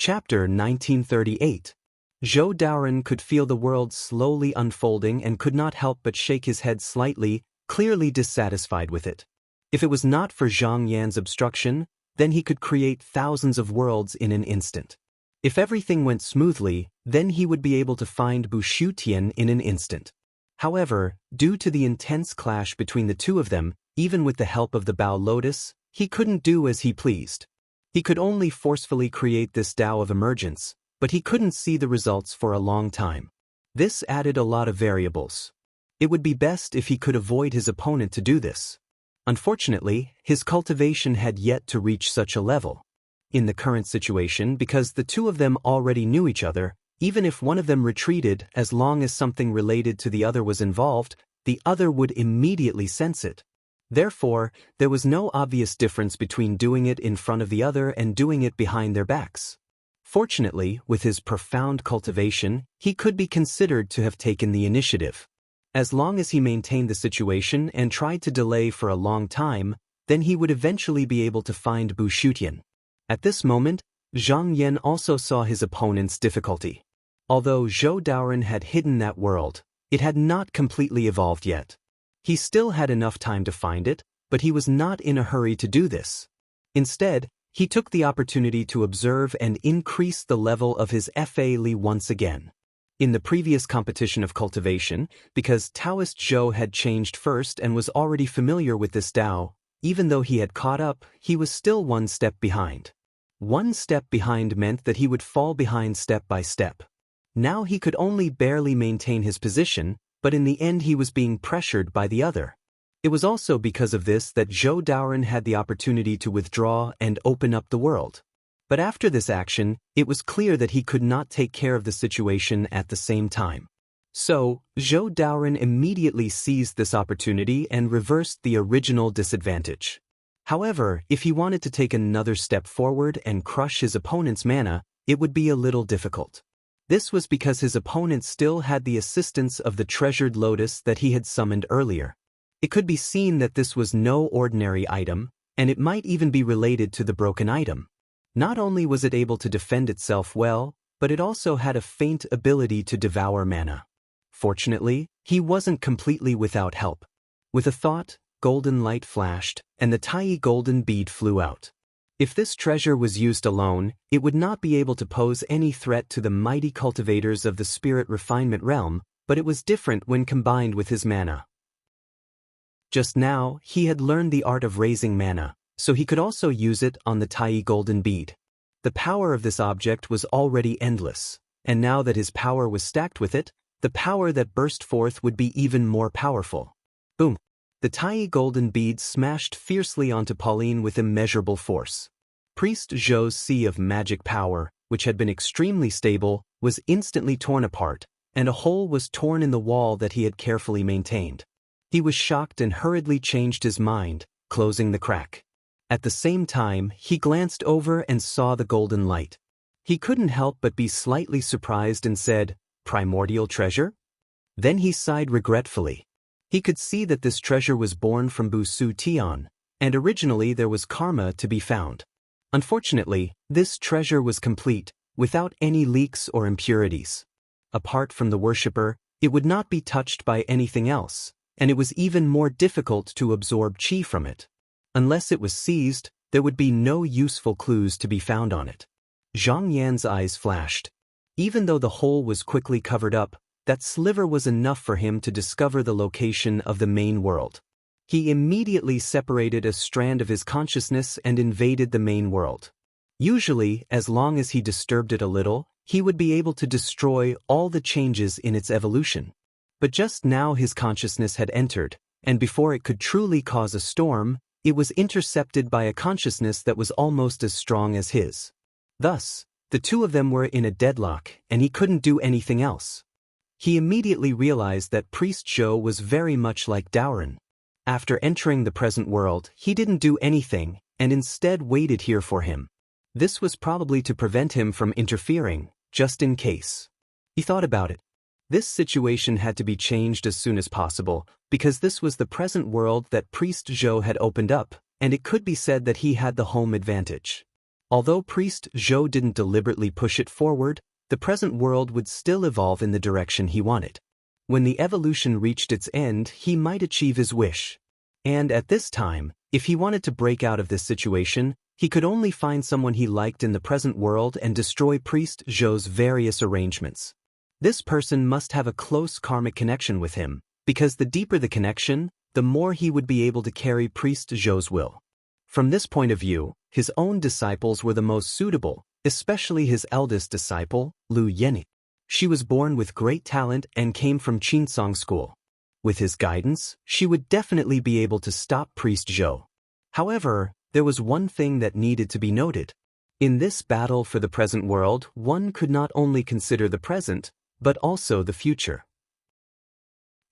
Chapter 1938. Zhou Daoren could feel the world slowly unfolding and could not help but shake his head slightly, clearly dissatisfied with it. If it was not for Zhang Yan's obstruction, then he could create thousands of worlds in an instant. If everything went smoothly, then he would be able to find Bu Shutian in an instant. However, due to the intense clash between the two of them, even with the help of the Bao Lotus, he couldn't do as he pleased. He could only forcefully create this Tao of emergence, but he couldn't see the results for a long time. This added a lot of variables. It would be best if he could avoid his opponent to do this. Unfortunately, his cultivation had yet to reach such a level. In the current situation, because the two of them already knew each other, even if one of them retreated, as long as something related to the other was involved, the other would immediately sense it. Therefore, there was no obvious difference between doing it in front of the other and doing it behind their backs. Fortunately, with his profound cultivation, he could be considered to have taken the initiative. As long as he maintained the situation and tried to delay for a long time, then he would eventually be able to find Bu Shutian. At this moment, Zhang Yan also saw his opponent's difficulty. Although Zhou Daoren had hidden that world, it had not completely evolved yet. He still had enough time to find it, but he was not in a hurry to do this. Instead, he took the opportunity to observe and increase the level of his Fa Li once again. In the previous competition of cultivation, because Taoist Zhou had changed first and was already familiar with this Tao, even though he had caught up, he was still one step behind. One step behind meant that he would fall behind step by step. Now he could only barely maintain his position, but in the end he was being pressured by the other. It was also because of this that Zhou Daoren had the opportunity to withdraw and open up the world. But after this action, it was clear that he could not take care of the situation at the same time. So, Zhou Daoren immediately seized this opportunity and reversed the original disadvantage. However, if he wanted to take another step forward and crush his opponent's mana, it would be a little difficult. This was because his opponent still had the assistance of the treasured lotus that he had summoned earlier. It could be seen that this was no ordinary item, and it might even be related to the broken item. Not only was it able to defend itself well, but it also had a faint ability to devour mana. Fortunately, he wasn't completely without help. With a thought, golden light flashed, and the tiny golden bead flew out. If this treasure was used alone, it would not be able to pose any threat to the mighty cultivators of the spirit refinement realm, but it was different when combined with his mana. Just now, he had learned the art of raising mana, so he could also use it on the tiny golden bead. The power of this object was already endless, and now that his power was stacked with it, the power that burst forth would be even more powerful. Boom! The tiny golden bead smashed fiercely onto Pauline with immeasurable force. Priest Zhou's sea of magic power, which had been extremely stable, was instantly torn apart, and a hole was torn in the wall that he had carefully maintained. He was shocked and hurriedly changed his mind, closing the crack. At the same time, he glanced over and saw the golden light. He couldn't help but be slightly surprised and said, "Primordial treasure?" Then he sighed regretfully. He could see that this treasure was born from Bu Su Tian, and originally there was karma to be found. Unfortunately, this treasure was complete, without any leaks or impurities. Apart from the worshipper, it would not be touched by anything else, and it was even more difficult to absorb qi from it. Unless it was seized, there would be no useful clues to be found on it. Zhang Yan's eyes flashed. Even though the hole was quickly covered up, that sliver was enough for him to discover the location of the main world. He immediately separated a strand of his consciousness and invaded the main world. Usually, as long as he disturbed it a little, he would be able to destroy all the changes in its evolution. But just now his consciousness had entered, and before it could truly cause a storm, it was intercepted by a consciousness that was almost as strong as his. Thus, the two of them were in a deadlock, and he couldn't do anything else. He immediately realized that Priest Zhou was very much like Daoren. After entering the present world, he didn't do anything, and instead waited here for him. This was probably to prevent him from interfering, just in case. He thought about it. This situation had to be changed as soon as possible, because this was the present world that Priest Zhou had opened up, and it could be said that he had the home advantage. Although Priest Zhou didn't deliberately push it forward, the present world would still evolve in the direction he wanted. When the evolution reached its end, he might achieve his wish. And at this time, if he wanted to break out of this situation, he could only find someone he liked in the present world and destroy Priest Zhou's various arrangements. This person must have a close karmic connection with him, because the deeper the connection, the more he would be able to carry Priest Zhou's will. From this point of view, his own disciples were the most suitable, especially his eldest disciple, Lu Yenni. She was born with great talent and came from Qinsong School. With his guidance, she would definitely be able to stop Priest Zhou. However, there was one thing that needed to be noted. In this battle for the present world, one could not only consider the present, but also the future.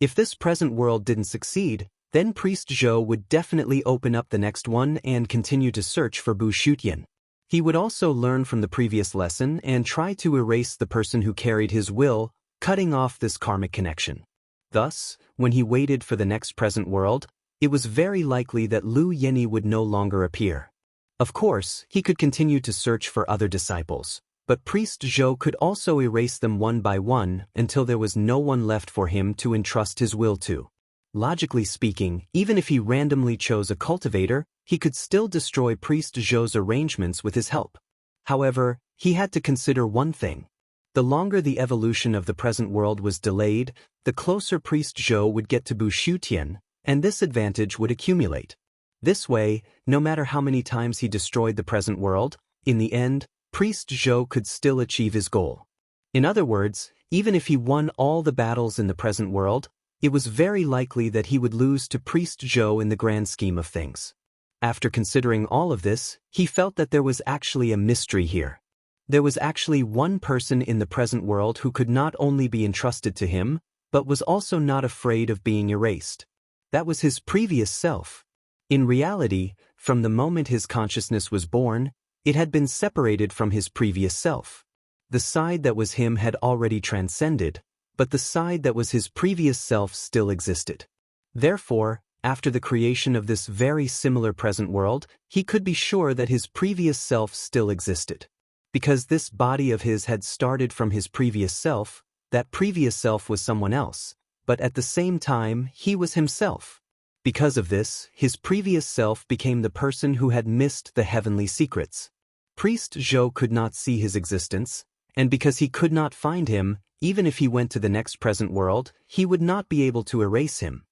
If this present world didn't succeed, then Priest Zhou would definitely open up the next one and continue to search for Bu Shutian. He would also learn from the previous lesson and try to erase the person who carried his will, cutting off this karmic connection. Thus, when he waited for the next present world, it was very likely that Lu Yenni would no longer appear. Of course, he could continue to search for other disciples, but Priest Zhou could also erase them one by one until there was no one left for him to entrust his will to. Logically speaking, even if he randomly chose a cultivator, he could still destroy Priest Zhou's arrangements with his help. However, he had to consider one thing. The longer the evolution of the present world was delayed, the closer Priest Zhou would get to Bu Shutian, and this advantage would accumulate. This way, no matter how many times he destroyed the present world, in the end, Priest Zhou could still achieve his goal. In other words, even if he won all the battles in the present world, it was very likely that he would lose to Priest Zhou in the grand scheme of things. After considering all of this, he felt that there was actually a mystery here. There was actually one person in the present world who could not only be entrusted to him, but was also not afraid of being erased. That was his previous self. In reality, from the moment his consciousness was born, it had been separated from his previous self. The side that was him had already transcended, but the side that was his previous self still existed. Therefore, after the creation of this very similar present world, he could be sure that his previous self still existed. Because this body of his had started from his previous self, that previous self was someone else, but at the same time, he was himself. Because of this, his previous self became the person who had missed the heavenly secrets. Priest Zhou could not see his existence, and because he could not find him, even if he went to the next present world, he would not be able to erase him.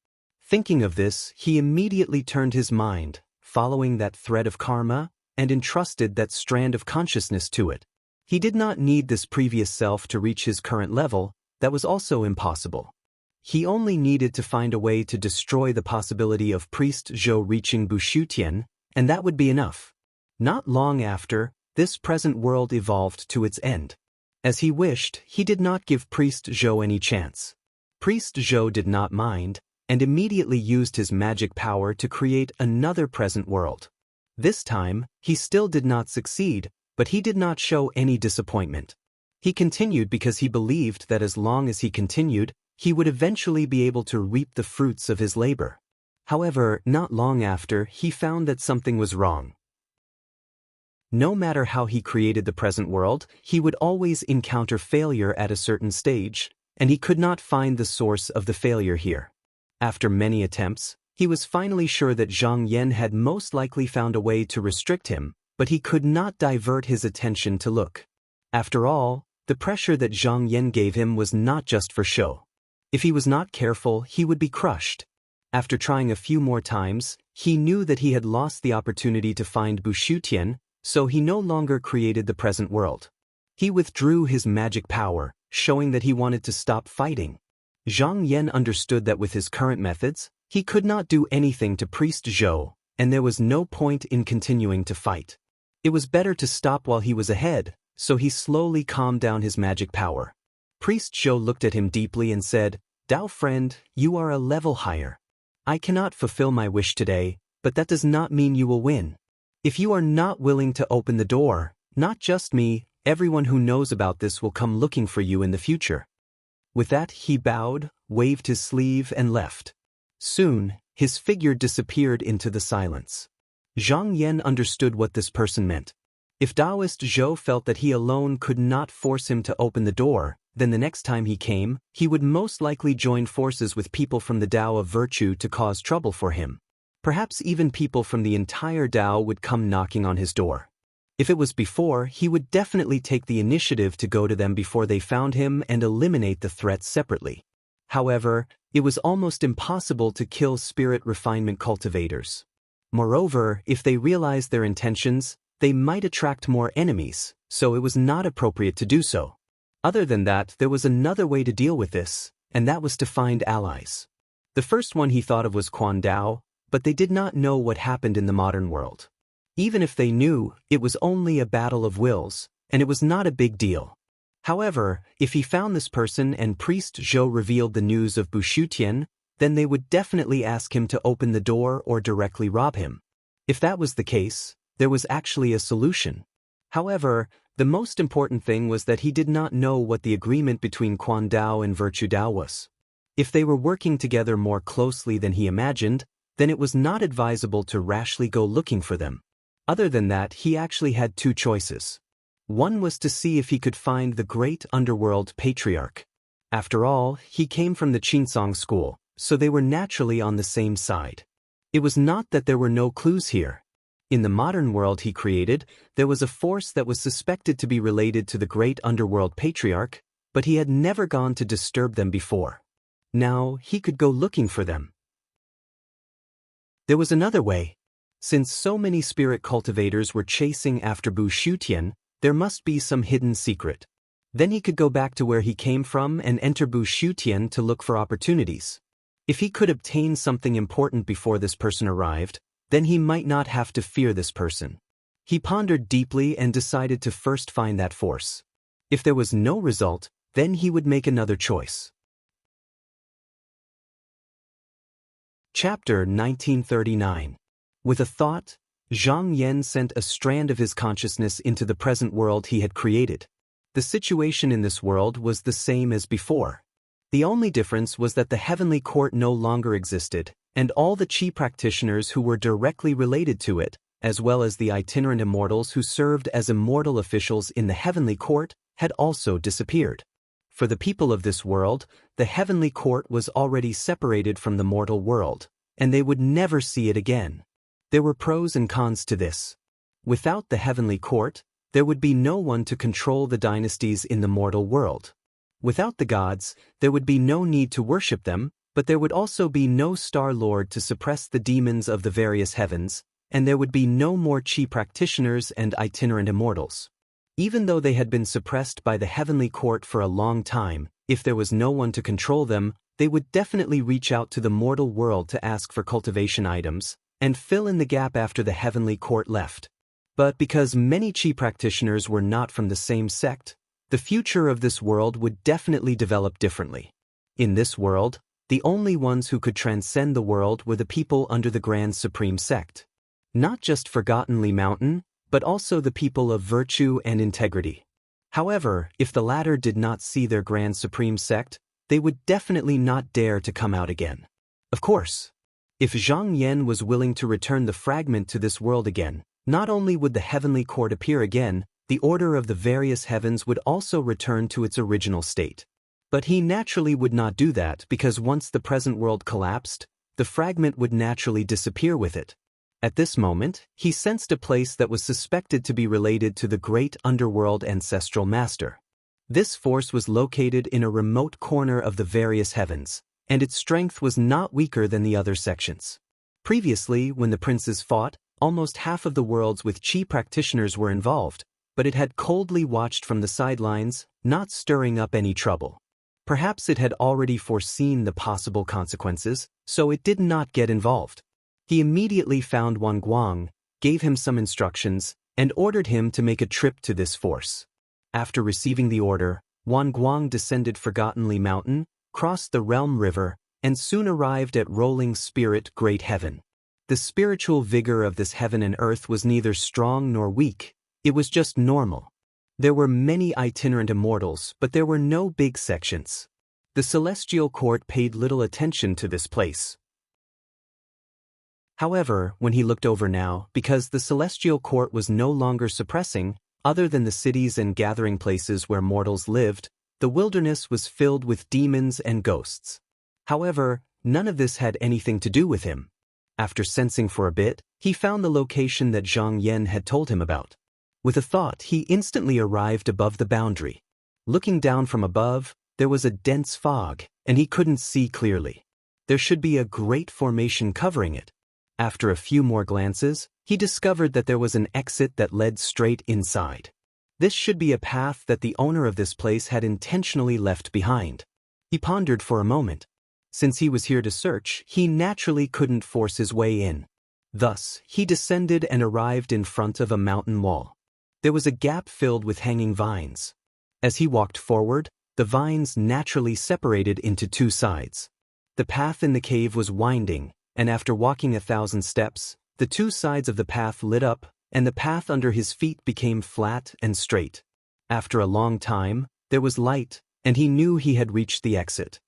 Thinking of this, he immediately turned his mind, following that thread of karma, and entrusted that strand of consciousness to it. He did not need this previous self to reach his current level. That was also impossible. He only needed to find a way to destroy the possibility of Priest Zhou reaching Bu Shutian, and that would be enough. Not long after, this present world evolved to its end. As he wished, he did not give Priest Zhou any chance. Priest Zhou did not mind, and immediately used his magic power to create another present world. This time, he still did not succeed, but he did not show any disappointment. He continued because he believed that as long as he continued, he would eventually be able to reap the fruits of his labor. However, not long after, he found that something was wrong. No matter how he created the present world, he would always encounter failure at a certain stage, and he could not find the source of the failure here. After many attempts, he was finally sure that Zhang Yan had most likely found a way to restrict him, but he could not divert his attention to look. After all, the pressure that Zhang Yan gave him was not just for show. If he was not careful, he would be crushed. After trying a few more times, he knew that he had lost the opportunity to find Bu Shutian, so he no longer created the present world. He withdrew his magic power, showing that he wanted to stop fighting. Zhang Yan understood that with his current methods, he could not do anything to Priest Zhou, and there was no point in continuing to fight. It was better to stop while he was ahead, so he slowly calmed down his magic power. Priest Zhou looked at him deeply and said, "Dao friend, you are a level higher. I cannot fulfill my wish today, but that does not mean you will win. If you are not willing to open the door, not just me, everyone who knows about this will come looking for you in the future." With that, he bowed, waved his sleeve, and left. Soon, his figure disappeared into the silence. Zhang Yan understood what this person meant. If Taoist Zhou felt that he alone could not force him to open the door, then the next time he came, he would most likely join forces with people from the Tao of Virtue to cause trouble for him. Perhaps even people from the entire Tao would come knocking on his door. If it was before, he would definitely take the initiative to go to them before they found him and eliminate the threats separately. However, it was almost impossible to kill spirit refinement cultivators. Moreover, if they realized their intentions, they might attract more enemies, so it was not appropriate to do so. Other than that, there was another way to deal with this, and that was to find allies. The first one he thought of was Quan Dao, but they did not know what happened in the modern world. Even if they knew, it was only a battle of wills, and it was not a big deal. However, if he found this person and Priest Zhou revealed the news of Bushutian, then they would definitely ask him to open the door or directly rob him. If that was the case, there was actually a solution. However, the most important thing was that he did not know what the agreement between Quan Dao and Virtue Dao was. If they were working together more closely than he imagined, then it was not advisable to rashly go looking for them. Other than that, he actually had two choices. One was to see if he could find the great underworld patriarch. After all, he came from the Qinsong school, so they were naturally on the same side. It was not that there were no clues here. In the modern world he created, there was a force that was suspected to be related to the great underworld patriarch, but he had never gone to disturb them before. Now, he could go looking for them. There was another way. Since so many spirit cultivators were chasing after Bushutian, there must be some hidden secret. Then he could go back to where he came from and enter Bushutian to look for opportunities. If he could obtain something important before this person arrived, then he might not have to fear this person. He pondered deeply and decided to first find that force. If there was no result, then he would make another choice. Chapter 1939. With a thought, Zhang Yan sent a strand of his consciousness into the present world he had created. The situation in this world was the same as before. The only difference was that the heavenly court no longer existed, and all the Qi practitioners who were directly related to it, as well as the itinerant immortals who served as immortal officials in the heavenly court, had also disappeared. For the people of this world, the heavenly court was already separated from the mortal world, and they would never see it again. There were pros and cons to this. Without the heavenly court, there would be no one to control the dynasties in the mortal world. Without the gods, there would be no need to worship them, but there would also be no Star Lord to suppress the demons of the various heavens, and there would be no more Qi practitioners and itinerant immortals. Even though they had been suppressed by the heavenly court for a long time, if there was no one to control them, they would definitely reach out to the mortal world to ask for cultivation items, and fill in the gap after the heavenly court left. But because many Qi practitioners were not from the same sect, the future of this world would definitely develop differently. In this world, the only ones who could transcend the world were the people under the Grand Supreme Sect. Not just Forgotten Li Mountain, but also the people of virtue and integrity. However, if the latter did not see their Grand Supreme Sect, they would definitely not dare to come out again. Of course, if Zhang Yan was willing to return the fragment to this world again, not only would the heavenly court appear again, the order of the various heavens would also return to its original state. But he naturally would not do that because once the present world collapsed, the fragment would naturally disappear with it. At this moment, he sensed a place that was suspected to be related to the great underworld ancestral master. This force was located in a remote corner of the various heavens, and its strength was not weaker than the other sections. Previously, when the princes fought, almost half of the worlds with Qi practitioners were involved, but it had coldly watched from the sidelines, not stirring up any trouble. Perhaps it had already foreseen the possible consequences, so it did not get involved. He immediately found Wang Guang, gave him some instructions, and ordered him to make a trip to this force. After receiving the order, Wang Guang descended Forgotten Li Mountain, crossed the Realm River, and soon arrived at Rolling Spirit Great Heaven. The spiritual vigor of this heaven and earth was neither strong nor weak, it was just normal. There were many itinerant immortals, but there were no big sections. The celestial court paid little attention to this place. However, when he looked over now, because the celestial court was no longer suppressing, other than the cities and gathering places where mortals lived, the wilderness was filled with demons and ghosts. However, none of this had anything to do with him. After sensing for a bit, he found the location that Zhang Yan had told him about. With a thought, he instantly arrived above the boundary. Looking down from above, there was a dense fog, and he couldn't see clearly. There should be a great formation covering it. After a few more glances, he discovered that there was an exit that led straight inside. This should be a path that the owner of this place had intentionally left behind. He pondered for a moment. Since he was here to search, he naturally couldn't force his way in. Thus, he descended and arrived in front of a mountain wall. There was a gap filled with hanging vines. As he walked forward, the vines naturally separated into two sides. The path in the cave was winding, and after walking 1,000 steps, the two sides of the path lit up, and the path under his feet became flat and straight. After a long time, there was light, and he knew he had reached the exit.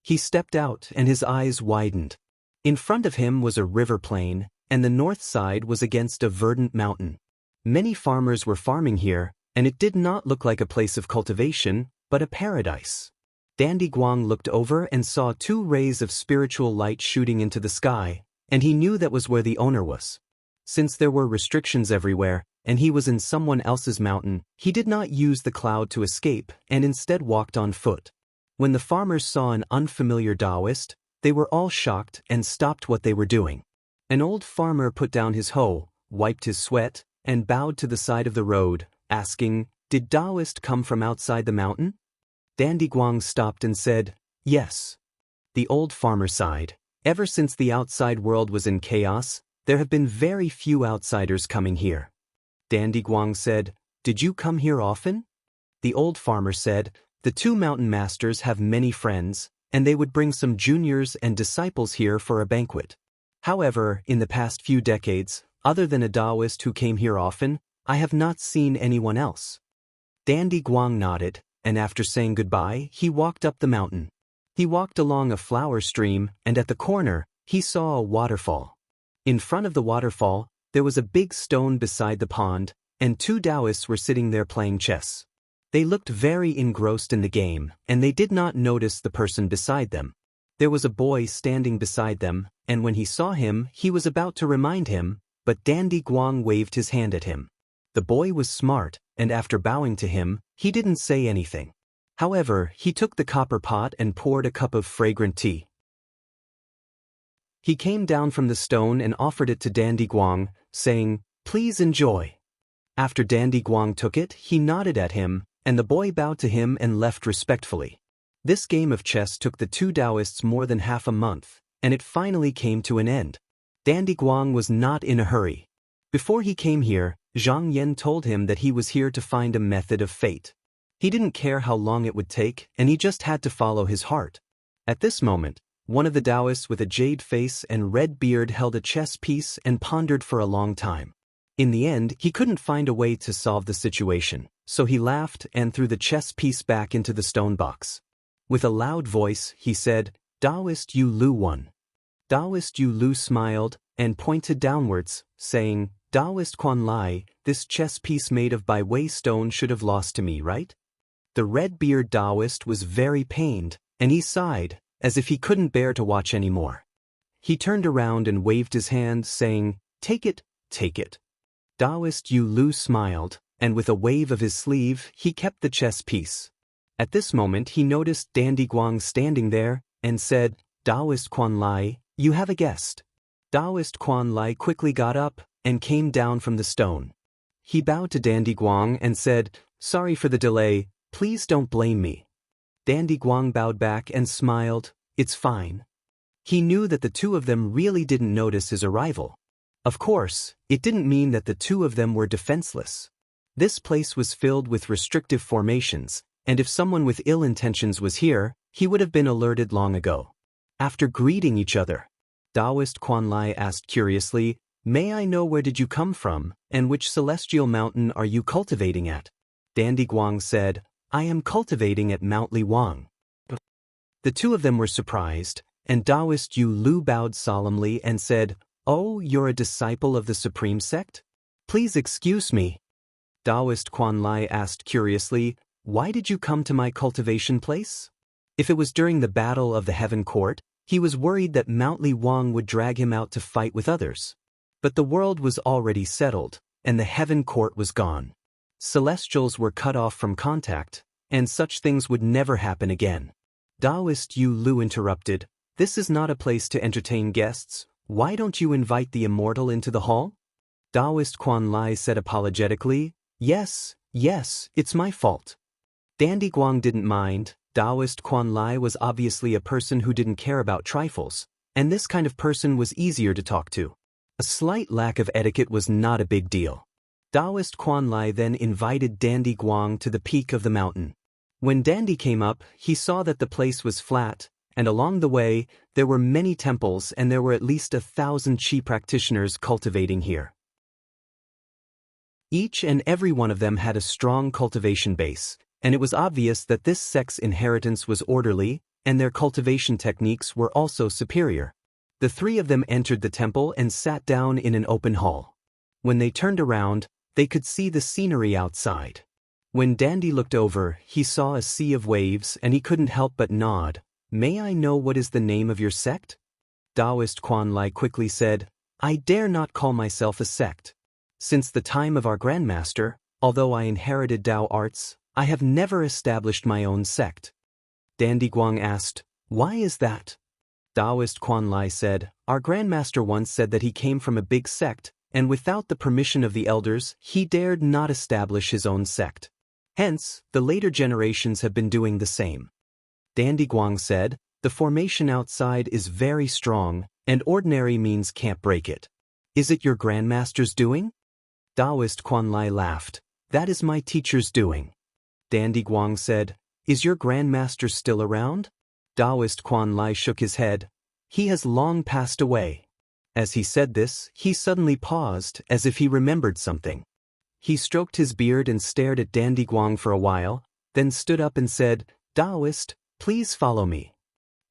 He stepped out, and his eyes widened. In front of him was a river plain, and the north side was against a verdant mountain. Many farmers were farming here, and it did not look like a place of cultivation, but a paradise. Dandy Guang looked over and saw 2 rays of spiritual light shooting into the sky, and he knew that was where the owner was. Since there were restrictions everywhere, and he was in someone else's mountain, he did not use the cloud to escape and instead walked on foot. When the farmers saw an unfamiliar Taoist, they were all shocked and stopped what they were doing. An old farmer put down his hoe, wiped his sweat, and bowed to the side of the road, asking, "Did Taoist come from outside the mountain?" Dandy Guang stopped and said, "Yes." The old farmer sighed. Ever since the outside world was in chaos, there have been very few outsiders coming here. Dandy Guang said, "Did you come here often?" The old farmer said, "The 2 mountain masters have many friends, and they would bring some juniors and disciples here for a banquet. However, in the past few decades, other than a Taoist who came here often, I have not seen anyone else." Dandy Guang nodded, and after saying goodbye, he walked up the mountain. He walked along a flower stream, and at the corner, he saw a waterfall. In front of the waterfall, there was a big stone beside the pond, and 2 Taoists were sitting there playing chess. They looked very engrossed in the game, and they did not notice the person beside them. There was a boy standing beside them, and when he saw him, he was about to remind him, but Dandy Guang waved his hand at him. The boy was smart, and after bowing to him, he didn't say anything. However, he took the copper pot and poured a cup of fragrant tea. He came down from the stone and offered it to Dandy Guang, saying, "Please enjoy." After Dandy Guang took it, he nodded at him, and the boy bowed to him and left respectfully. This game of chess took the 2 Taoists more than half a month, and it finally came to an end. Dandy Guang was not in a hurry. Before he came here, Zhang Yan told him that he was here to find a method of fate. He didn't care how long it would take, and he just had to follow his heart. At this moment, one of the Taoists with a jade face and red beard held a chess piece and pondered for a long time. In the end, he couldn't find a way to solve the situation, so he laughed and threw the chess piece back into the stone box. With a loud voice, he said, "Taoist Yu Lu won." Taoist Yu Lu smiled and pointed downwards, saying, "Taoist Quan Lai, this chess piece made of Bai Wei stone should have lost to me, right?" The red-beard Taoist was very pained, and he sighed, as if he couldn't bear to watch any more. He turned around and waved his hand, saying, "Take it, take it." Taoist Yu Lu smiled, and with a wave of his sleeve, he kept the chess piece. At this moment he noticed Dandy Guang standing there, and said, "Taoist Quan Lai, you have a guest." Taoist Quan Lai quickly got up, and came down from the stone. He bowed to Dandy Guang and said, "Sorry for the delay, please don't blame me." Dandy Guang bowed back and smiled, "It's fine." He knew that the 2 of them really didn't notice his arrival. Of course, it didn't mean that the 2 of them were defenseless. This place was filled with restrictive formations, and if someone with ill intentions was here, he would have been alerted long ago. After greeting each other, Taoist Quan Lai asked curiously, "May I know where did you come from, and which celestial mountain are you cultivating at?" Dandy Guang said, "I am cultivating at Mount Li Wang." The 2 of them were surprised, and Taoist Yu Lu bowed solemnly and said, Oh, you're a disciple of the Supreme Sect? Please excuse me. Taoist Quan Lai asked curiously, why did you come to my cultivation place? If it was during the battle of the Heaven Court, he was worried that Mount Li Wang would drag him out to fight with others. But the world was already settled, and the Heaven Court was gone. Celestials were cut off from contact, and such things would never happen again. Taoist Yu Lu interrupted, this is not a place to entertain guests, why don't you invite the immortal into the hall? Taoist Quan Lai said apologetically, yes, it's my fault. Dandy Guang didn't mind. Taoist Quan Lai was obviously a person who didn't care about trifles, and this kind of person was easier to talk to. A slight lack of etiquette was not a big deal. Taoist Quan Lai then invited Dandy Guang to the peak of the mountain. When Dandy came up, he saw that the place was flat, and along the way, there were many temples and there were at least 1,000 Qi practitioners cultivating here. Each and every one of them had a strong cultivation base, and it was obvious that this sect's inheritance was orderly, and their cultivation techniques were also superior. The three of them entered the temple and sat down in an open hall. When they turned around, they could see the scenery outside. When Dandy looked over, he saw a sea of waves and he couldn't help but nod. May I know what is the name of your sect? Taoist Quan Lai quickly said, I dare not call myself a sect. Since the time of our grandmaster, although I inherited Tao arts, I have never established my own sect. Dandy Guang asked, why is that? Taoist Quan Lai said, our grandmaster once said that he came from a big sect, and without the permission of the elders, he dared not establish his own sect. Hence, the later generations have been doing the same. Dandy Guang said, the formation outside is very strong, and ordinary means can't break it. Is it your grandmaster's doing? Taoist Quan Lai laughed. That is my teacher's doing. Dandy Guang said, is your grandmaster still around? Taoist Quan Lai shook his head. He has long passed away. As he said this, he suddenly paused as if he remembered something. He stroked his beard and stared at Dandy Guang for a while, then stood up and said, Taoist, please follow me.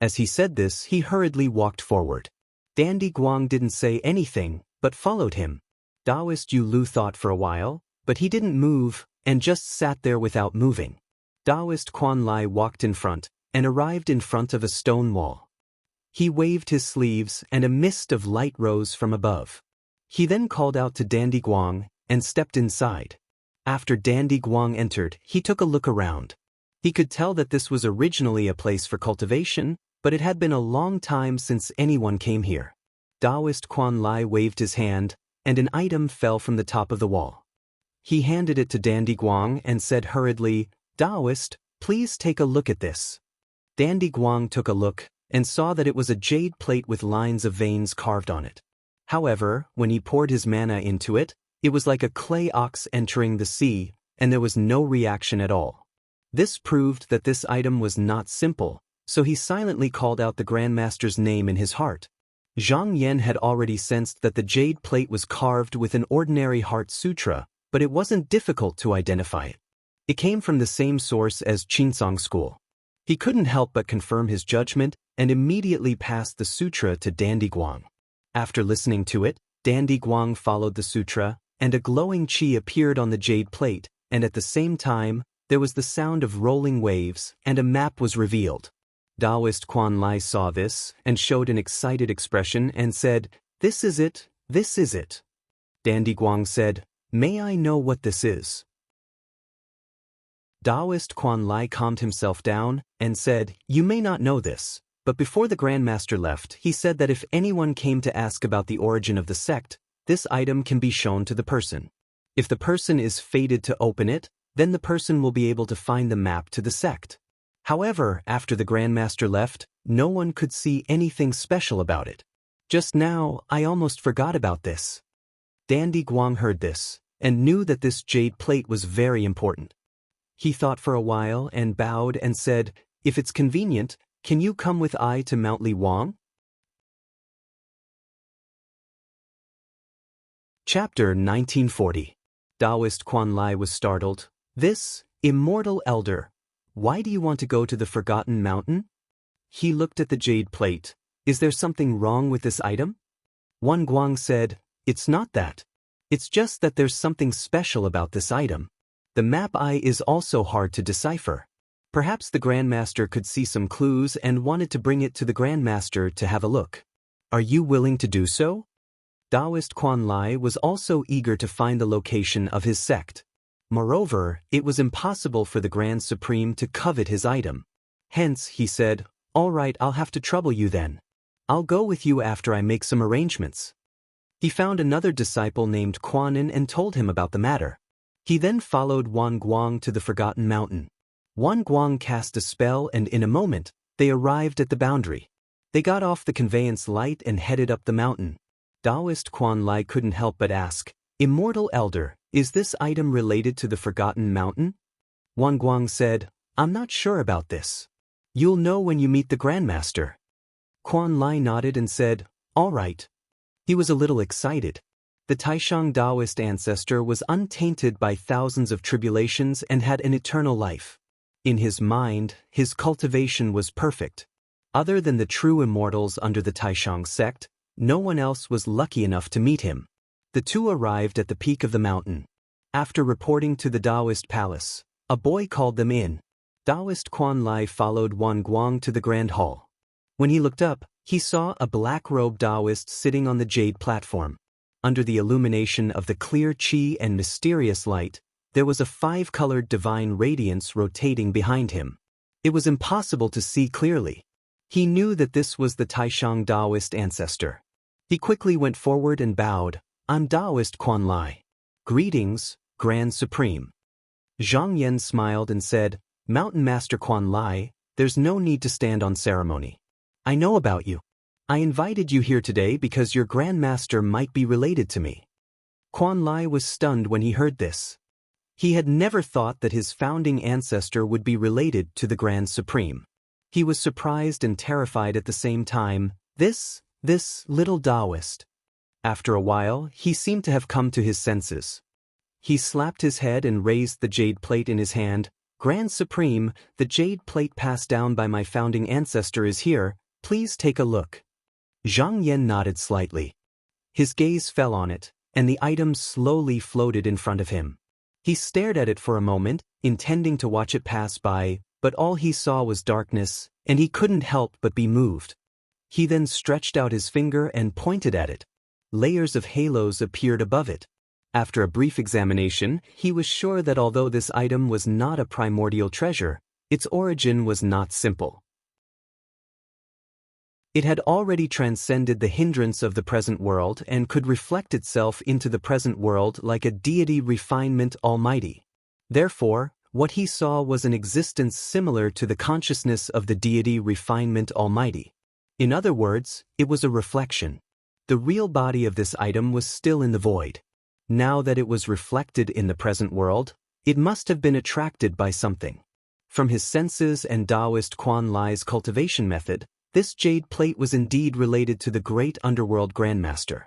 As he said this, he hurriedly walked forward. Dandy Guang didn't say anything, but followed him. Taoist Yu Lu thought for a while, but he didn't move, and just sat there without moving. Taoist Quan Lai walked in front, and arrived in front of a stone wall. He waved his sleeves and a mist of light rose from above. He then called out to Dandy Guang and stepped inside. After Dandy Guang entered, he took a look around. He could tell that this was originally a place for cultivation, but it had been a long time since anyone came here. Taoist Quan Lai waved his hand, and an item fell from the top of the wall. He handed it to Dandy Guang and said hurriedly, Taoist, please take a look at this. Dandy Guang took a look, and saw that it was a jade plate with lines of veins carved on it. However, when he poured his mana into it, it was like a clay ox entering the sea, and there was no reaction at all. This proved that this item was not simple, so he silently called out the Grandmaster's name in his heart. Zhang Yan had already sensed that the jade plate was carved with an ordinary heart sutra, but it wasn't difficult to identify it. It came from the same source as Qinsong school. He couldn't help but confirm his judgment and immediately passed the sutra to Dandy Guang. After listening to it, Dandy Guang followed the sutra, and a glowing qi appeared on the jade plate, and at the same time, there was the sound of rolling waves, and a map was revealed. Taoist Quan Lai saw this, and showed an excited expression and said, This is it, this is it. Dandy Guang said, May I know what this is? Taoist Quan Lai calmed himself down, and said, You may not know this, but before the Grandmaster left, he said that if anyone came to ask about the origin of the sect, this item can be shown to the person. If the person is fated to open it, then the person will be able to find the map to the sect. However, after the Grandmaster left, no one could see anything special about it. Just now, I almost forgot about this. Dandy Guang heard this, and knew that this jade plate was very important. He thought for a while and bowed and said, If it's convenient, can you come with I to Mount Li Wang? Chapter 1940. Taoist Quan Lai was startled. This, immortal elder, why do you want to go to the Forgotten Mountain? He looked at the jade plate. Is there something wrong with this item? Wan Guang said, "It's not that. It's just that there's something special about this item. The map eye is also hard to decipher. Perhaps the Grandmaster could see some clues and wanted to bring it to the Grandmaster to have a look. Are you willing to do so?" Taoist Quan Lai was also eager to find the location of his sect. Moreover, it was impossible for the Grand Supreme to covet his item. Hence, he said, "All right, I'll have to trouble you then. I'll go with you after I make some arrangements." He found another disciple named Quanin and told him about the matter. He then followed Wan Guang to the Forgotten Mountain. Wan Guang cast a spell and in a moment, they arrived at the boundary. They got off the conveyance light and headed up the mountain. Taoist Quan Lai couldn't help but ask, "Immortal Elder, is this item related to the Forgotten Mountain?" Wan Guang said, "I'm not sure about this. You'll know when you meet the Grandmaster." Quan Lai nodded and said, "All right." He was a little excited. The Taishang Taoist ancestor was untainted by thousands of tribulations and had an eternal life. In his mind, his cultivation was perfect. Other than the true immortals under the Taishang sect, no one else was lucky enough to meet him. The two arrived at the peak of the mountain. After reporting to the Taoist palace, a boy called them in. Taoist Quan Lai followed Wan Guang to the Grand Hall. When he looked up, he saw a black-robed Taoist sitting on the jade platform. Under the illumination of the clear qi and mysterious light, there was a five-colored divine radiance rotating behind him. It was impossible to see clearly. He knew that this was the Taishang Taoist ancestor. He quickly went forward and bowed, "I'm Taoist Quan Lai. Greetings, Grand Supreme." Zhang Yan smiled and said, "Mountain Master Quan Lai, there's no need to stand on ceremony. I know about you. I invited you here today because your Grandmaster might be related to me." Quan Lai was stunned when he heard this. He had never thought that his founding ancestor would be related to the Grand Supreme. He was surprised and terrified at the same time. This little Taoist. After a while, he seemed to have come to his senses. He slapped his head and raised the jade plate in his hand. "Grand Supreme, the jade plate passed down by my founding ancestor is here. Please take a look." Zhang Yan nodded slightly. His gaze fell on it, and the item slowly floated in front of him. He stared at it for a moment, intending to watch it pass by, but all he saw was darkness, and he couldn't help but be moved. He then stretched out his finger and pointed at it. Layers of halos appeared above it. After a brief examination, he was sure that although this item was not a primordial treasure, its origin was not simple. It had already transcended the hindrance of the present world and could reflect itself into the present world like a deity refinement almighty. Therefore, what he saw was an existence similar to the consciousness of the deity refinement almighty. In other words, it was a reflection. The real body of this item was still in the void. Now that it was reflected in the present world, it must have been attracted by something. From his senses and Taoist Quan Lai's cultivation method, this jade plate was indeed related to the great underworld Grandmaster.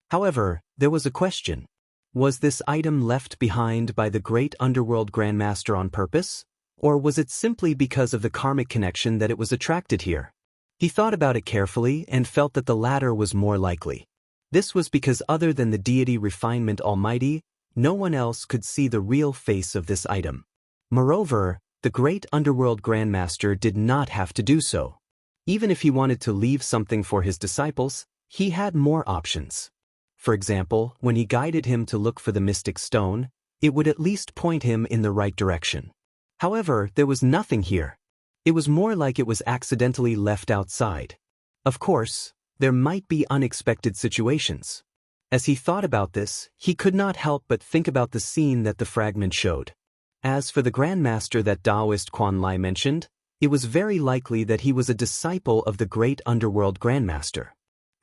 However, there was a question. Was this item left behind by the great underworld Grandmaster on purpose? Or was it simply because of the karmic connection that it was attracted here? He thought about it carefully and felt that the latter was more likely. This was because other than the deity refinement almighty, no one else could see the real face of this item. Moreover, the great underworld Grandmaster did not have to do so. Even if he wanted to leave something for his disciples, he had more options. For example, when he guided him to look for the mystic stone, it would at least point him in the right direction. However, there was nothing here. It was more like it was accidentally left outside. Of course, there might be unexpected situations. As he thought about this, he could not help but think about the scene that the fragment showed. As for the Grandmaster that Taoist Quan Lai mentioned, it was very likely that he was a disciple of the great underworld Grandmaster.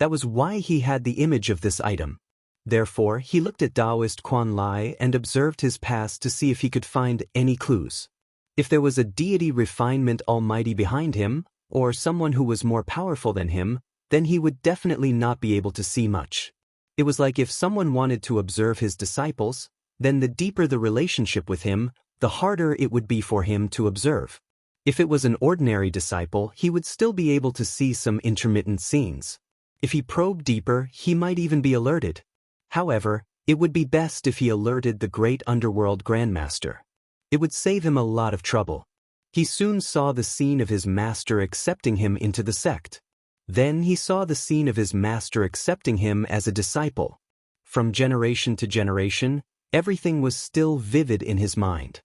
That was why he had the image of this item. Therefore, he looked at Taoist Quan Lai and observed his past to see if he could find any clues. If there was a deity refinement almighty behind him, or someone who was more powerful than him, then he would definitely not be able to see much. It was like if someone wanted to observe his disciples, then the deeper the relationship with him, the harder it would be for him to observe. If it was an ordinary disciple, he would still be able to see some intermittent scenes. If he probed deeper, he might even be alerted. However, it would be best if he alerted the great underworld grandmaster. It would save him a lot of trouble. He soon saw the scene of his master accepting him into the sect. Then he saw the scene of his master accepting him as a disciple. From generation to generation, everything was still vivid in his mind.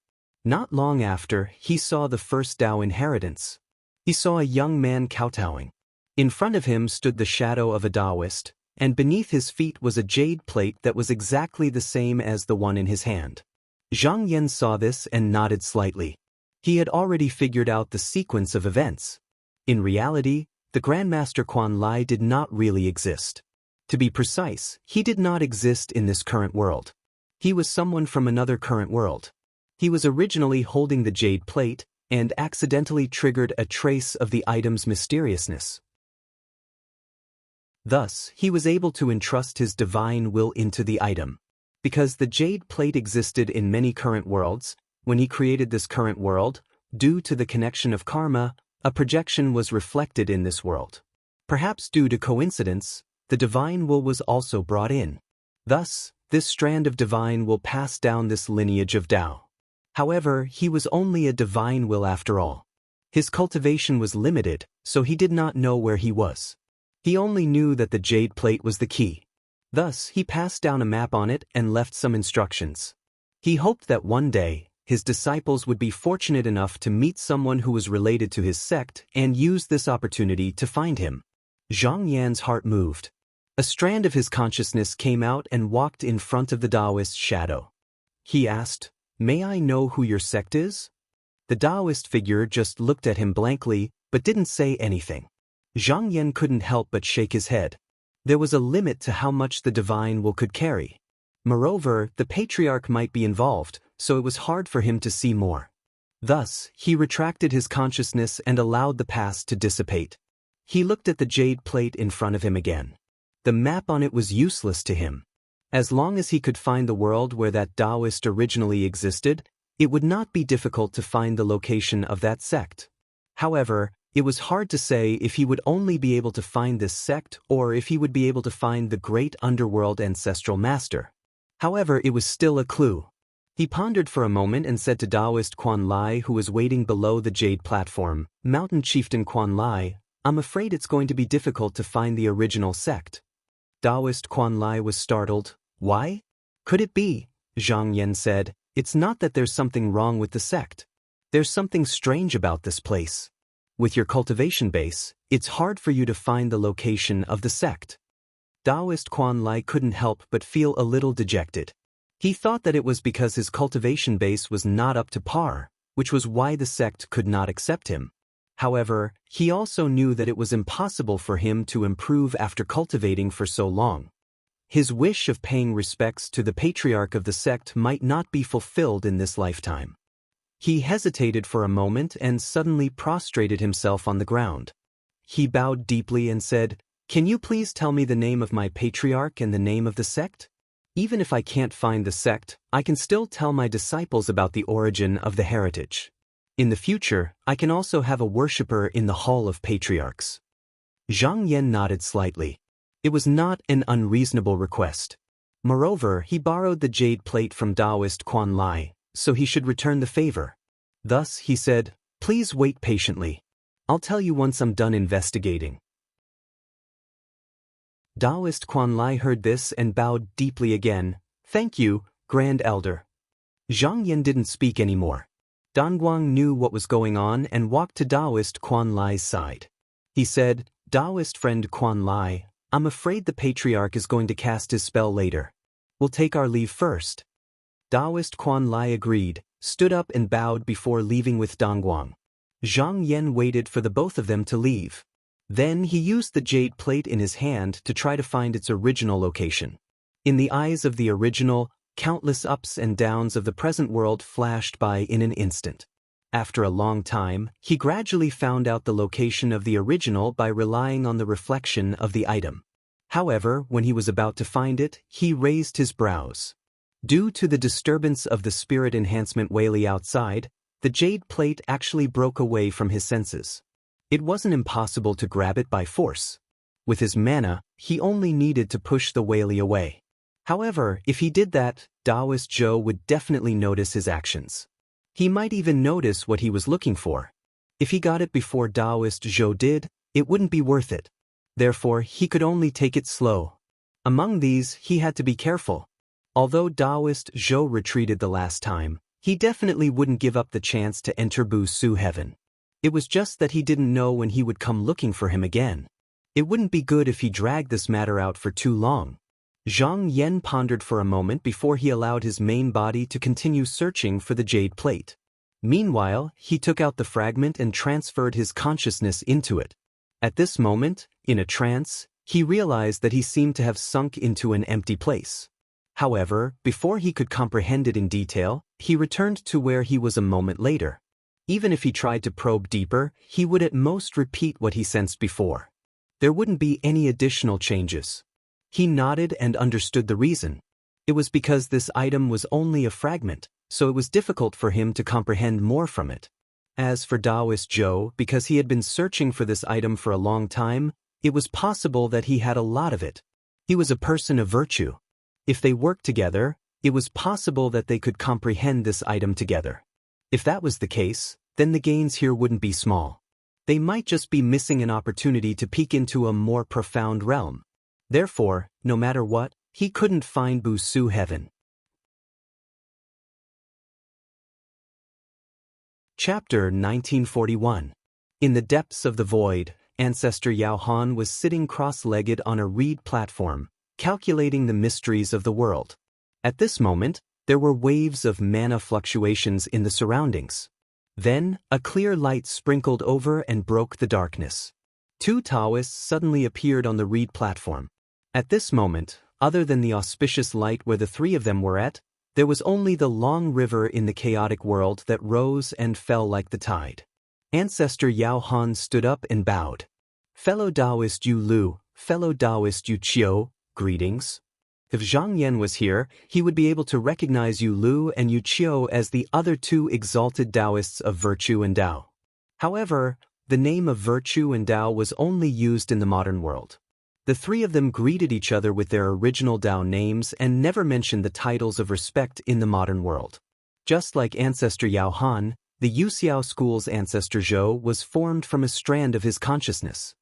Not long after, he saw the first Dao inheritance. He saw a young man kowtowing. In front of him stood the shadow of a Taoist, and beneath his feet was a jade plate that was exactly the same as the one in his hand. Zhang Yan saw this and nodded slightly. He had already figured out the sequence of events. In reality, the Grandmaster Quan Lai did not really exist. To be precise, he did not exist in this current world. He was someone from another current world. He was originally holding the jade plate and accidentally triggered a trace of the item's mysteriousness. Thus, he was able to entrust his divine will into the item. Because the jade plate existed in many current worlds, when he created this current world, due to the connection of karma, a projection was reflected in this world. Perhaps due to coincidence, the divine will was also brought in. Thus, this strand of divine will pass down this lineage of Tao. However, he was only a divine will after all. His cultivation was limited, so he did not know where he was. He only knew that the jade plate was the key. Thus, he passed down a map on it and left some instructions. He hoped that one day, his disciples would be fortunate enough to meet someone who was related to his sect and use this opportunity to find him. Zhang Yan's heart moved. A strand of his consciousness came out and walked in front of the Taoist shadow. He asked, "May I know who your sect is?" The Taoist figure just looked at him blankly, but didn't say anything. Zhang Yan couldn't help but shake his head. There was a limit to how much the divine will could carry. Moreover, the patriarch might be involved, so it was hard for him to see more. Thus, he retracted his consciousness and allowed the past to dissipate. He looked at the jade plate in front of him again. The map on it was useless to him. As long as he could find the world where that Taoist originally existed, it would not be difficult to find the location of that sect. However, it was hard to say if he would only be able to find this sect or if he would be able to find the great underworld ancestral master. However, it was still a clue. He pondered for a moment and said to Taoist Quan Lai, who was waiting below the jade platform, "Mountain Chieftain Quan Lai, I'm afraid it's going to be difficult to find the original sect." Taoist Quan Lai was startled. "Why? Could it be?" Zhang Yan said, "It's not that there's something wrong with the sect. There's something strange about this place. With your cultivation base, it's hard for you to find the location of the sect." Taoist Quan Lai couldn't help but feel a little dejected. He thought that it was because his cultivation base was not up to par, which was why the sect could not accept him. However, he also knew that it was impossible for him to improve after cultivating for so long. His wish of paying respects to the patriarch of the sect might not be fulfilled in this lifetime. He hesitated for a moment and suddenly prostrated himself on the ground. He bowed deeply and said, "Can you please tell me the name of my patriarch and the name of the sect? Even if I can't find the sect, I can still tell my disciples about the origin of the heritage. In the future, I can also have a worshipper in the Hall of Patriarchs." Zhang Yan nodded slightly. It was not an unreasonable request. Moreover, he borrowed the jade plate from Taoist Quan Lai, so he should return the favor. Thus, he said, "Please wait patiently. I'll tell you once I'm done investigating." Taoist Quan Lai heard this and bowed deeply again. "Thank you, Grand Elder." Zhang Yan didn't speak anymore. Danguang knew what was going on and walked to Taoist Quan Lai's side. He said, "Taoist friend Quan Lai, I'm afraid the patriarch is going to cast his spell later. We'll take our leave first." Taoist Quan Lai agreed, stood up and bowed before leaving with Danguang. Zhang Yan waited for the both of them to leave. Then he used the jade plate in his hand to try to find its original location. In the eyes of the original, countless ups and downs of the present world flashed by in an instant. After a long time, he gradually found out the location of the original by relying on the reflection of the item. However, when he was about to find it, he raised his brows. Due to the disturbance of the spirit enhancement Whaley outside, the jade plate actually broke away from his senses. It wasn't impossible to grab it by force. With his mana, he only needed to push the Whaley away. However, if he did that, Taoist Zhou would definitely notice his actions. He might even notice what he was looking for. If he got it before Taoist Zhou did, it wouldn't be worth it. Therefore, he could only take it slow. Among these, he had to be careful. Although Taoist Zhou retreated the last time, he definitely wouldn't give up the chance to enter Bu Su Heaven. It was just that he didn't know when he would come looking for him again. It wouldn't be good if he dragged this matter out for too long. Zhang Yan pondered for a moment before he allowed his main body to continue searching for the jade plate. Meanwhile, he took out the fragment and transferred his consciousness into it. At this moment, in a trance, he realized that he seemed to have sunk into an empty place. However, before he could comprehend it in detail, he returned to where he was a moment later. Even if he tried to probe deeper, he would at most repeat what he sensed before. There wouldn't be any additional changes. He nodded and understood the reason. It was because this item was only a fragment, so it was difficult for him to comprehend more from it. As for Taoist Zhou, because he had been searching for this item for a long time, it was possible that he had a lot of it. He was a person of virtue. If they worked together, it was possible that they could comprehend this item together. If that was the case, then the gains here wouldn't be small. They might just be missing an opportunity to peek into a more profound realm. Therefore, no matter what, he couldn't find Bu Su Heaven. Chapter 1941. In the depths of the void, Ancestor Yao Han was sitting cross-legged on a reed platform, calculating the mysteries of the world. At this moment, there were waves of mana fluctuations in the surroundings. Then, a clear light sprinkled over and broke the darkness. Two Taoists suddenly appeared on the reed platform. At this moment, other than the auspicious light where the three of them were at, there was only the long river in the chaotic world that rose and fell like the tide. Ancestor Yao Han stood up and bowed. Fellow Taoist Yu Lu, fellow Taoist Yu Qiu, greetings. If Zhang Yan was here, he would be able to recognize Yu Lu and Yu Qiu as the other two exalted Taoists of virtue and Tao. However, the name of virtue and Tao was only used in the modern world. The three of them greeted each other with their original Tao names and never mentioned the titles of respect in the modern world. Just like Ancestor Yao Han, the Yuxiao school's Ancestor Zhou was formed from a strand of his consciousness.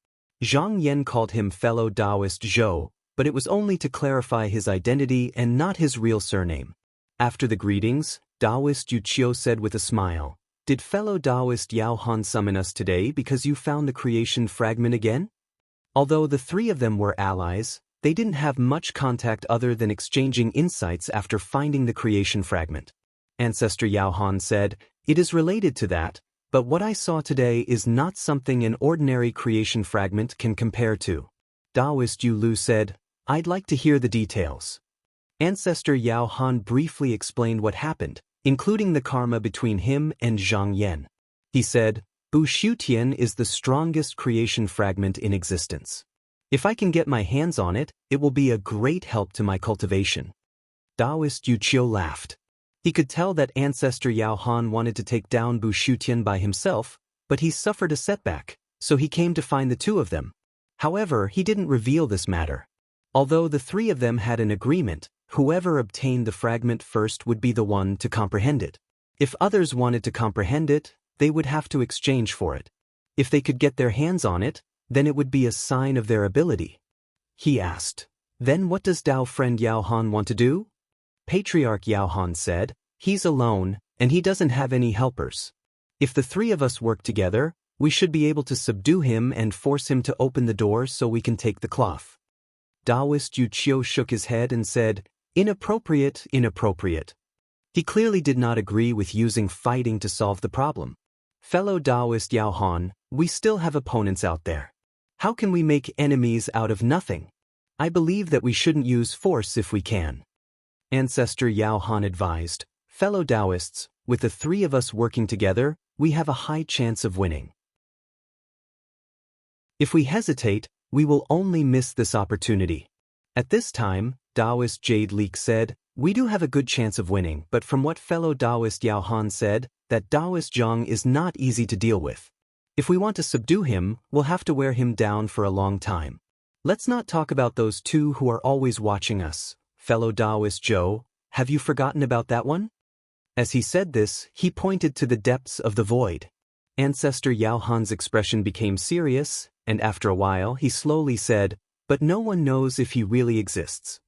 Zhang Yan called him fellow Taoist Zhou, but it was only to clarify his identity and not his real surname. After the greetings, Taoist Yu Qiu said with a smile, "Did fellow Taoist Yao Han summon us today because you found the creation fragment again?" Although the three of them were allies, they didn't have much contact other than exchanging insights after finding the creation fragment. Ancestor Yao Han said, "It is related to that, but what I saw today is not something an ordinary creation fragment can compare to." Taoist Yu Lu said, "I'd like to hear the details." Ancestor Yao Han briefly explained what happened, including the karma between him and Zhang Yan. He said, "Bu Shutian is the strongest creation fragment in existence. If I can get my hands on it, it will be a great help to my cultivation." Taoist Yu Qiu laughed. He could tell that Ancestor Yao Han wanted to take down Bu Shutian by himself, but he suffered a setback, so he came to find the two of them. However, he didn't reveal this matter. Although the three of them had an agreement, whoever obtained the fragment first would be the one to comprehend it. If others wanted to comprehend it, they would have to exchange for it. If they could get their hands on it, then it would be a sign of their ability. He asked, "Then what does Tao friend Yao Han want to do?" Patriarch Yao Han said, "He's alone, and he doesn't have any helpers. If the three of us work together, we should be able to subdue him and force him to open the door so we can take the cloth." Taoist Yu Qiu shook his head and said, "Inappropriate, inappropriate." He clearly did not agree with using fighting to solve the problem. Fellow Taoist Yao Han, we still have opponents out there. How can we make enemies out of nothing? I believe that we shouldn't use force if we can. Ancestor Yao Han advised, "Fellow Taoists, with the three of us working together, we have a high chance of winning. If we hesitate, we will only miss this opportunity." At this time, Taoist Jade Leek said, "We do have a good chance of winning, but from what fellow Taoist Yao Han said, that Taoist Zhang is not easy to deal with. If we want to subdue him, we'll have to wear him down for a long time. Let's not talk about those two who are always watching us. Fellow Taoist Zhou, have you forgotten about that one? As he said this, he pointed to the depths of the void. Ancestor Yao Han's expression became serious, and after a while he slowly said, "But no one knows if he really exists."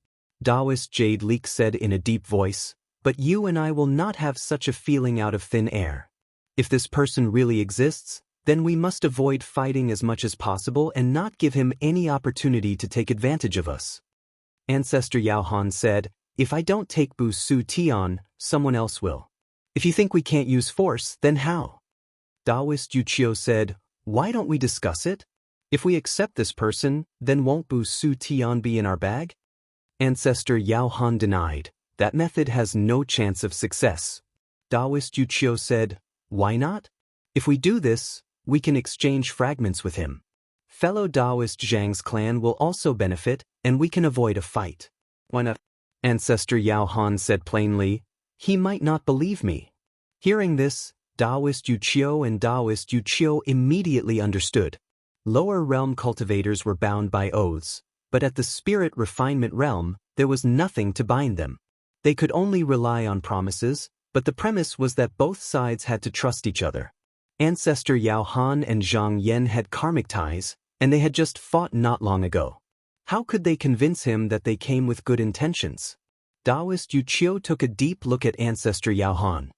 Taoist Jade Leek said in a deep voice, "But you and I will not have such a feeling out of thin air. If this person really exists, then we must avoid fighting as much as possible and not give him any opportunity to take advantage of us." Ancestor Yao Han said, "If I don't take Bu Su Tian, someone else will. If you think we can't use force, then how?" Taoist Yu Qiu said, "Why don't we discuss it? If we accept this person, then won't Bu Su Tian be in our bag?" Ancestor Yao Han denied, "That method has no chance of success." Taoist Yu Qiu said, "Why not? If we do this, we can exchange fragments with him. Fellow Taoist Zhang's clan will also benefit, and we can avoid a fight." "Why not?" Ancestor Yao Han said plainly, "He might not believe me." Hearing this, Taoist Yu Qiu and Taoist Yu Qiu immediately understood. Lower realm cultivators were bound by oaths, but at the spirit refinement realm, there was nothing to bind them. They could only rely on promises, but the premise was that both sides had to trust each other. Ancestor Yao Han and Zhang Yan had karmic ties, and they had just fought not long ago. How could they convince him that they came with good intentions? Taoist Yu Qiu took a deep look at Ancestor Yao Han.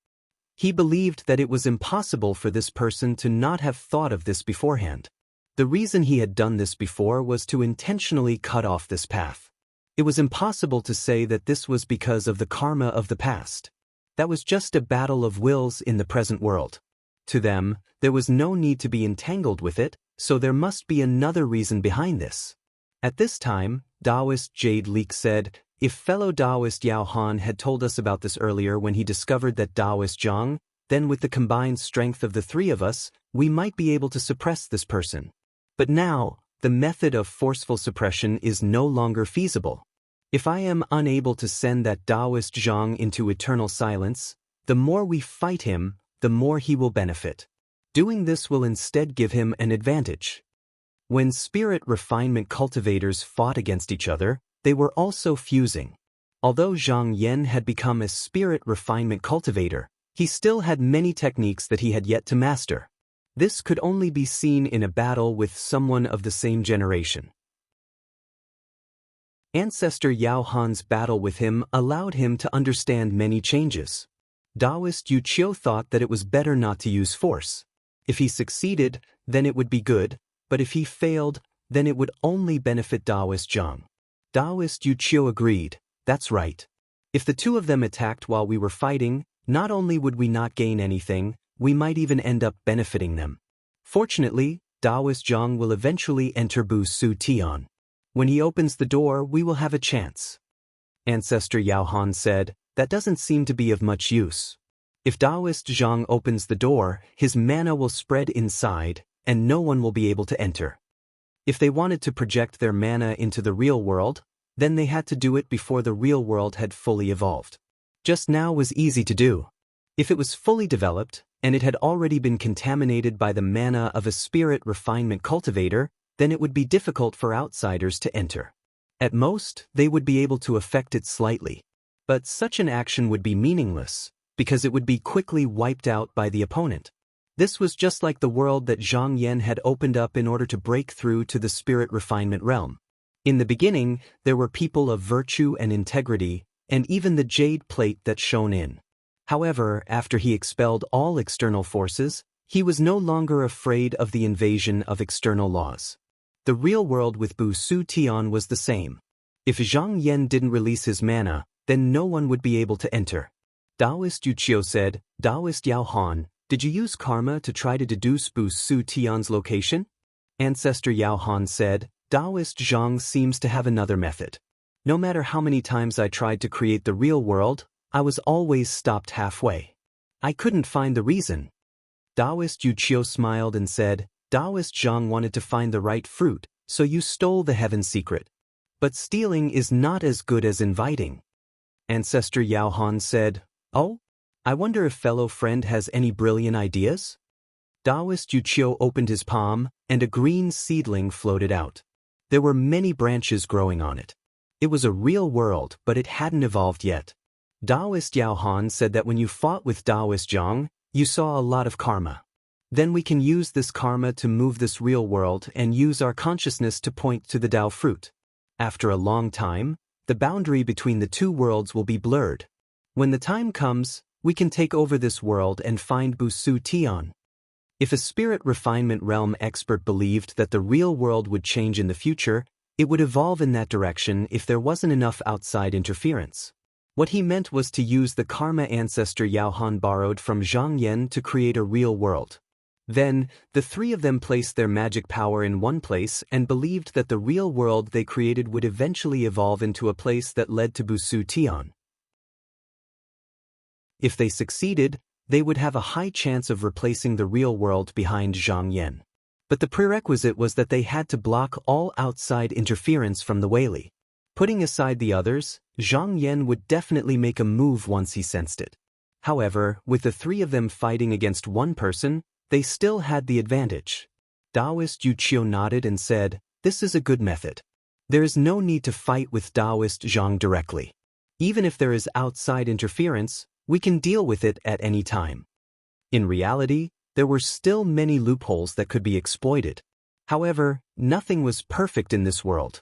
He believed that it was impossible for this person to not have thought of this beforehand. The reason he had done this before was to intentionally cut off this path. It was impossible to say that this was because of the karma of the past. That was just a battle of wills in the present world. To them, there was no need to be entangled with it, so there must be another reason behind this. At this time, Taoist Jade Leek said, "If fellow Taoist Yao Han had told us about this earlier when he discovered that Taoist Zhang, then with the combined strength of the three of us, we might be able to suppress this person. But now, the method of forceful suppression is no longer feasible. If I am unable to send that Taoist Zhang into eternal silence, the more we fight him, the more he will benefit. Doing this will instead give him an advantage." When spirit refinement cultivators fought against each other, they were also fusing. Although Zhang Yan had become a spirit refinement cultivator, he still had many techniques that he had yet to master. This could only be seen in a battle with someone of the same generation. Ancestor Yao Han's battle with him allowed him to understand many changes. Taoist Yu Qiu thought that it was better not to use force. If he succeeded, then it would be good, but if he failed, then it would only benefit Taoist Zhang. Taoist Yu Qiu agreed, "That's right. If the two of them attacked while we were fighting, not only would we not gain anything, we might even end up benefiting them. Fortunately, Taoist Zhang will eventually enter Bu Su Tian. When he opens the door, we will have a chance." Ancestor Yao Han said, "That doesn't seem to be of much use. If Taoist Zhang opens the door, his mana will spread inside, and no one will be able to enter. If they wanted to project their mana into the real world, then they had to do it before the real world had fully evolved. Just now was easy to do. If it was fully developed, and it had already been contaminated by the mana of a spirit refinement cultivator, then it would be difficult for outsiders to enter. At most, they would be able to affect it slightly. But such an action would be meaningless, because it would be quickly wiped out by the opponent. This was just like the world that Zhang Yan had opened up in order to break through to the spirit refinement realm. In the beginning, there were people of virtue and integrity, and even the jade plate that shone in. However, after he expelled all external forces, he was no longer afraid of the invasion of external laws. The real world with Bu Su Tian was the same. If Zhang Yan didn't release his mana, then no one would be able to enter. Taoist Yu Qiu said, "Taoist Yao Han, did you use karma to try to deduce Bu Su Tian's location?" Ancestor Yao Han said, "Taoist Zhang seems to have another method. No matter how many times I tried to create the real world, I was always stopped halfway. I couldn't find the reason." Taoist Yu Qiu smiled and said, "Taoist Zhang wanted to find the right fruit, so you stole the heaven secret. But stealing is not as good as inviting." Ancestor Yao Han said, "Oh? I wonder if fellow friend has any brilliant ideas?" Taoist Yu Qiu opened his palm, and a green seedling floated out. There were many branches growing on it. It was a real world, but it hadn't evolved yet. Taoist Yao Han said that when you fought with Taoist Zhang, you saw a lot of karma. Then we can use this karma to move this real world and use our consciousness to point to the Tao fruit. After a long time, the boundary between the two worlds will be blurred. When the time comes, we can take over this world and find Busu Tian. If a spirit refinement realm expert believed that the real world would change in the future, it would evolve in that direction if there wasn't enough outside interference. What he meant was to use the karma ancestor Yao Han borrowed from Zhang Yan to create a real world. Then, the three of them placed their magic power in one place and believed that the real world they created would eventually evolve into a place that led to Busu Tian. If they succeeded, they would have a high chance of replacing the real world behind Zhang Yan. But the prerequisite was that they had to block all outside interference from the Weili. Putting aside the others, Zhang Yan would definitely make a move once he sensed it. However, with the three of them fighting against one person, they still had the advantage. Taoist Yu Qiu nodded and said, "This is a good method. There is no need to fight with Taoist Zhang directly. Even if there is outside interference, we can deal with it at any time." In reality, there were still many loopholes that could be exploited. However, nothing was perfect in this world.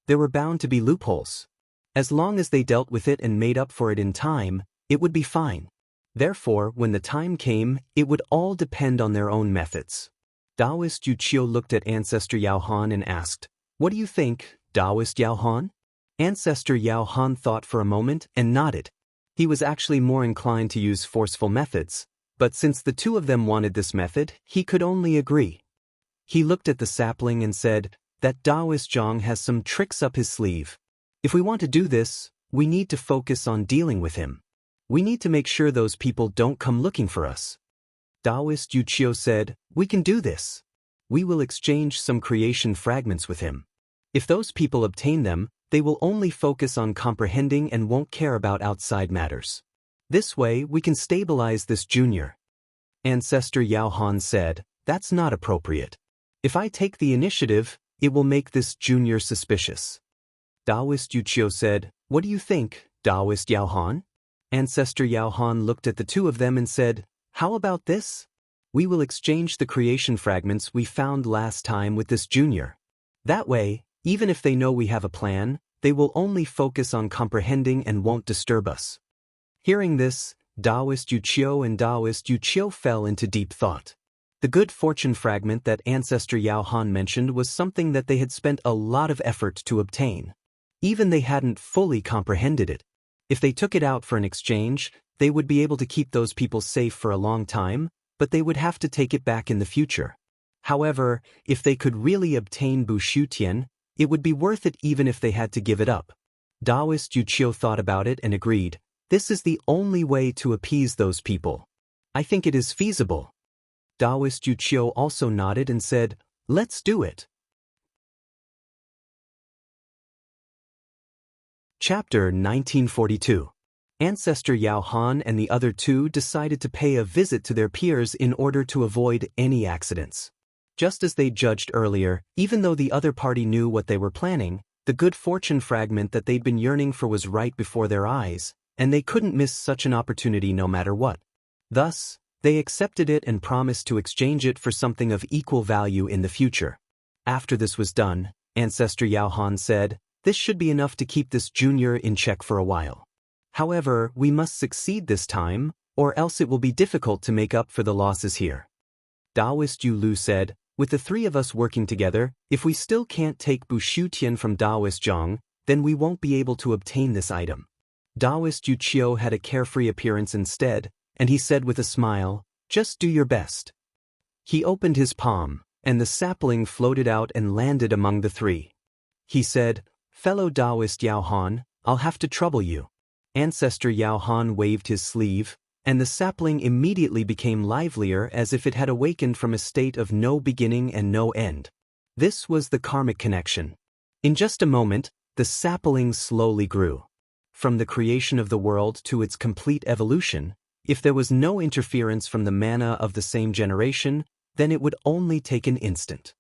There were bound to be loopholes. As long as they dealt with it and made up for it in time, it would be fine. Therefore, when the time came, it would all depend on their own methods. Taoist Yu Qiu looked at Ancestor Yao Han and asked, "What do you think, Taoist Yao Han?" Ancestor Yao Han thought for a moment and nodded. He was actually more inclined to use forceful methods, but since the two of them wanted this method, he could only agree. He looked at the sapling and said, "That Taoist Zhang has some tricks up his sleeve. If we want to do this, we need to focus on dealing with him. We need to make sure those people don't come looking for us." Taoist Yu Qiu said, "We can do this. We will exchange some creation fragments with him. If those people obtain them, they will only focus on comprehending and won't care about outside matters. This way, we can stabilize this junior." Ancestor Yao Han said, "That's not appropriate. If I take the initiative, it will make this junior suspicious." Taoist Yu Qiu said, "What do you think, Taoist Yao Han?" Ancestor Yao Han looked at the two of them and said, "How about this? We will exchange the creation fragments we found last time with this junior. That way, even if they know we have a plan, they will only focus on comprehending and won't disturb us." Hearing this, Taoist Yu Qiu and Taoist Yu Qiu fell into deep thought. The good fortune fragment that Ancestor Yao Han mentioned was something that they had spent a lot of effort to obtain. Even they hadn't fully comprehended it. If they took it out for an exchange, they would be able to keep those people safe for a long time, but they would have to take it back in the future. However, if they could really obtain Bushu Tian, it would be worth it even if they had to give it up. Taoist Yu Qiu thought about it and agreed, "This is the only way to appease those people. I think it is feasible." Taoist Yu Qiu also nodded and said, "Let's do it." Chapter 1942. Ancestor Yao Han and the other two decided to pay a visit to their peers in order to avoid any accidents. Just as they judged earlier, even though the other party knew what they were planning, the good fortune fragment that they'd been yearning for was right before their eyes, and they couldn't miss such an opportunity no matter what. Thus, they accepted it and promised to exchange it for something of equal value in the future. After this was done, Ancestor Yao Han said, "This should be enough to keep this junior in check for a while. However, we must succeed this time, or else it will be difficult to make up for the losses here." Taoist Yu Lu said, "With the three of us working together, if we still can't take Bushu Tian from Taoist Zhang, then we won't be able to obtain this item." Taoist Yu Qiu had a carefree appearance instead, and he said with a smile, "Just do your best." He opened his palm, and the sapling floated out and landed among the three. He said, "Fellow Taoist Yao Han, I'll have to trouble you." Ancestor Yao Han waved his sleeve, and the sapling immediately became livelier as if it had awakened from a state of no beginning and no end. This was the karmic connection. In just a moment, the sapling slowly grew. From the creation of the world to its complete evolution, if there was no interference from the mana of the same generation, then it would only take an instant.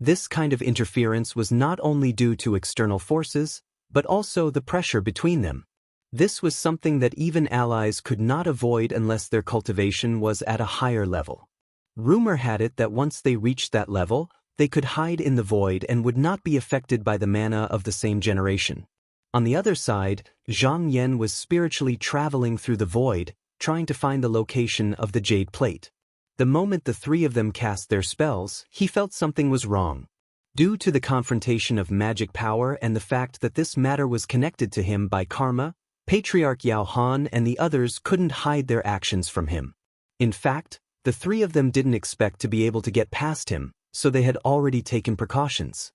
This kind of interference was not only due to external forces, but also the pressure between them. This was something that even allies could not avoid unless their cultivation was at a higher level. Rumor had it that once they reached that level, they could hide in the void and would not be affected by the mana of the same generation. On the other side, Zhang Yan was spiritually traveling through the void, trying to find the location of the jade plate. The moment the three of them cast their spells, he felt something was wrong. Due to the confrontation of magic power and the fact that this matter was connected to him by karma, Patriarch Yao Han and the others couldn't hide their actions from him. In fact, the three of them didn't expect to be able to get past him, so they had already taken precautions.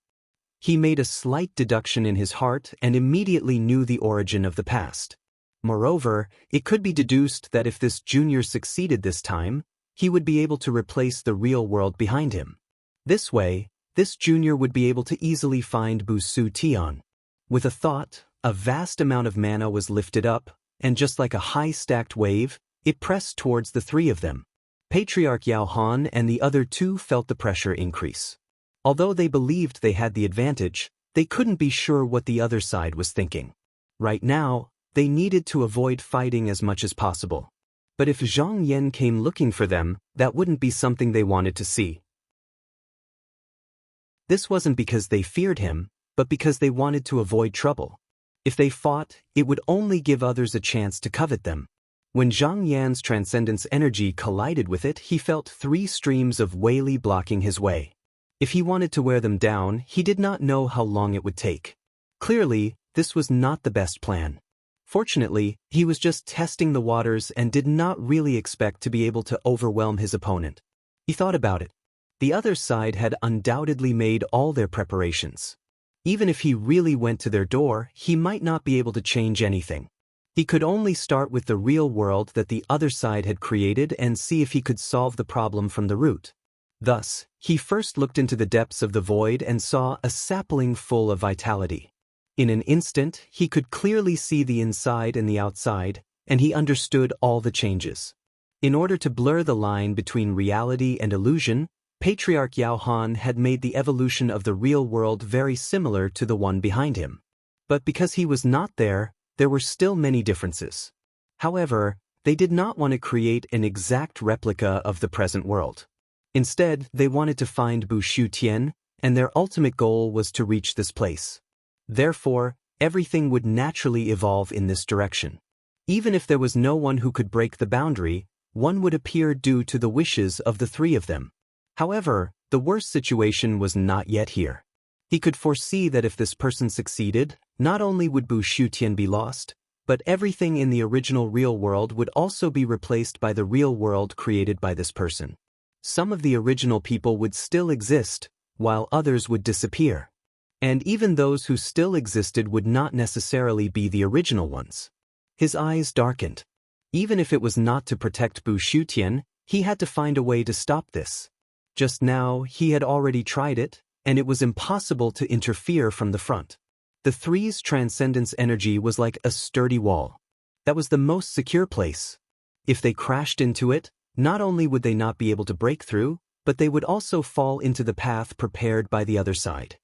He made a slight deduction in his heart and immediately knew the origin of the past. Moreover, it could be deduced that if this junior succeeded this time, he would be able to replace the real world behind him. This way, this junior would be able to easily find Bu Su Tian. With a thought, a vast amount of mana was lifted up, and just like a high-stacked wave, it pressed towards the three of them. Patriarch Yao Han and the other two felt the pressure increase. Although they believed they had the advantage, they couldn't be sure what the other side was thinking. Right now, they needed to avoid fighting as much as possible. But if Zhang Yan came looking for them, that wouldn't be something they wanted to see. This wasn't because they feared him, but because they wanted to avoid trouble. If they fought, it would only give others a chance to covet them. When Zhang Yan's transcendence energy collided with it, he felt 3 streams of Wei Li blocking his way. If he wanted to wear them down, he did not know how long it would take. Clearly, this was not the best plan. Fortunately, he was just testing the waters and did not really expect to be able to overwhelm his opponent. He thought about it. The other side had undoubtedly made all their preparations. Even if he really went to their door, he might not be able to change anything. He could only start with the real world that the other side had created and see if he could solve the problem from the root. Thus, he first looked into the depths of the void and saw a sapling full of vitality. In an instant, he could clearly see the inside and the outside, and he understood all the changes. In order to blur the line between reality and illusion, Patriarch Yao Han had made the evolution of the real world very similar to the one behind him. But because he was not there were still many differences. However, they did not want to create an exact replica of the present world. Instead, they wanted to find Bu Shu Tian, and their ultimate goal was to reach this place. Therefore, everything would naturally evolve in this direction. Even if there was no one who could break the boundary, one would appear due to the wishes of the three of them. However, the worst situation was not yet here. He could foresee that if this person succeeded, not only would Bu Shu Tian be lost, but everything in the original real world would also be replaced by the real world created by this person. Some of the original people would still exist, while others would disappear. And even those who still existed would not necessarily be the original ones. His eyes darkened. Even if it was not to protect Bu Shu Tian, he had to find a way to stop this. Just now, he had already tried it, and it was impossible to interfere from the front. The three's transcendence energy was like a sturdy wall. That was the most secure place. If they crashed into it, not only would they not be able to break through, but they would also fall into the path prepared by the other side.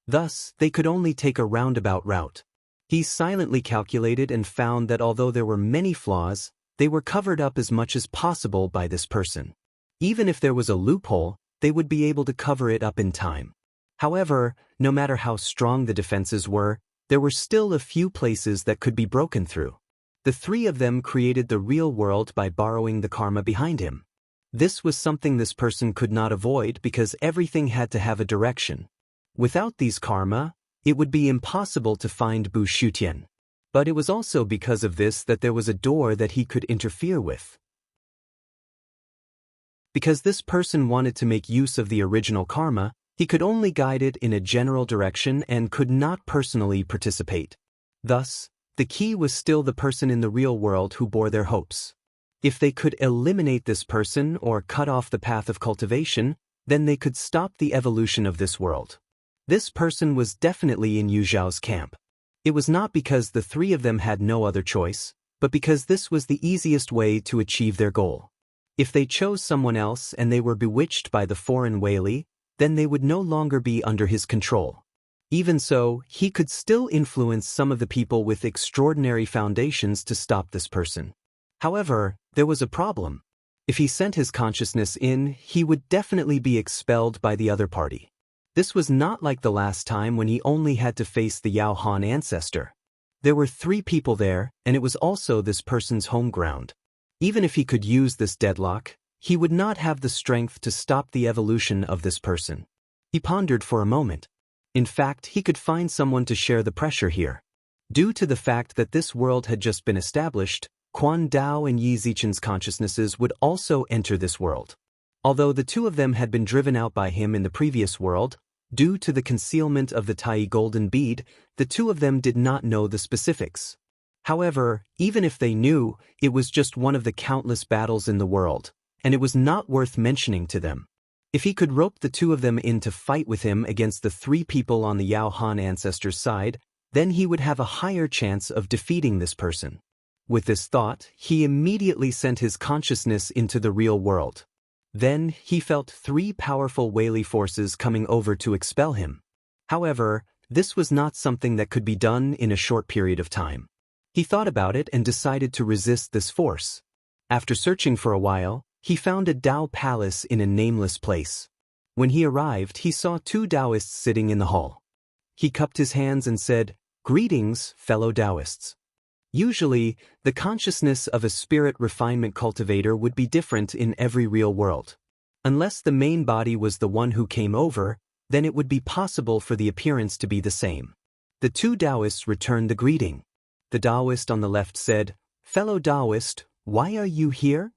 Thus, they could only take a roundabout route. He silently calculated and found that although there were many flaws, they were covered up as much as possible by this person. Even if there was a loophole, they would be able to cover it up in time. However, no matter how strong the defenses were, there were still a few places that could be broken through. The three of them created the real world by borrowing the karma behind him. This was something this person could not avoid because everything had to have a direction. Without these karma, it would be impossible to find Bu Shu Tian. But it was also because of this that there was a door that he could interfere with. Because this person wanted to make use of the original karma, he could only guide it in a general direction and could not personally participate. Thus, the key was still the person in the real world who bore their hopes. If they could eliminate this person or cut off the path of cultivation, then they could stop the evolution of this world. This person was definitely in Yu Zhao's camp. It was not because the three of them had no other choice, but because this was the easiest way to achieve their goal. If they chose someone else and they were bewitched by the foreign Wei Li, then they would no longer be under his control. Even so, he could still influence some of the people with extraordinary foundations to stop this person. However, there was a problem. If he sent his consciousness in, he would definitely be expelled by the other party. This was not like the last time when he only had to face the Yao Han ancestor. There were 3 people there, and it was also this person's home ground. Even if he could use this deadlock, he would not have the strength to stop the evolution of this person. He pondered for a moment. In fact, he could find someone to share the pressure here. Due to the fact that this world had just been established, Quan Dao and Yi Zichen's consciousnesses would also enter this world. Although the 2 of them had been driven out by him in the previous world, due to the concealment of the Tai golden bead, the 2 of them did not know the specifics. However, even if they knew, it was just one of the countless battles in the world, and it was not worth mentioning to them. If he could rope the 2 of them in to fight with him against the 3 people on the Yao Han ancestor's side, then he would have a higher chance of defeating this person. With this thought, he immediately sent his consciousness into the real world. Then, he felt 3 powerful Wei forces coming over to expel him. However, this was not something that could be done in a short period of time. He thought about it and decided to resist this force. After searching for a while, he found a Dao palace in a nameless place. When he arrived, he saw 2 Taoists sitting in the hall. He cupped his hands and said, "Greetings, fellow Taoists." Usually, the consciousness of a spirit refinement cultivator would be different in every real world. Unless the main body was the one who came over, then it would be possible for the appearance to be the same. The 2 Taoists returned the greeting. The Taoist on the left said, "Fellow Taoist, why are you here?"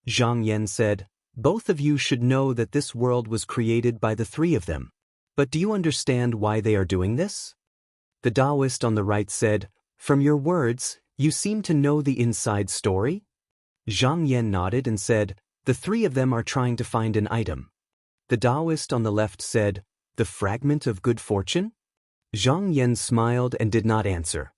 Zhang Yan said, "Both of you should know that this world was created by the 3 of them. But do you understand why they are doing this?" The Taoist on the right said, "From your words, you seem to know the inside story?" Zhang Yan nodded and said, "The 3 of them are trying to find an item." The Taoist on the left said, "The fragment of good fortune?" Zhang Yan smiled and did not answer.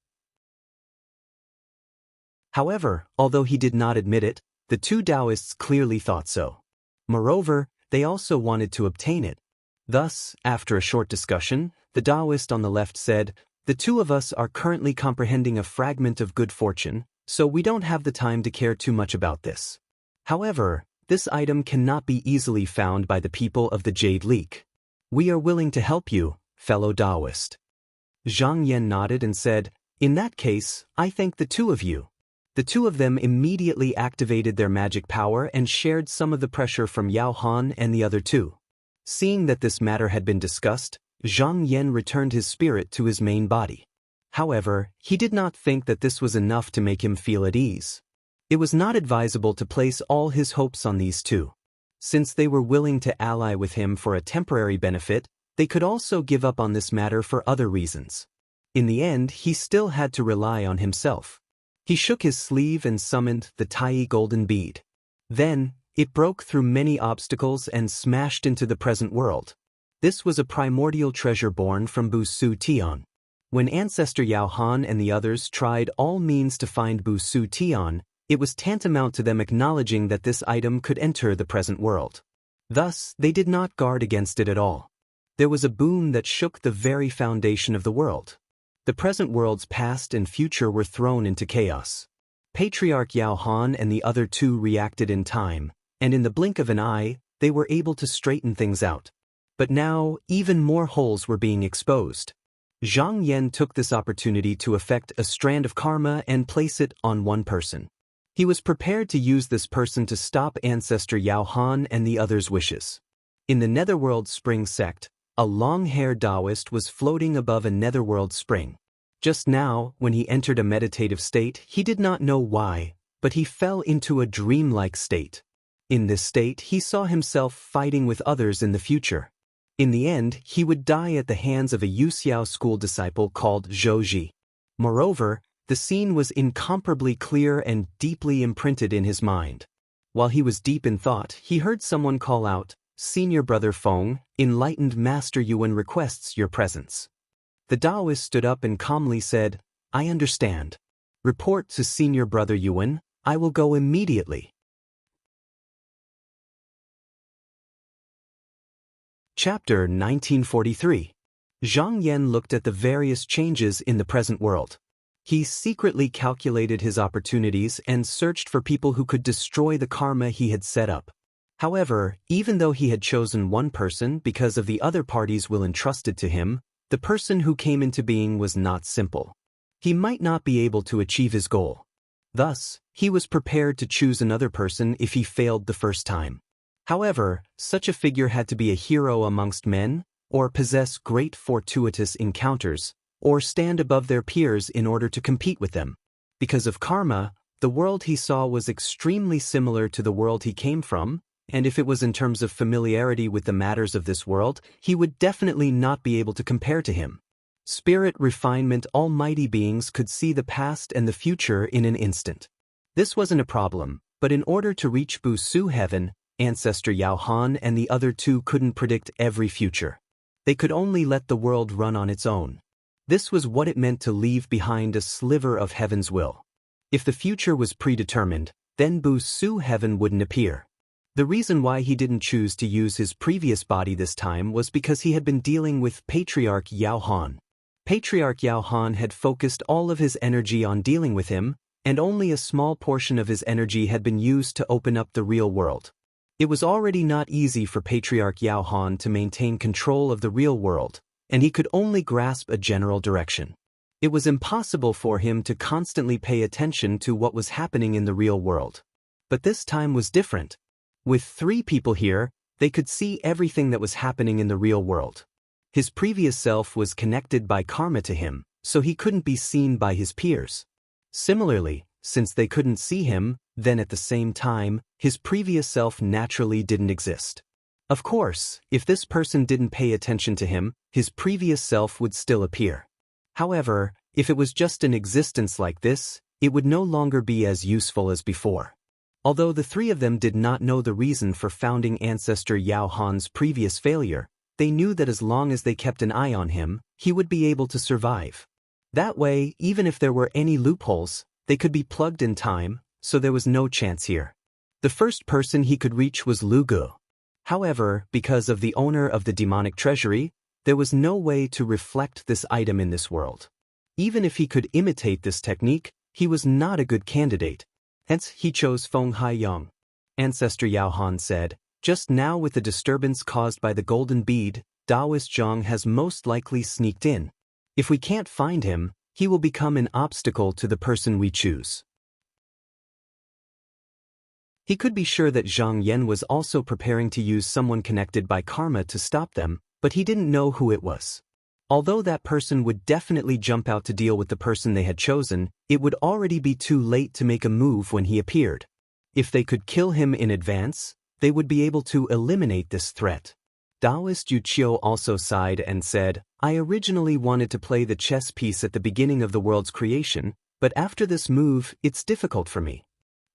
However, although he did not admit it, the 2 Taoists clearly thought so. Moreover, they also wanted to obtain it. Thus, after a short discussion, the Taoist on the left said, "The 2 of us are currently comprehending a fragment of good fortune, so we don't have the time to care too much about this. However, this item cannot be easily found by the people of the Jade Leak. We are willing to help you, fellow Taoist." Zhang Yan nodded and said, "In that case, I thank the 2 of you." The 2 of them immediately activated their magic power and shared some of the pressure from Yao Han and the other 2. Seeing that this matter had been discussed, Zhang Yan returned his spirit to his main body. However, he did not think that this was enough to make him feel at ease. It was not advisable to place all his hopes on these 2. Since they were willing to ally with him for a temporary benefit, they could also give up on this matter for other reasons. In the end, he still had to rely on himself. He shook his sleeve and summoned the Tai golden bead. Then, it broke through many obstacles and smashed into the present world. This was a primordial treasure born from Bu Su Tian. When Ancestor Yao Han and the others tried all means to find Bu Su Tian, it was tantamount to them acknowledging that this item could enter the present world. Thus, they did not guard against it at all. There was a boom that shook the very foundation of the world. The present world's past and future were thrown into chaos. Patriarch Yao Han and the other 2 reacted in time, and in the blink of an eye, they were able to straighten things out. But now, even more holes were being exposed. Zhang Yan took this opportunity to effect a strand of karma and place it on one person. He was prepared to use this person to stop Ancestor Yao Han and the others' wishes. In the Netherworld Spring sect, a long-haired Taoist was floating above a netherworld spring. Just now, when he entered a meditative state, he did not know why, but he fell into a dreamlike state. In this state, he saw himself fighting with others in the future. In the end, he would die at the hands of a Yuxiao school disciple called Zhou Ji. Moreover, the scene was incomparably clear and deeply imprinted in his mind. While he was deep in thought, he heard someone call out, "Senior Brother Feng, enlightened Master Yuan requests your presence." The Taoist stood up and calmly said, "I understand. Report to Senior Brother Yuan, I will go immediately." Chapter 1943. Zhang Yan looked at the various changes in the present world. He secretly calculated his opportunities and searched for people who could destroy the karma he had set up. However, even though he had chosen one person because of the other party's will entrusted to him, the person who came into being was not simple. He might not be able to achieve his goal. Thus, he was prepared to choose another person if he failed the first time. However, such a figure had to be a hero amongst men, or possess great fortuitous encounters, or stand above their peers in order to compete with them. Because of karma, the world he saw was extremely similar to the world he came from, and if it was in terms of familiarity with the matters of this world, he would definitely not be able to compare to him. Spirit refinement almighty beings could see the past and the future in an instant. This wasn't a problem, but in order to reach Bu Su heaven, Ancestor Yao Han and the other two couldn't predict every future. They could only let the world run on its own. This was what it meant to leave behind a sliver of heaven's will. If the future was predetermined, then Bu Su heaven wouldn't appear. The reason why he didn't choose to use his previous body this time was because he had been dealing with Patriarch Yao Han. Patriarch Yao Han had focused all of his energy on dealing with him, and only a small portion of his energy had been used to open up the real world. It was already not easy for Patriarch Yao Han to maintain control of the real world, and he could only grasp a general direction. It was impossible for him to constantly pay attention to what was happening in the real world. But this time was different. With 3 people here, they could see everything that was happening in the real world. His previous self was connected by karma to him, so he couldn't be seen by his peers. Similarly, since they couldn't see him, then at the same time, his previous self naturally didn't exist. Of course, if this person didn't pay attention to him, his previous self would still appear. However, if it was just an existence like this, it would no longer be as useful as before. Although the 3 of them did not know the reason for founding Ancestor Yao Han's previous failure, they knew that as long as they kept an eye on him, he would be able to survive. That way, even if there were any loopholes, they could be plugged in time, so there was no chance here. The first person he could reach was Lu Gu. However, because of the owner of the demonic treasury, there was no way to reflect this item in this world. Even if he could imitate this technique, he was not a good candidate. Hence, he chose Feng Haiyang. Ancestor Yao Han said, "Just now with the disturbance caused by the golden bead, Taoist Zhang has most likely sneaked in. If we can't find him, he will become an obstacle to the person we choose." He could be sure that Zhang Yan was also preparing to use someone connected by karma to stop them, but he didn't know who it was. Although that person would definitely jump out to deal with the person they had chosen, it would already be too late to make a move when he appeared. If they could kill him in advance, they would be able to eliminate this threat. Taoist Yu Qiu also sighed and said, "I originally wanted to play the chess piece at the beginning of the world's creation, but after this move, it's difficult for me."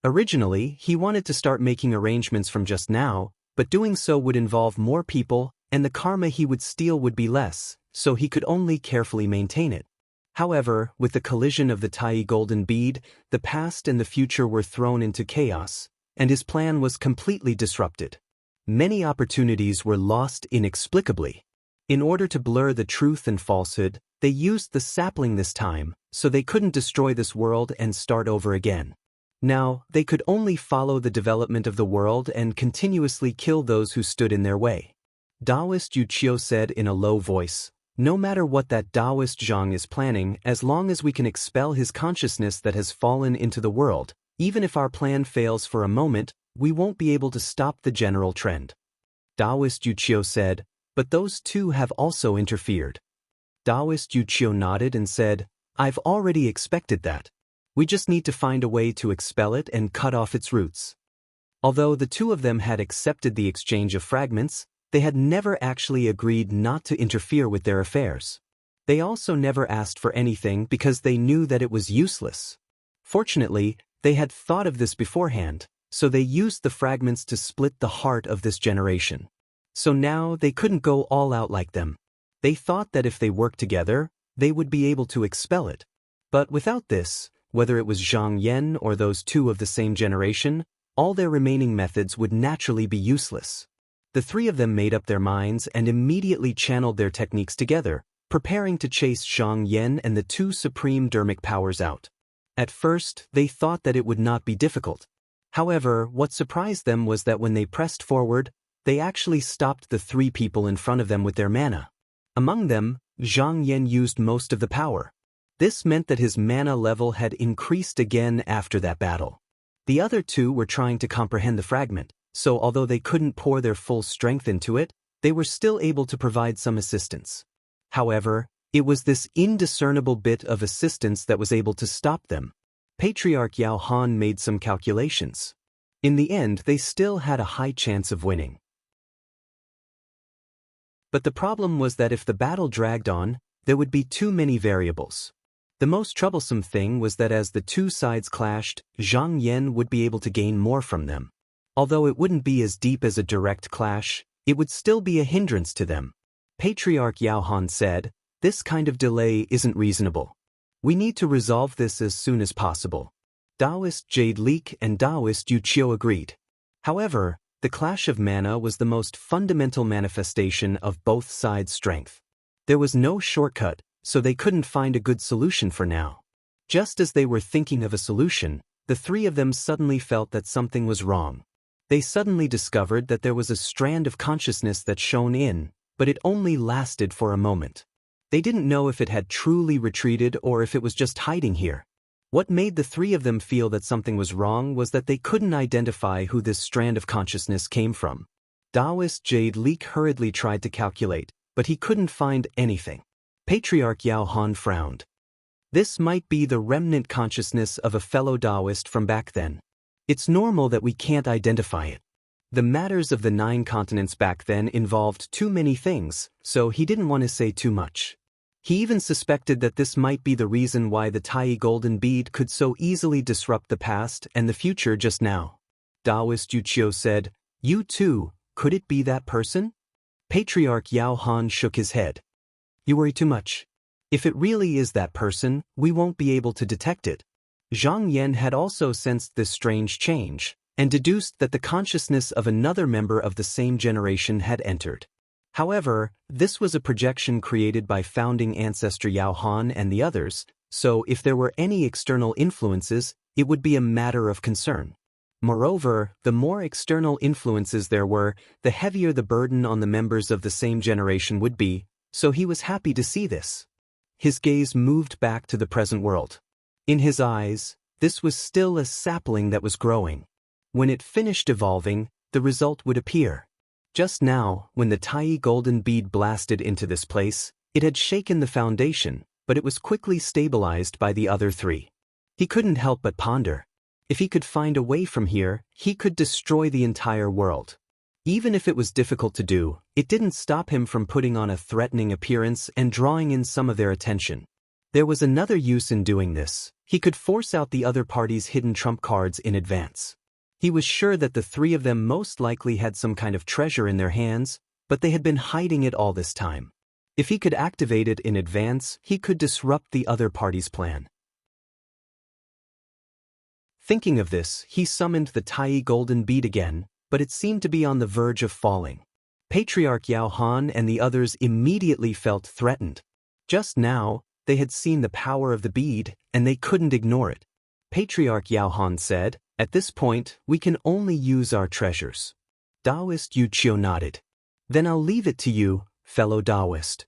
Originally, he wanted to start making arrangements from just now, but doing so would involve more people, and the karma he would steal would be less, so he could only carefully maintain it. However, with the collision of the Tai golden bead, the past and the future were thrown into chaos, and his plan was completely disrupted. Many opportunities were lost inexplicably. In order to blur the truth and falsehood, they used the sapling this time, so they couldn't destroy this world and start over again. Now, they could only follow the development of the world and continuously kill those who stood in their way. Taoist Yu Qiu said in a low voice, "No matter what that Taoist Zhang is planning, as long as we can expel his consciousness that has fallen into the world, even if our plan fails for a moment, we won't be able to stop the general trend." Taoist Yu Qiu said, "But those 2 have also interfered." Taoist Yu Qiu nodded and said, "I've already expected that. We just need to find a way to expel it and cut off its roots." Although the 2 of them had accepted the exchange of fragments, they had never actually agreed not to interfere with their affairs. They also never asked for anything because they knew that it was useless. Fortunately, they had thought of this beforehand, so they used the fragments to split the heart of this generation. So now they couldn't go all out like them. They thought that if they worked together, they would be able to expel it. But without this, whether it was Zhang Yan or those 2 of the same generation, all their remaining methods would naturally be useless. The three of them made up their minds and immediately channeled their techniques together, preparing to chase Zhang Yan and the two supreme dermic powers out. At first, they thought that it would not be difficult. However, what surprised them was that when they pressed forward, they actually stopped the three people in front of them with their mana. Among them, Zhang Yan used most of the power. This meant that his mana level had increased again after that battle. The other two were trying to comprehend the fragment, so although they couldn't pour their full strength into it, they were still able to provide some assistance. However, it was this indiscernible bit of assistance that was able to stop them. Patriarch Yao Han made some calculations. In the end, they still had a high chance of winning. But the problem was that if the battle dragged on, there would be too many variables. The most troublesome thing was that as the two sides clashed, Zhang Yan would be able to gain more from them. Although it wouldn't be as deep as a direct clash, it would still be a hindrance to them. Patriarch Yao Han said, "This kind of delay isn't reasonable. We need to resolve this as soon as possible." Taoist Jade Leek and Taoist Yu Qiu agreed. However, the clash of mana was the most fundamental manifestation of both sides' strength. There was no shortcut, so they couldn't find a good solution for now. Just as they were thinking of a solution, the three of them suddenly felt that something was wrong. They suddenly discovered that there was a strand of consciousness that shone in, but it only lasted for a moment. They didn't know if it had truly retreated or if it was just hiding here. What made the three of them feel that something was wrong was that they couldn't identify who this strand of consciousness came from. Taoist Jade Leek hurriedly tried to calculate, but he couldn't find anything. Patriarch Yao Han frowned. This might be the remnant consciousness of a fellow Taoist from back then. It's normal that we can't identify it. The matters of the 9 continents back then involved too many things, so he didn't want to say too much. He even suspected that this might be the reason why the Tai golden bead could so easily disrupt the past and the future just now. Taoist Yu Qiu said, "You too, could it be that person?" Patriarch Yao Han shook his head. "You worry too much. If it really is that person, we won't be able to detect it." Zhang Yan had also sensed this strange change, and deduced that the consciousness of another member of the same generation had entered. However, this was a projection created by founding ancestor Yao Han and the others, so if there were any external influences, it would be a matter of concern. Moreover, the more external influences there were, the heavier the burden on the members of the same generation would be, so he was happy to see this. His gaze moved back to the present world. In his eyes, this was still a sapling that was growing. When it finished evolving, the result would appear. Just now, when the Tai golden bead blasted into this place, it had shaken the foundation, but it was quickly stabilized by the other three. He couldn't help but ponder. If he could find a way from here, he could destroy the entire world. Even if it was difficult to do, it didn't stop him from putting on a threatening appearance and drawing in some of their attention. There was another use in doing this. He could force out the other party's hidden trump cards in advance. He was sure that the three of them most likely had some kind of treasure in their hands, but they had been hiding it all this time. If he could activate it in advance, he could disrupt the other party's plan. Thinking of this, he summoned the Tai golden bead again, but it seemed to be on the verge of falling. Patriarch Yao Han and the others immediately felt threatened. Just now, they had seen the power of the bead, and they couldn't ignore it. Patriarch Yao Han said, "At this point, we can only use our treasures." Taoist Yu Qiu nodded. "Then I'll leave it to you, fellow Taoist."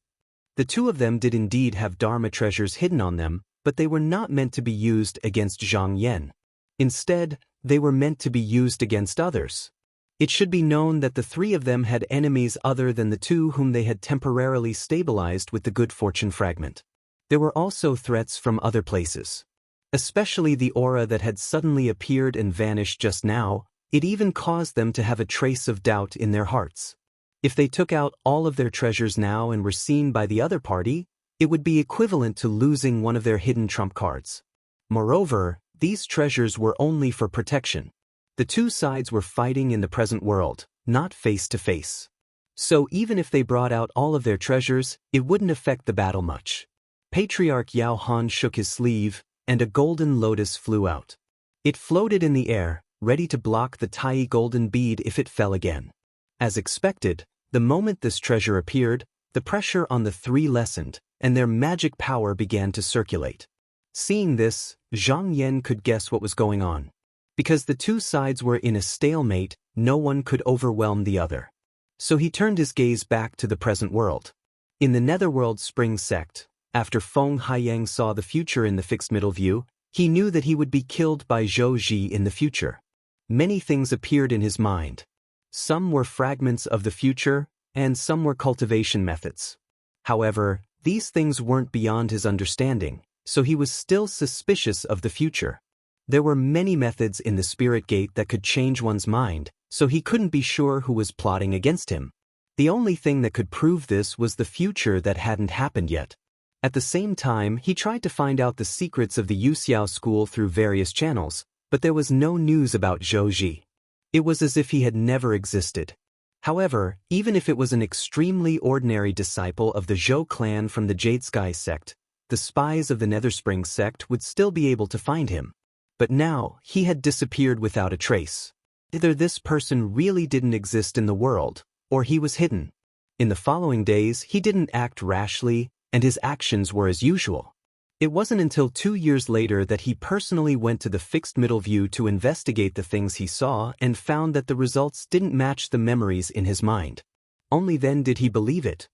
The two of them did indeed have Dharma treasures hidden on them, but they were not meant to be used against Zhang Yan. Instead, they were meant to be used against others. It should be known that the three of them had enemies other than the two whom they had temporarily stabilized with the good fortune fragment. There were also threats from other places. Especially the aura that had suddenly appeared and vanished just now, it even caused them to have a trace of doubt in their hearts. If they took out all of their treasures now and were seen by the other party, it would be equivalent to losing one of their hidden trump cards. Moreover, these treasures were only for protection. The two sides were fighting in the present world, not face to face. So even if they brought out all of their treasures, it wouldn't affect the battle much. Patriarch Yao Han shook his sleeve, and a golden lotus flew out. It floated in the air, ready to block the Tai golden bead if it fell again. As expected, the moment this treasure appeared, the pressure on the three lessened, and their magic power began to circulate. Seeing this, Zhang Yan could guess what was going on. Because the two sides were in a stalemate, no one could overwhelm the other. So he turned his gaze back to the present world. In the Netherworld Spring Sect, after Feng Haiyang saw the future in the fixed middle view, he knew that he would be killed by Zhou Ji in the future. Many things appeared in his mind. Some were fragments of the future, and some were cultivation methods. However, these things weren't beyond his understanding, so he was still suspicious of the future. There were many methods in the spirit gate that could change one's mind, so he couldn't be sure who was plotting against him. The only thing that could prove this was the future that hadn't happened yet. At the same time, he tried to find out the secrets of the Yuxiao school through various channels, but there was no news about Zhou Ji. It was as if he had never existed. However, even if it was an extremely ordinary disciple of the Zhou clan from the Jade Sky sect, the spies of the Netherspring sect would still be able to find him. But now, he had disappeared without a trace. Either this person really didn't exist in the world, or he was hidden. In the following days, he didn't act rashly, and his actions were as usual. It wasn't until 2 years later that he personally went to the fixed middle view to investigate the things he saw and found that the results didn't match the memories in his mind. Only then did he believe it.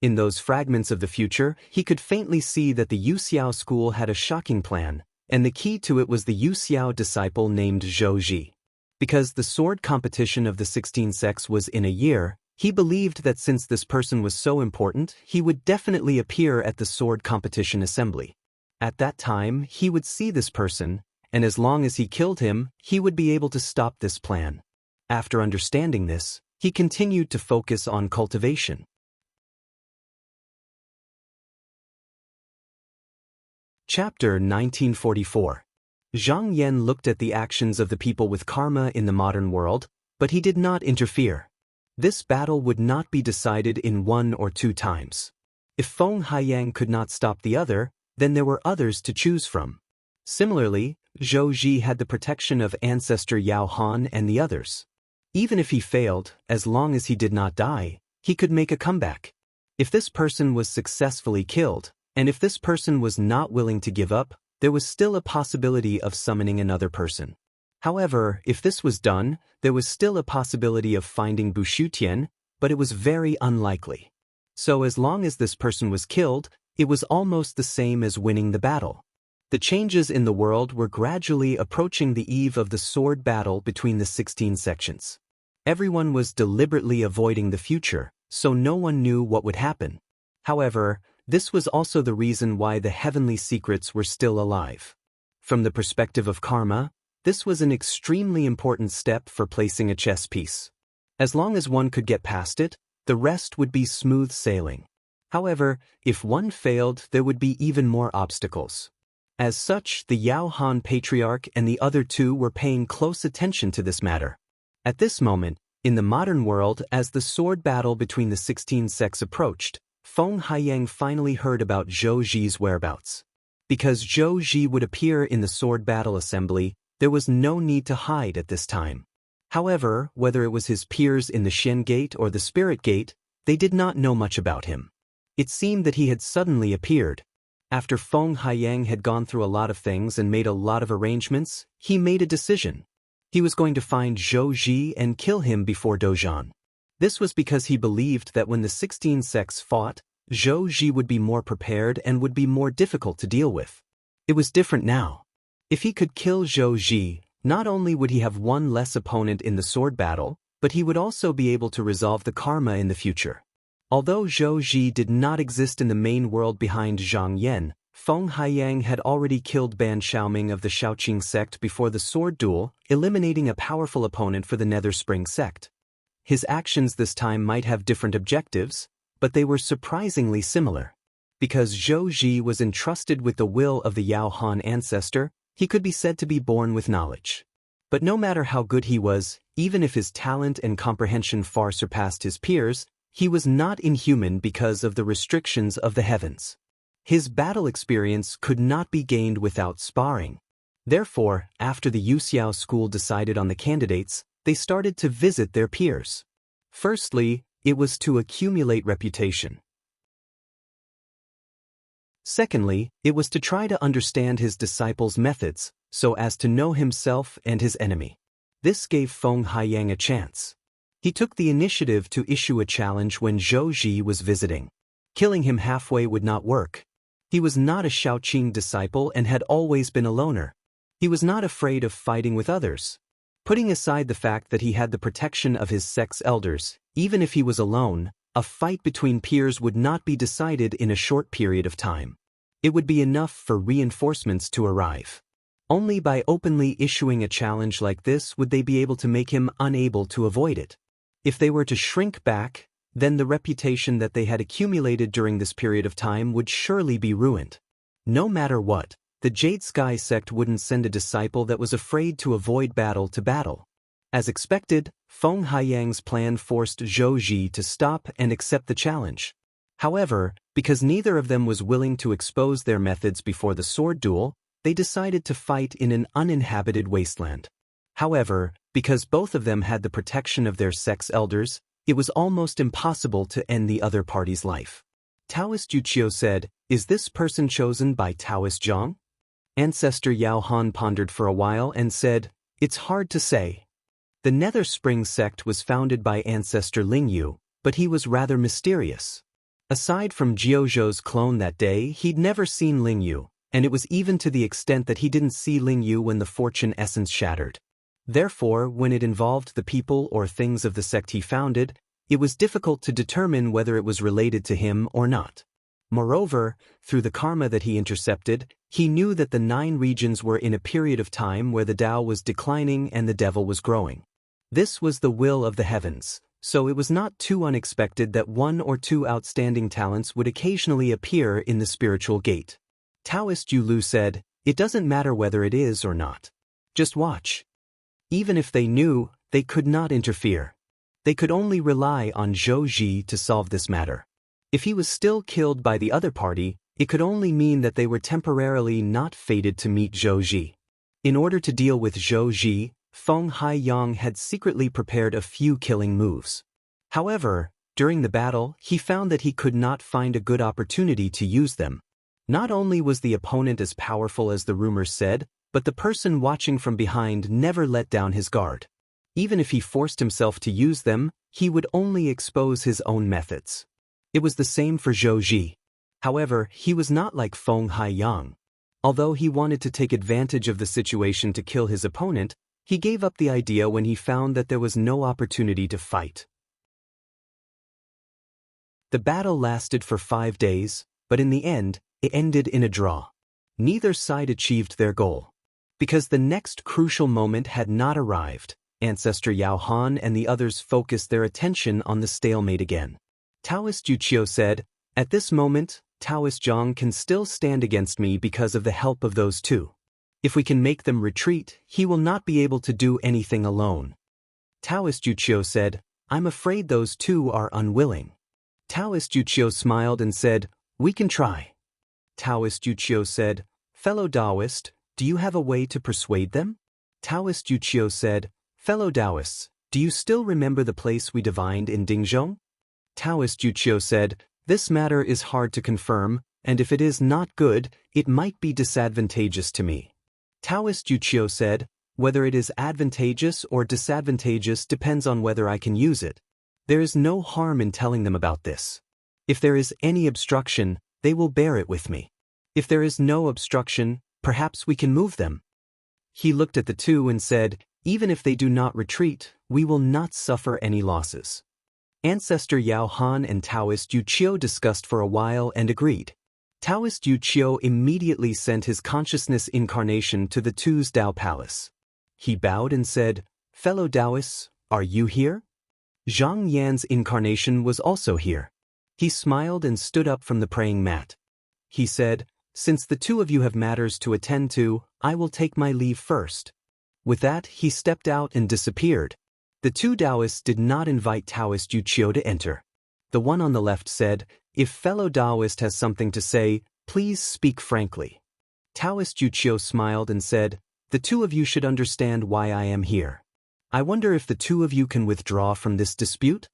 In those fragments of the future, he could faintly see that the Yuxiao school had a shocking plan, and the key to it was the Yuxiao disciple named Zhou Ji. Because the sword competition of the 16 sects was in a year, he believed that since this person was so important, he would definitely appear at the sword competition assembly. At that time, he would see this person, and as long as he killed him, he would be able to stop this plan. After understanding this, he continued to focus on cultivation. Chapter 1944. Zhang Yan looked at the actions of the people with karma in the modern world, but he did not interfere. This battle would not be decided in 1 or 2 times. If Feng Haiyang could not stop the other, then there were others to choose from. Similarly, Zhou Ji had the protection of ancestor Yao Han and the others. Even if he failed, as long as he did not die, he could make a comeback. If this person was successfully killed, and if this person was not willing to give up, there was still a possibility of summoning another person. However, if this was done, there was still a possibility of finding Bushutian, but it was very unlikely. So as long as this person was killed, it was almost the same as winning the battle. The changes in the world were gradually approaching the eve of the sword battle between the 16 sections. Everyone was deliberately avoiding the future, so no one knew what would happen. However, this was also the reason why the heavenly secrets were still alive. From the perspective of karma, this was an extremely important step for placing a chess piece. As long as one could get past it, the rest would be smooth sailing. However, if one failed, there would be even more obstacles. As such, the Yao Han Patriarch and the other 2 were paying close attention to this matter. At this moment, in the modern world, as the sword battle between the 16 sects approached, Feng Haiyang finally heard about Zhou Ji's whereabouts. Because Zhou Ji would appear in the sword battle assembly, there was no need to hide at this time. However, whether it was his peers in the Shen Gate or the Spirit Gate, they did not know much about him. It seemed that he had suddenly appeared. After Feng Haiyang had gone through a lot of things and made a lot of arrangements, he made a decision. He was going to find Zhou Ji and kill him before Dozhan. This was because he believed that when the 16 sects fought, Zhou Ji would be more prepared and would be more difficult to deal with. It was different now. If he could kill Zhou Ji, not only would he have one less opponent in the sword battle, but he would also be able to resolve the karma in the future. Although Zhou Ji did not exist in the main world behind Zhang Yan, Feng Haiyang had already killed Ban Xiaoming of the Shaoqing sect before the sword duel, eliminating a powerful opponent for the Netherspring sect. His actions this time might have different objectives, but they were surprisingly similar. Because Zhou Ji was entrusted with the will of the Yao Han ancestor, he could be said to be born with knowledge. But no matter how good he was, even if his talent and comprehension far surpassed his peers, he was not inhuman because of the restrictions of the heavens. His battle experience could not be gained without sparring. Therefore, after the Yuxiao school decided on the candidates, they started to visit their peers. Firstly, it was to accumulate reputation. Secondly, it was to try to understand his disciples' methods, so as to know himself and his enemy. This gave Feng Haiyang a chance. He took the initiative to issue a challenge when Zhou Ji was visiting. Killing him halfway would not work. He was not a Shaoqing disciple and had always been a loner. He was not afraid of fighting with others. Putting aside the fact that he had the protection of his sect's elders, even if he was alone, a fight between peers would not be decided in a short period of time. It would be enough for reinforcements to arrive. Only by openly issuing a challenge like this would they be able to make him unable to avoid it. If they were to shrink back, then the reputation that they had accumulated during this period of time would surely be ruined. No matter what, the Jade Sky sect wouldn't send a disciple that was afraid to avoid battle to battle. As expected, Feng Haiyang's plan forced Zhou Ji to stop and accept the challenge. However, because neither of them was willing to expose their methods before the sword duel, they decided to fight in an uninhabited wasteland. However, because both of them had the protection of their sect's elders, it was almost impossible to end the other party's life. Taoist Yuqiu said, "Is this person chosen by Taoist Zhang?" Ancestor Yao Han pondered for a while and said, "It's hard to say." The Nether Spring sect was founded by Ancestor Lingyu, but he was rather mysterious. Aside from Jiuzhou's clone that day, he'd never seen Lingyu, and it was even to the extent that he didn't see Lingyu when the fortune essence shattered. Therefore, when it involved the people or things of the sect he founded, it was difficult to determine whether it was related to him or not. Moreover, through the karma that he intercepted, he knew that the 9 regions were in a period of time where the Tao was declining and the devil was growing. This was the will of the heavens, so it was not too unexpected that 1 or 2 outstanding talents would occasionally appear in the spiritual gate. Taoist Yu Lu said, "It doesn't matter whether it is or not. Just watch." Even if they knew, they could not interfere. They could only rely on Zhou Ji to solve this matter. If he was still killed by the other party, it could only mean that they were temporarily not fated to meet Zhou Ji. In order to deal with Zhou Ji, Feng Haiyang had secretly prepared a few killing moves. However, during the battle, he found that he could not find a good opportunity to use them. Not only was the opponent as powerful as the rumors said, but the person watching from behind never let down his guard. Even if he forced himself to use them, he would only expose his own methods. It was the same for Zhou Ji. However, he was not like Feng Haiyang. Although he wanted to take advantage of the situation to kill his opponent, he gave up the idea when he found that there was no opportunity to fight. The battle lasted for 5 days, but in the end, it ended in a draw. Neither side achieved their goal. Because the next crucial moment had not arrived, Ancestor Yao Han and the others focused their attention on the stalemate again. Taoist Yuqiu said, "At this moment, Taoist Zhang can still stand against me because of the help of those 2. If we can make them retreat, he will not be able to do anything alone." Taoist Yuqiu said, "I'm afraid those 2 are unwilling." Taoist Yuqiu smiled and said, "We can try." Taoist Yuqiu said, "Fellow Taoist, do you have a way to persuade them?" Taoist Yuqiu said, "Fellow Taoists, do you still remember the place we divined in Dingzhong?" Taoist Yuqiu said, "This matter is hard to confirm, and if it is not good, it might be disadvantageous to me." Taoist Yuqiu said, "Whether it is advantageous or disadvantageous depends on whether I can use it. There is no harm in telling them about this. If there is any obstruction, they will bear it with me. If there is no obstruction, perhaps we can move them." He looked at the 2 and said, "Even if they do not retreat, we will not suffer any losses." Ancestor Yao Han and Taoist Yuqiu discussed for a while and agreed. Taoist Yuqiu immediately sent his consciousness incarnation to the 2's Tao Palace. He bowed and said, "Fellow Taoists, are you here?" Zhang Yan's incarnation was also here. He smiled and stood up from the praying mat. He said, "Since the 2 of you have matters to attend to, I will take my leave first." With that, he stepped out and disappeared. The 2 Taoists did not invite Taoist Yuqiu to enter. The one on the left said, "If fellow Taoist has something to say, please speak frankly." Taoist Yuqiu smiled and said, "The 2 of you should understand why I am here. I wonder if the two of you can withdraw from this dispute?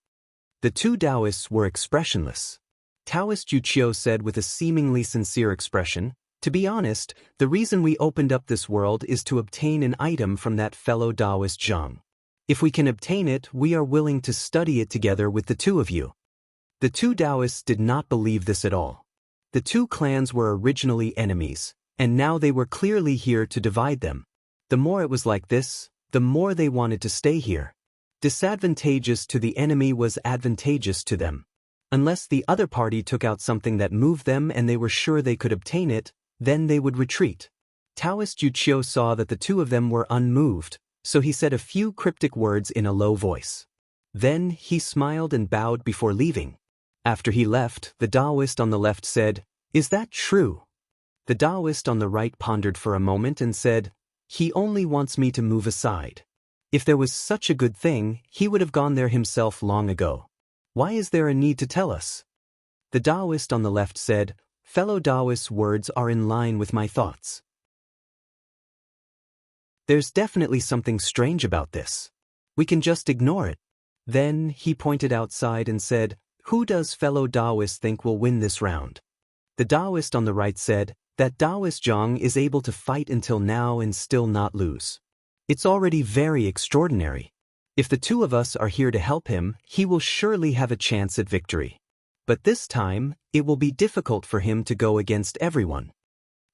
The two Taoists were expressionless. Taoist Yuqiu said with a seemingly sincere expression, "To be honest, the reason we opened up this world is to obtain an item from that fellow Taoist Zhang. If we can obtain it, we are willing to study it together with the two of you." The two Taoists did not believe this at all. The two clans were originally enemies, and now they were clearly here to divide them. The more it was like this, the more they wanted to stay here. Disadvantageous to the enemy was advantageous to them. Unless the other party took out something that moved them and they were sure they could obtain it, then they would retreat. Taoist Yuqiu saw that the two of them were unmoved, so he said a few cryptic words in a low voice. Then he smiled and bowed before leaving. After he left, the Taoist on the left said, "Is that true?" The Taoist on the right pondered for a moment and said, "He only wants me to move aside. If there was such a good thing, he would have gone there himself long ago. Why is there a need to tell us?" The Taoist on the left said, "Fellow Taoist's words are in line with my thoughts. There's definitely something strange about this. We can just ignore it." Then he pointed outside and said, "Who does fellow Taoist think will win this round?" The Taoist on the right said, "That Taoist Zhang is able to fight until now and still not lose. It's already very extraordinary. If the two of us are here to help him, he will surely have a chance at victory. But this time, it will be difficult for him to go against everyone."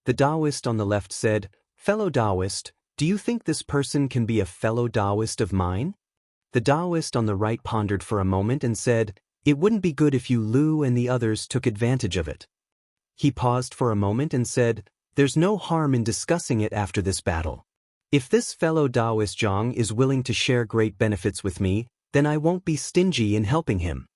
The Taoist on the left said, "Fellow Taoist, do you think this person can be a fellow Taoist of mine?" The Taoist on the right pondered for a moment and said, "It wouldn't be good if you Lu and the others took advantage of it." He paused for a moment and said, "There's no harm in discussing it after this battle. If this fellow Taoist Zhang is willing to share great benefits with me, then I won't be stingy in helping him."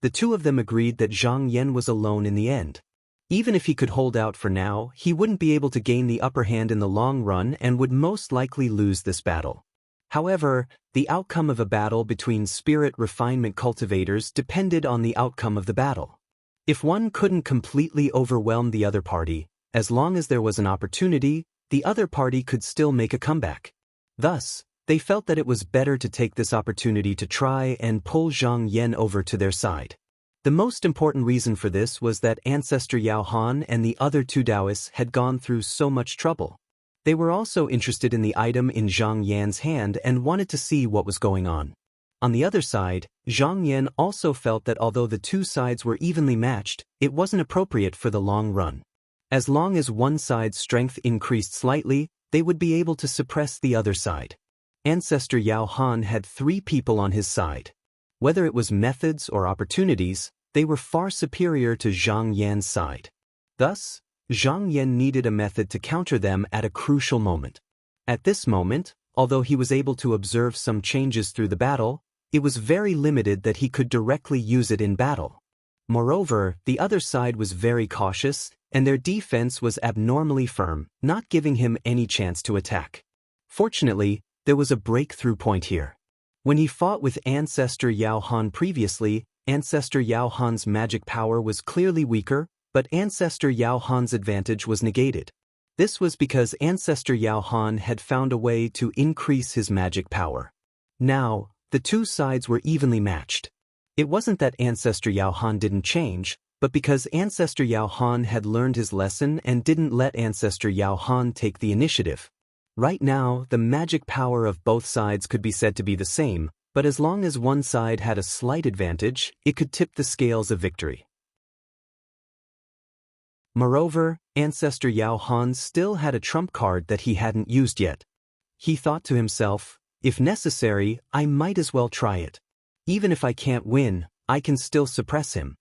The two of them agreed that Zhang Yan was alone in the end. Even if he could hold out for now, he wouldn't be able to gain the upper hand in the long run and would most likely lose this battle. However, the outcome of a battle between spirit refinement cultivators depended on the outcome of the battle. If one couldn't completely overwhelm the other party, as long as there was an opportunity, the other party could still make a comeback. Thus, they felt that it was better to take this opportunity to try and pull Zhang Yan over to their side. The most important reason for this was that Ancestor Yao Han and the other two Taoists had gone through so much trouble. They were also interested in the item in Zhang Yan's hand and wanted to see what was going on. On the other side, Zhang Yan also felt that although the two sides were evenly matched, it wasn't appropriate for the long run. As long as one side's strength increased slightly, they would be able to suppress the other side. Ancestor Yao Han had 3 people on his side. Whether it was methods or opportunities, they were far superior to Zhang Yan's side. Thus, Zhang Yan needed a method to counter them at a crucial moment. At this moment, although he was able to observe some changes through the battle, it was very limited that he could directly use it in battle. Moreover, the other side was very cautious, and their defense was abnormally firm, not giving him any chance to attack. Fortunately, there was a breakthrough point here. When he fought with Ancestor Yao Han previously, Ancestor Yao Han's magic power was clearly weaker, but Ancestor Yao Han's advantage was negated. This was because Ancestor Yao Han had found a way to increase his magic power. Now, the two sides were evenly matched. It wasn't that Ancestor Yao Han didn't change, but because Ancestor Yao Han had learned his lesson and didn't let Ancestor Yao Han take the initiative. Right now, the magic power of both sides could be said to be the same, but as long as one side had a slight advantage, it could tip the scales of victory. Moreover, Ancestor Yao Han still had a trump card that he hadn't used yet. He thought to himself, if necessary, I might as well try it. Even if I can't win, I can still suppress him.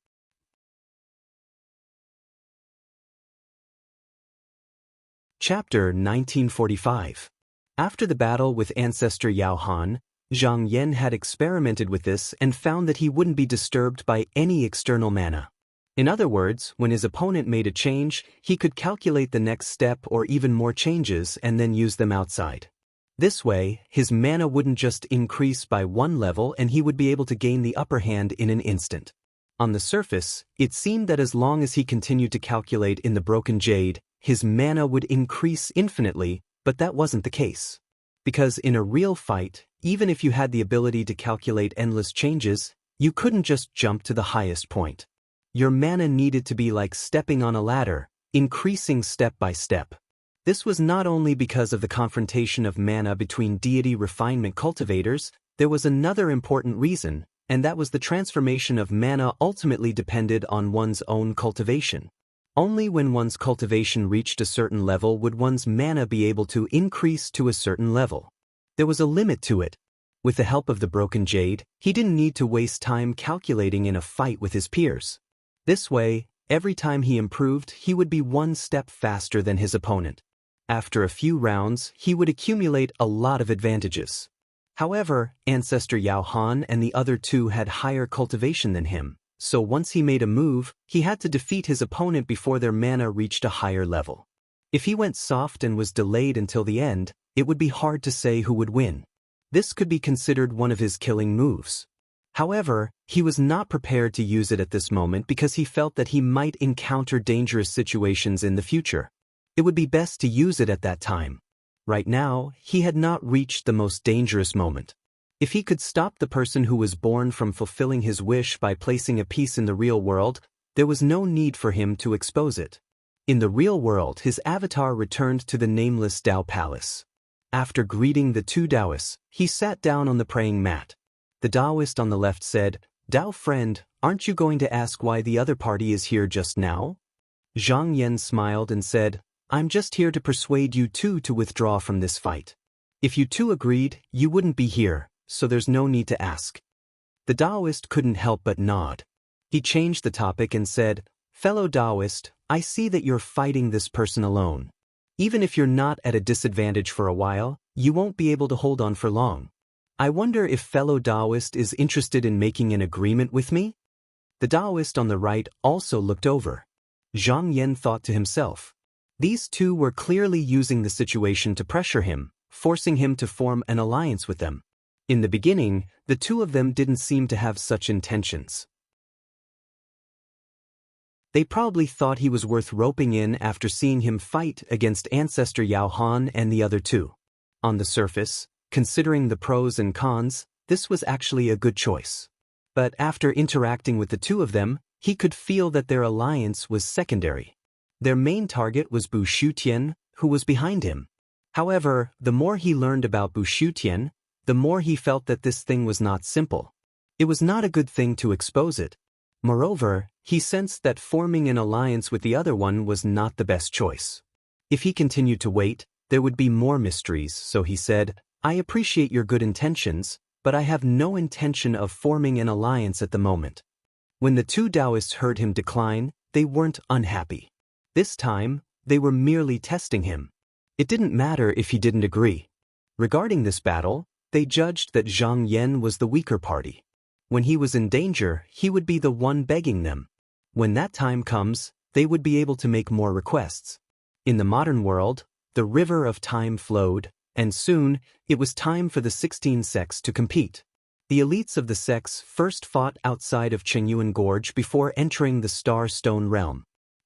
Chapter 1945. After the battle with Ancestor Yao Han, Zhang Yan had experimented with this and found that he wouldn't be disturbed by any external mana. In other words, when his opponent made a change, he could calculate the next step or even more changes and then use them outside. This way, his mana wouldn't just increase by one level and he would be able to gain the upper hand in an instant. On the surface, it seemed that as long as he continued to calculate in the Broken Jade, his mana would increase infinitely, but that wasn't the case. Because in a real fight, even if you had the ability to calculate endless changes, you couldn't just jump to the highest point. Your mana needed to be like stepping on a ladder, increasing step by step. This was not only because of the confrontation of mana between deity refinement cultivators, there was another important reason, and that was the transformation of mana ultimately depended on one's own cultivation. Only when one's cultivation reached a certain level would one's mana be able to increase to a certain level. There was a limit to it. With the help of the broken jade, he didn't need to waste time calculating in a fight with his peers. This way, every time he improved, he would be one step faster than his opponent. After a few rounds, he would accumulate a lot of advantages. However, Ancestor Yao Han and the other two had higher cultivation than him, so once he made a move, he had to defeat his opponent before their mana reached a higher level. If he went soft and was delayed until the end, it would be hard to say who would win. This could be considered one of his killing moves. However, he was not prepared to use it at this moment because he felt that he might encounter dangerous situations in the future. It would be best to use it at that time. Right now, he had not reached the most dangerous moment. If he could stop the person who was born from fulfilling his wish by placing a piece in the real world, there was no need for him to expose it. In the real world, his avatar returned to the nameless Dao Palace. After greeting the two Taoists, he sat down on the praying mat. The Taoist on the left said, "Dao friend, aren't you going to ask why the other party is here just now?" Zhang Yan smiled and said, "I'm just here to persuade you two to withdraw from this fight. If you two agreed, you wouldn't be here, so there's no need to ask." The Taoist couldn't help but nod. He changed the topic and said, "Fellow Taoist, I see that you're fighting this person alone. Even if you're not at a disadvantage for a while, you won't be able to hold on for long. I wonder if fellow Taoist is interested in making an agreement with me?" The Taoist on the right also looked over. Zhang Yan thought to himself. These two were clearly using the situation to pressure him, forcing him to form an alliance with them. In the beginning, the two of them didn't seem to have such intentions. They probably thought he was worth roping in after seeing him fight against Ancestor Yao Han and the other two. On the surface, considering the pros and cons, this was actually a good choice. But after interacting with the two of them, he could feel that their alliance was secondary. Their main target was Bu Shutian, who was behind him. However, the more he learned about Bu Shutian, the more he felt that this thing was not simple. It was not a good thing to expose it. Moreover, he sensed that forming an alliance with the other one was not the best choice. If he continued to wait, there would be more mysteries, so he said, "I appreciate your good intentions, but I have no intention of forming an alliance at the moment." When the two Taoists heard him decline, they weren't unhappy. This time, they were merely testing him. It didn't matter if he didn't agree. Regarding this battle, they judged that Zhang Yan was the weaker party. When he was in danger, he would be the one begging them. When that time comes, they would be able to make more requests. In the modern world, the river of time flowed, and soon, it was time for the 16 sects to compete. The elites of the sects first fought outside of Chengyuan Gorge before entering the Star Stone realm.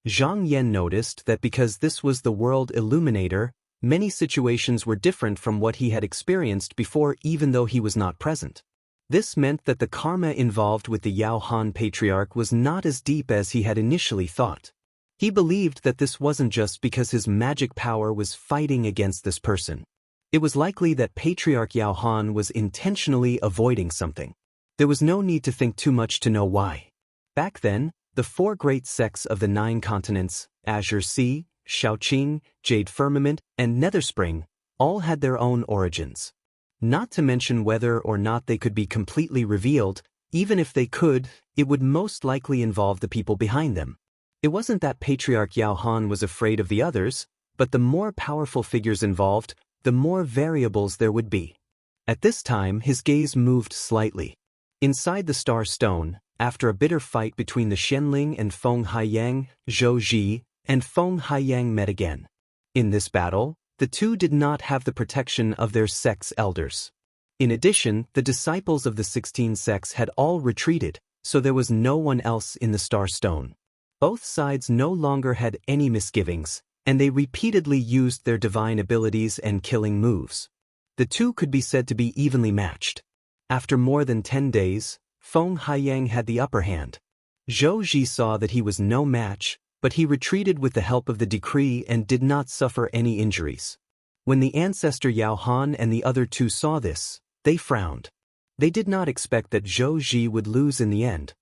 Zhang Yan noticed that because this was the world illuminator, many situations were different from what he had experienced before even though he was not present. This meant that the karma involved with the Yao Han patriarch was not as deep as he had initially thought. He believed that this wasn't just because his magic power was fighting against this person. It was likely that Patriarch Yao Han was intentionally avoiding something. There was no need to think too much to know why. Back then, the four great sects of the 9 continents, Azure Sea, Shaoqing, Jade Firmament, and Netherspring, all had their own origins. Not to mention whether or not they could be completely revealed, even if they could, it would most likely involve the people behind them. It wasn't that Patriarch Yao Han was afraid of the others, but the more powerful figures involved, the more variables there would be. At this time, his gaze moved slightly. Inside the Star Stone, after a bitter fight between the Xianling and Feng Haiyang, Zhou Ji and Feng Haiyang met again. In this battle, the two did not have the protection of their sect's elders. In addition, the disciples of the 16 sects had all retreated, so there was no one else in the Star Stone. Both sides no longer had any misgivings, and they repeatedly used their divine abilities and killing moves. The two could be said to be evenly matched. After more than 10 days, Feng Haiyang had the upper hand. Zhou Ji saw that he was no match, but he retreated with the help of the decree and did not suffer any injuries. When the ancestor Yao Han and the other two saw this, they frowned. They did not expect that Zhou Ji would lose in the end.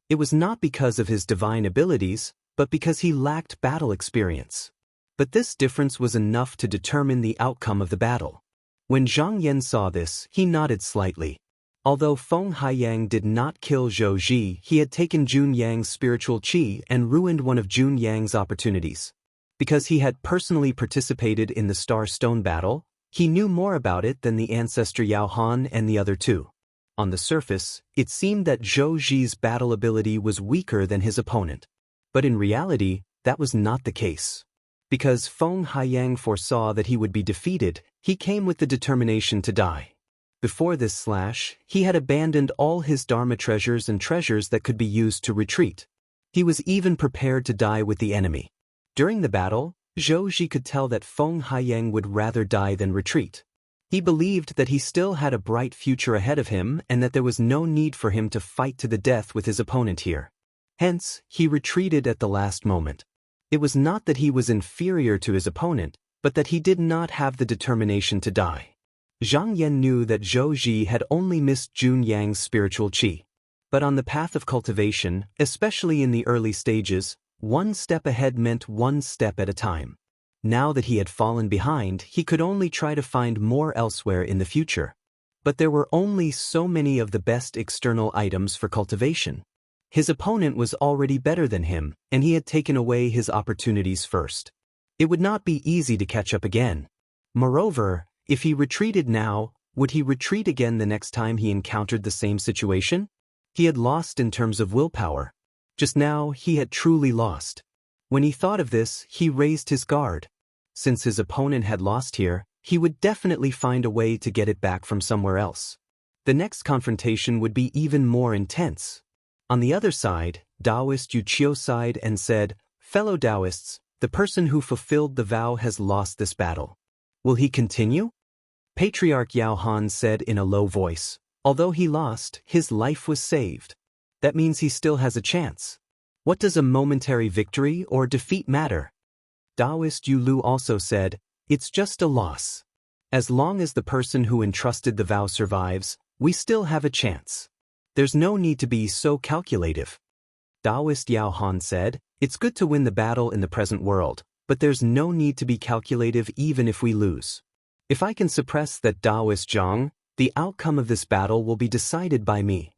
It was not because of his divine abilities, but because he lacked battle experience. But this difference was enough to determine the outcome of the battle. When Zhang Yan saw this, he nodded slightly. Although Feng Haiyang did not kill Zhou Ji, he had taken Jun Yang's spiritual qi and ruined one of Jun Yang's opportunities. Because he had personally participated in the Star Stone battle, he knew more about it than the ancestor Yao Han and the other two. On the surface, it seemed that Zhou Ji's battle ability was weaker than his opponent. But in reality, that was not the case. Because Feng Haiyang foresaw that he would be defeated, he came with the determination to die. Before this slash, he had abandoned all his Dharma treasures and treasures that could be used to retreat. He was even prepared to die with the enemy. During the battle, Zhou Ji could tell that Feng Haiyang would rather die than retreat. He believed that he still had a bright future ahead of him and that there was no need for him to fight to the death with his opponent here. Hence, he retreated at the last moment. It was not that he was inferior to his opponent, but that he did not have the determination to die. Zhang Yan knew that Zhou Ji had only missed Jun Yang's spiritual qi. But on the path of cultivation, especially in the early stages, one step ahead meant one step at a time. Now that he had fallen behind, he could only try to find more elsewhere in the future. But there were only so many of the best external items for cultivation. His opponent was already better than him, and he had taken away his opportunities first. It would not be easy to catch up again. Moreover, if he retreated now, would he retreat again the next time he encountered the same situation? He had lost in terms of willpower. Just now, he had truly lost. When he thought of this, he raised his guard. Since his opponent had lost here, he would definitely find a way to get it back from somewhere else. The next confrontation would be even more intense. On the other side, Taoist Yu Qiu sighed and said, "Fellow Taoists, the person who fulfilled the vow has lost this battle. Will he continue?" Patriarch Yao Han said in a low voice, "Although he lost, his life was saved. That means he still has a chance. What does a momentary victory or defeat matter?" Taoist Yu Lu also said, "It's just a loss. As long as the person who entrusted the vow survives, we still have a chance. There's no need to be so calculative." Taoist Yao Han said, "It's good to win the battle in the present world, but there's no need to be calculative even if we lose. If I can suppress that Taoist Zhang, the outcome of this battle will be decided by me."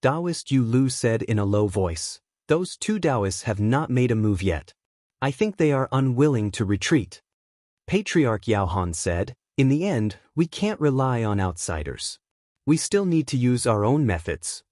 Taoist Yu Lu said in a low voice, "Those two Taoists have not made a move yet. I think they are unwilling to retreat." Patriarch Yao Han said, "In the end, we can't rely on outsiders. We still need to use our own methods."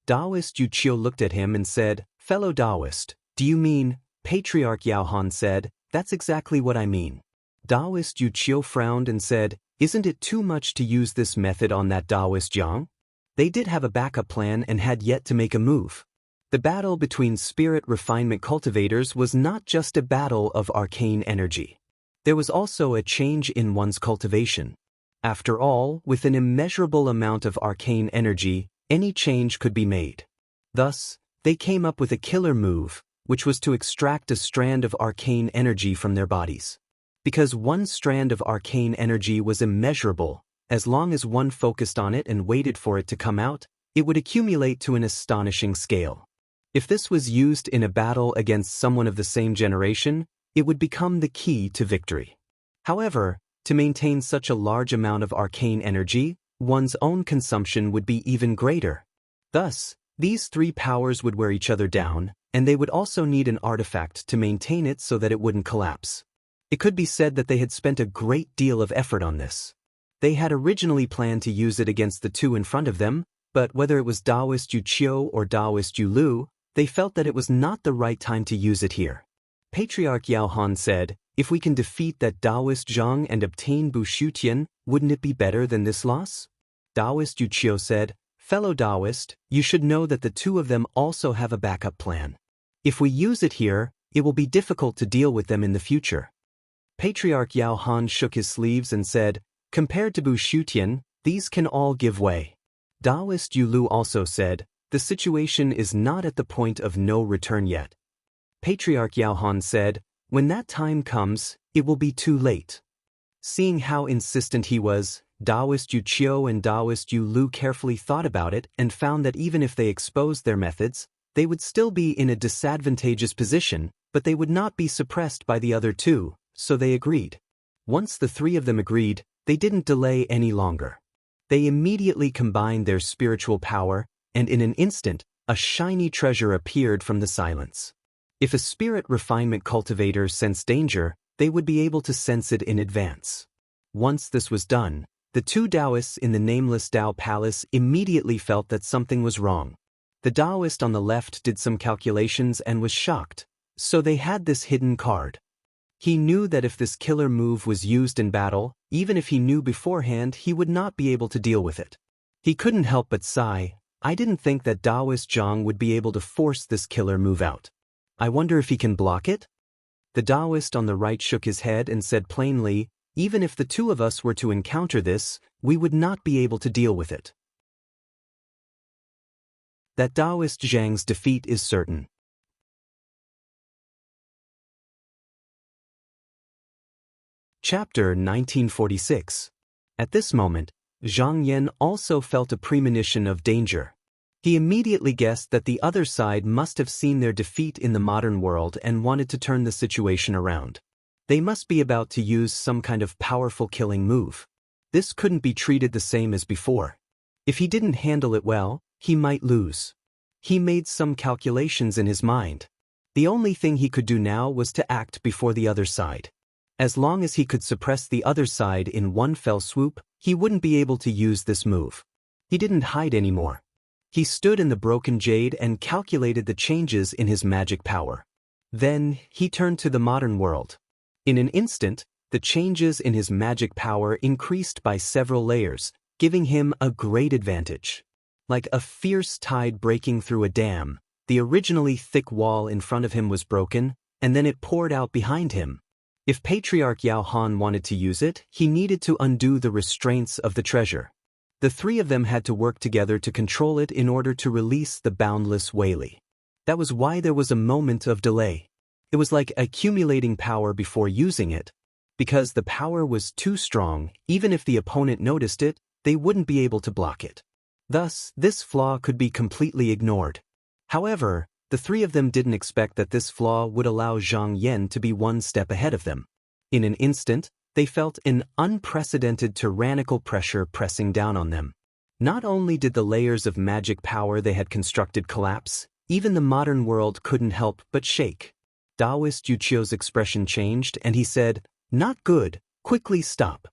Taoist Yu Qiu looked at him and said, "Fellow Taoist, do you mean?" Patriarch Yao Han said, "That's exactly what I mean." Taoist Yu Qiu frowned and said, "Isn't it too much to use this method on that Taoist Zhang? They did have a backup plan and had yet to make a move. The battle between spirit refinement cultivators was not just a battle of arcane energy. There was also a change in one's cultivation. After all, with an immeasurable amount of arcane energy, any change could be made. Thus, they came up with a killer move, which was to extract a strand of arcane energy from their bodies. Because one strand of arcane energy was immeasurable, as long as one focused on it and waited for it to come out, it would accumulate to an astonishing scale. If this was used in a battle against someone of the same generation, it would become the key to victory. However, to maintain such a large amount of arcane energy, one's own consumption would be even greater. Thus, these three powers would wear each other down, and they would also need an artifact to maintain it so that it wouldn't collapse. It could be said that they had spent a great deal of effort on this. They had originally planned to use it against the two in front of them, but whether it was Taoist Yu Qiu or Taoist Yu Lu, they felt that it was not the right time to use it here. Patriarch Yao Han said, "If we can defeat that Taoist Zhang and obtain Bushutian, wouldn't it be better than this loss?" Taoist Yu Qiu said, "Fellow Taoist, you should know that the two of them also have a backup plan. If we use it here, it will be difficult to deal with them in the future. Patriarch Yao Han shook his sleeves and said, compared to Bu Shutian, these can all give way. Taoist Yu Lu also said, the situation is not at the point of no return yet. Patriarch Yao Han said, when that time comes, it will be too late. Seeing how insistent he was, Taoist Yu Qiu and Taoist Yu Lu carefully thought about it and found that even if they exposed their methods, they would still be in a disadvantageous position, but they would not be suppressed by the other two, so they agreed. Once the three of them agreed, they didn't delay any longer. They immediately combined their spiritual power, and in an instant, a shiny treasure appeared from the silence. If a spirit refinement cultivator sensed danger, they would be able to sense it in advance. Once this was done, the two Taoists in the nameless Tao Palace immediately felt that something was wrong. The Taoist on the left did some calculations and was shocked, so they had this hidden card. He knew that if this killer move was used in battle, even if he knew beforehand, he would not be able to deal with it. He couldn't help but sigh, I didn't think that Taoist Zhang would be able to force this killer move out. I wonder if he can block it? The Taoist on the right shook his head and said plainly, even if the two of us were to encounter this, we would not be able to deal with it. That Taoist Zhang's defeat is certain. Chapter 1946. At this moment, Zhang Yan also felt a premonition of danger. He immediately guessed that the other side must have seen their defeat in the modern world and wanted to turn the situation around. They must be about to use some kind of powerful killing move. This couldn't be treated the same as before. If he didn't handle it well, he might lose. He made some calculations in his mind. The only thing he could do now was to act before the other side. As long as he could suppress the other side in one fell swoop, he wouldn't be able to use this move. He didn't hide anymore. He stood in the broken jade and calculated the changes in his magic power. Then, he turned to the modern world. In an instant, the changes in his magic power increased by several layers, giving him a great advantage. Like a fierce tide breaking through a dam, the originally thick wall in front of him was broken, and then it poured out behind him. If Patriarch Yao Han wanted to use it, he needed to undo the restraints of the treasure. The three of them had to work together to control it in order to release the boundless Wei Li. That was why there was a moment of delay. It was like accumulating power before using it. Because the power was too strong, even if the opponent noticed it, they wouldn't be able to block it. Thus, this flaw could be completely ignored. However, the three of them didn't expect that this flaw would allow Zhang Yan to be one step ahead of them. In an instant, they felt an unprecedented tyrannical pressure pressing down on them. Not only did the layers of magic power they had constructed collapse, even the modern world couldn't help but shake. Taoist Yu Qiu's expression changed and he said, "Not good, quickly stop."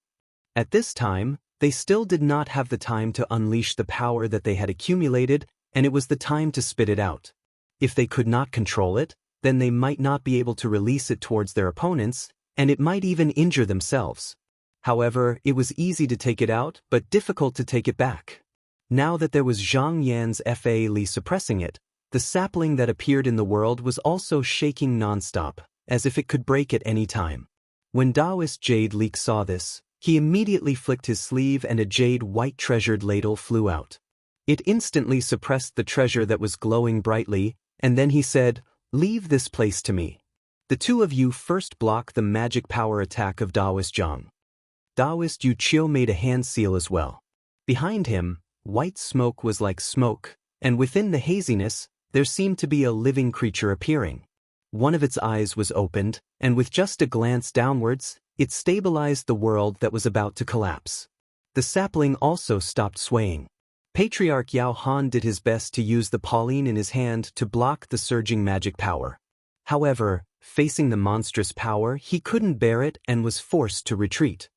At this time, they still did not have the time to unleash the power that they had accumulated, and it was the time to spit it out. If they could not control it, then they might not be able to release it towards their opponents, and it might even injure themselves. However, it was easy to take it out, but difficult to take it back. Now that there was Zhang Yan's Fa Li suppressing it, the sapling that appeared in the world was also shaking non-stop, as if it could break at any time. When Taoist Jade Leek saw this, he immediately flicked his sleeve and a jade white treasured ladle flew out. It instantly suppressed the treasure that was glowing brightly, and then he said, "Leave this place to me. The two of you first block the magic power attack of Taoist Zhang." Taoist Yu Qiu made a hand seal as well. Behind him, white smoke was like smoke, and within the haziness, there seemed to be a living creature appearing. One of its eyes was opened, and with just a glance downwards, it stabilized the world that was about to collapse. The sapling also stopped swaying. Patriarch Yao Han did his best to use the Pauline in his hand to block the surging magic power. However, facing the monstrous power, he couldn't bear it and was forced to retreat.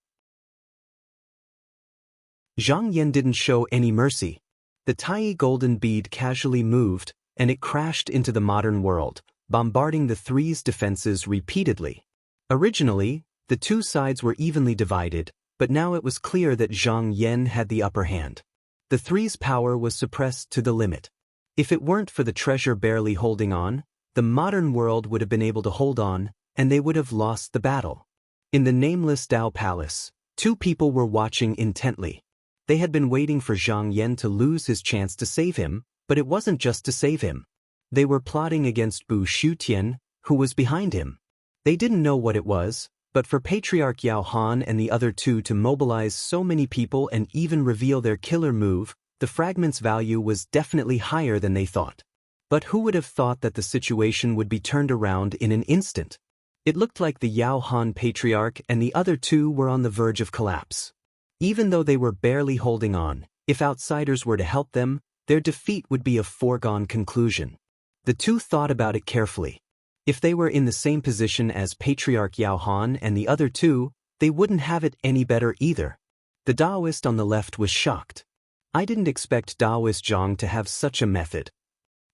Zhang Yan didn't show any mercy. The tiny golden bead casually moved, and it crashed into the modern world, bombarding the three's defenses repeatedly. Originally, the two sides were evenly divided, but now it was clear that Zhang Yan had the upper hand. The three's power was suppressed to the limit. If it weren't for the treasure barely holding on, the modern world would have been able to hold on, and they would have lost the battle. In the nameless Dao Palace, two people were watching intently. They had been waiting for Zhang Yan to lose his chance to save him, but it wasn't just to save him. They were plotting against Bu Shutian, who was behind him. They didn't know what it was, but for Patriarch Yao Han and the other two to mobilize so many people and even reveal their killer move, the fragment's value was definitely higher than they thought. But who would have thought that the situation would be turned around in an instant? It looked like the Yao Han Patriarch and the other two were on the verge of collapse. Even though they were barely holding on, if outsiders were to help them, their defeat would be a foregone conclusion. The two thought about it carefully. If they were in the same position as Patriarch Yao Han and the other two, they wouldn't have it any better either. The Taoist on the left was shocked. I didn't expect Taoist Zhang to have such a method.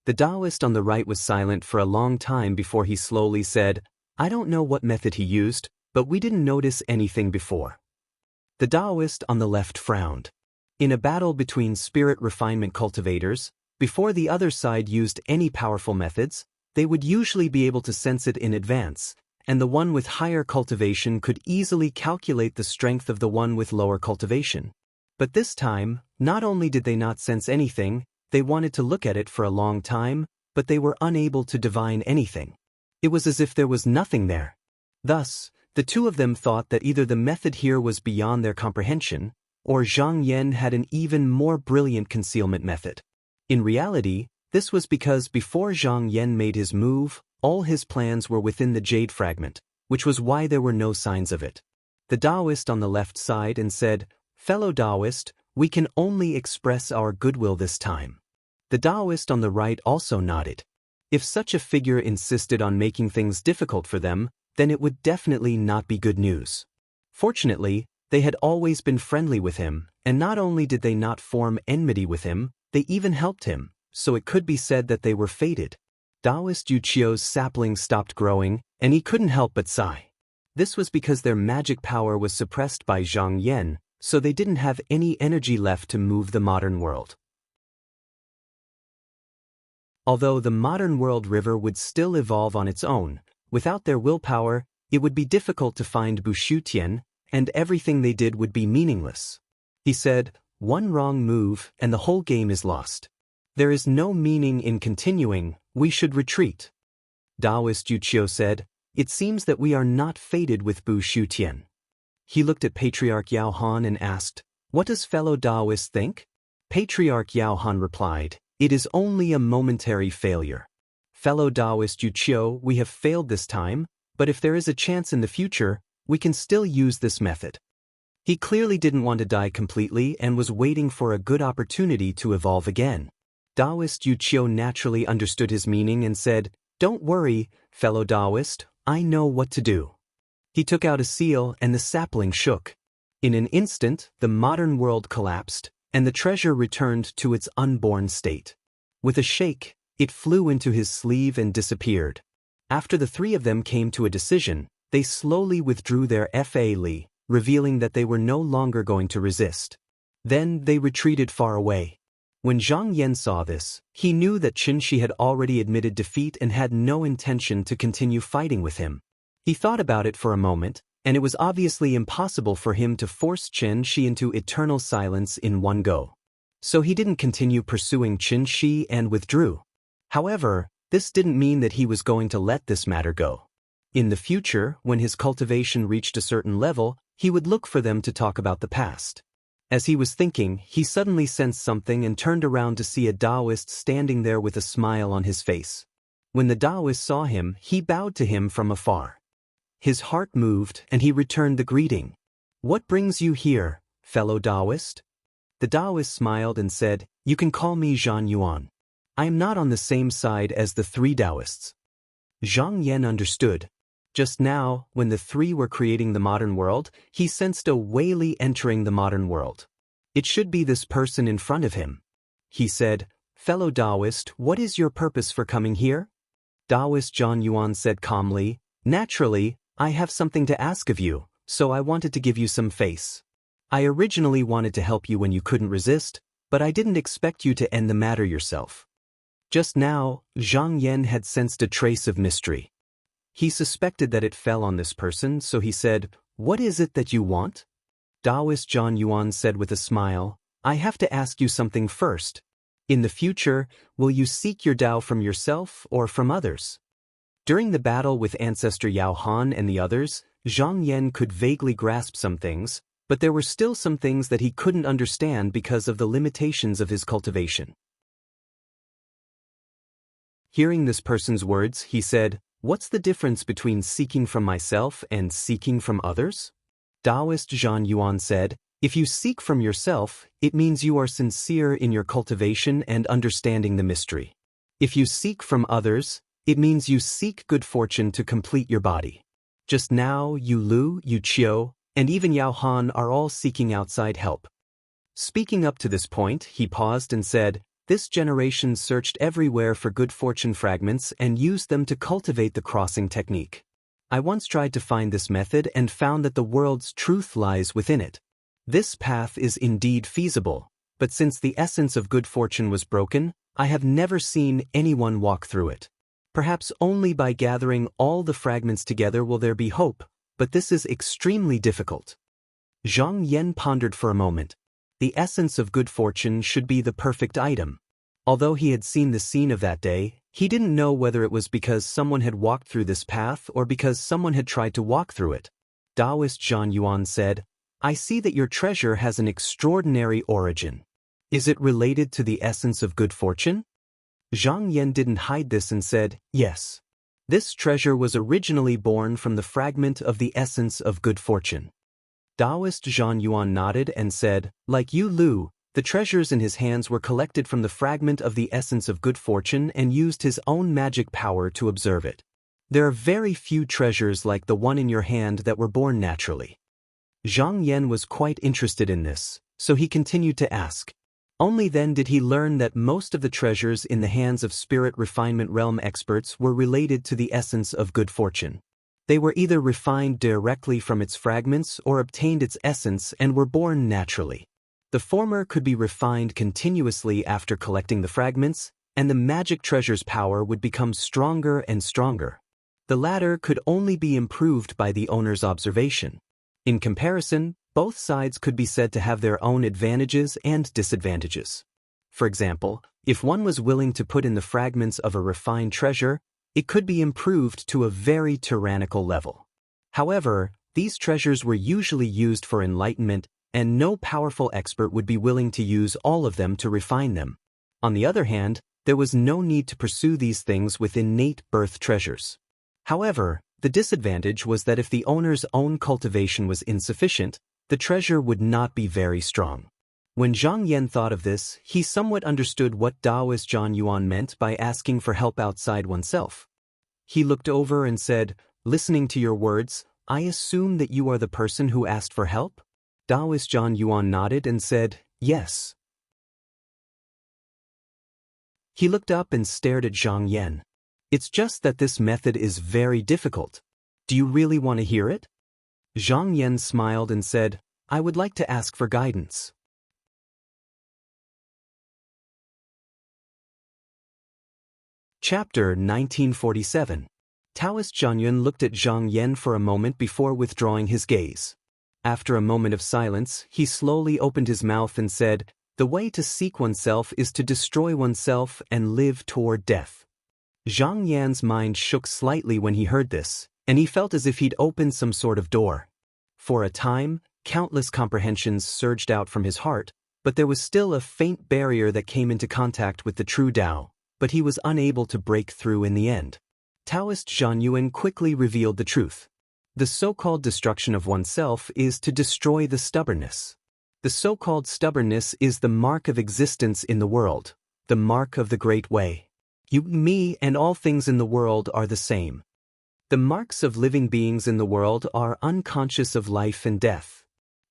The Taoist on the right was silent for a long time before he slowly said, I don't know what method he used, but we didn't notice anything before. The Taoist on the left frowned. In a battle between spirit refinement cultivators, before the other side used any powerful methods, they would usually be able to sense it in advance, and the one with higher cultivation could easily calculate the strength of the one with lower cultivation. But this time, not only did they not sense anything, they wanted to look at it for a long time, but they were unable to divine anything. It was as if there was nothing there. Thus, the two of them thought that either the method here was beyond their comprehension, or Zhang Yan had an even more brilliant concealment method. In reality, this was because before Zhang Yan made his move, all his plans were within the jade fragment, which was why there were no signs of it. The Taoist on the left sighed and said, Fellow Taoist, we can only express our goodwill this time. The Taoist on the right also nodded. If such a figure insisted on making things difficult for them, then it would definitely not be good news. Fortunately, they had always been friendly with him, and not only did they not form enmity with him, they even helped him, so it could be said that they were fated. Taoist Yu Qiu's sapling stopped growing, and he couldn't help but sigh. This was because their magic power was suppressed by Zhang Yan, so they didn't have any energy left to move the modern world. Although the modern world river would still evolve on its own, without their willpower, it would be difficult to find Bu Shutian, and everything they did would be meaningless. He said, one wrong move and the whole game is lost. There is no meaning in continuing, we should retreat. Taoist Yu Qiu said, it seems that we are not fated with Bu Shutian. He looked at Patriarch Yao Han and asked, what does fellow Taoist think? Patriarch Yao Han replied, it is only a momentary failure. Fellow Taoist Yu Qiu, we have failed this time, but if there is a chance in the future, we can still use this method. He clearly didn't want to die completely and was waiting for a good opportunity to evolve again. Taoist Yu Qiu naturally understood his meaning and said, don't worry, fellow Taoist, I know what to do. He took out a seal and the sapling shook. In an instant, the modern world collapsed, and the treasure returned to its unborn state. With a shake, it flew into his sleeve and disappeared. After the three of them came to a decision, they slowly withdrew their fa-li, revealing that they were no longer going to resist. Then they retreated far away. When Zhang Yan saw this, he knew that Qin Shi had already admitted defeat and had no intention to continue fighting with him. He thought about it for a moment, and it was obviously impossible for him to force Qin Shi into eternal silence in one go. So he didn't continue pursuing Qin Shi and withdrew. However, this didn't mean that he was going to let this matter go. In the future, when his cultivation reached a certain level, he would look for them to talk about the past. As he was thinking, he suddenly sensed something and turned around to see a Taoist standing there with a smile on his face. When the Taoist saw him, he bowed to him from afar. His heart moved and he returned the greeting. What brings you here, fellow Taoist? The Taoist smiled and said, you can call me Zhan Yuan. I am not on the same side as the three Taoists. Zhang Yan understood. Just now, when the three were creating the modern world, he sensed a Wei Li entering the modern world. It should be this person in front of him. He said, fellow Taoist, what is your purpose for coming here? Taoist Zhan Yuan said calmly, naturally, I have something to ask of you, so I wanted to give you some face. I originally wanted to help you when you couldn't resist, but I didn't expect you to end the matter yourself. Just now, Zhang Yan had sensed a trace of mystery. He suspected that it fell on this person, so he said, "What is it that you want?" Taoist Zhang Yuan said with a smile, "I have to ask you something first. In the future, will you seek your Tao from yourself or from others?" During the battle with Ancestor Yao Han and the others, Zhang Yan could vaguely grasp some things, but there were still some things that he couldn't understand because of the limitations of his cultivation. Hearing this person's words, he said, "What's the difference between seeking from myself and seeking from others?" Taoist Zhang Yuan said, "If you seek from yourself, it means you are sincere in your cultivation and understanding the mystery. If you seek from others, it means you seek good fortune to complete your body. Just now, Yu Lu, Yu Qiu, and even Yao Han are all seeking outside help." Speaking up to this point, he paused and said, "This generation searched everywhere for good fortune fragments and used them to cultivate the crossing technique. I once tried to find this method and found that the world's truth lies within it. This path is indeed feasible, but since the essence of good fortune was broken, I have never seen anyone walk through it. Perhaps only by gathering all the fragments together will there be hope, but this is extremely difficult." Zhang Yan pondered for a moment. The essence of good fortune should be the perfect item. Although he had seen the scene of that day, he didn't know whether it was because someone had walked through this path or because someone had tried to walk through it. Taoist Zhang Yuan said, "I see that your treasure has an extraordinary origin. Is it related to the essence of good fortune?" Zhang Yan didn't hide this and said, "Yes. This treasure was originally born from the fragment of the essence of good fortune." Taoist Zhang Yuan nodded and said, "Like Yu Lu, the treasures in his hands were collected from the fragment of the essence of good fortune and used his own magic power to observe it. There are very few treasures like the one in your hand that were born naturally." Zhang Yan was quite interested in this, so he continued to ask. Only then did he learn that most of the treasures in the hands of spirit refinement realm experts were related to the essence of good fortune. They were either refined directly from its fragments or obtained its essence and were born naturally. The former could be refined continuously after collecting the fragments, and the magic treasure's power would become stronger and stronger. The latter could only be improved by the owner's observation. In comparison, both sides could be said to have their own advantages and disadvantages. For example, if one was willing to put in the fragments of a refined treasure, it could be improved to a very tyrannical level. However, these treasures were usually used for enlightenment, and no powerful expert would be willing to use all of them to refine them. On the other hand, there was no need to pursue these things with innate birth treasures. However, the disadvantage was that if the owner's own cultivation was insufficient, the treasure would not be very strong. When Zhang Yan thought of this, he somewhat understood what Taoist Zhang Yuan meant by asking for help outside oneself. He looked over and said, "Listening to your words, I assume that you are the person who asked for help?" Taoist Zhang Yuan nodded and said, "Yes." He looked up and stared at Zhang Yan. "It's just that this method is very difficult. Do you really want to hear it?" Zhang Yan smiled and said, "I would like to ask for guidance." Chapter 1947. Taoist Zhang Yun looked at Zhang Yan for a moment before withdrawing his gaze. After a moment of silence, he slowly opened his mouth and said, "The way to seek oneself is to destroy oneself and live toward death." Zhang Yan's mind shook slightly when he heard this, and he felt as if he'd opened some sort of door. For a time, countless comprehensions surged out from his heart, but there was still a faint barrier that came into contact with the true Tao, but he was unable to break through in the end. Taoist Zhang Yuan quickly revealed the truth. The so-called destruction of oneself is to destroy the stubbornness. The so-called stubbornness is the mark of existence in the world, the mark of the Great Way. You, me, and all things in the world are the same. The marks of living beings in the world are unconscious of life and death.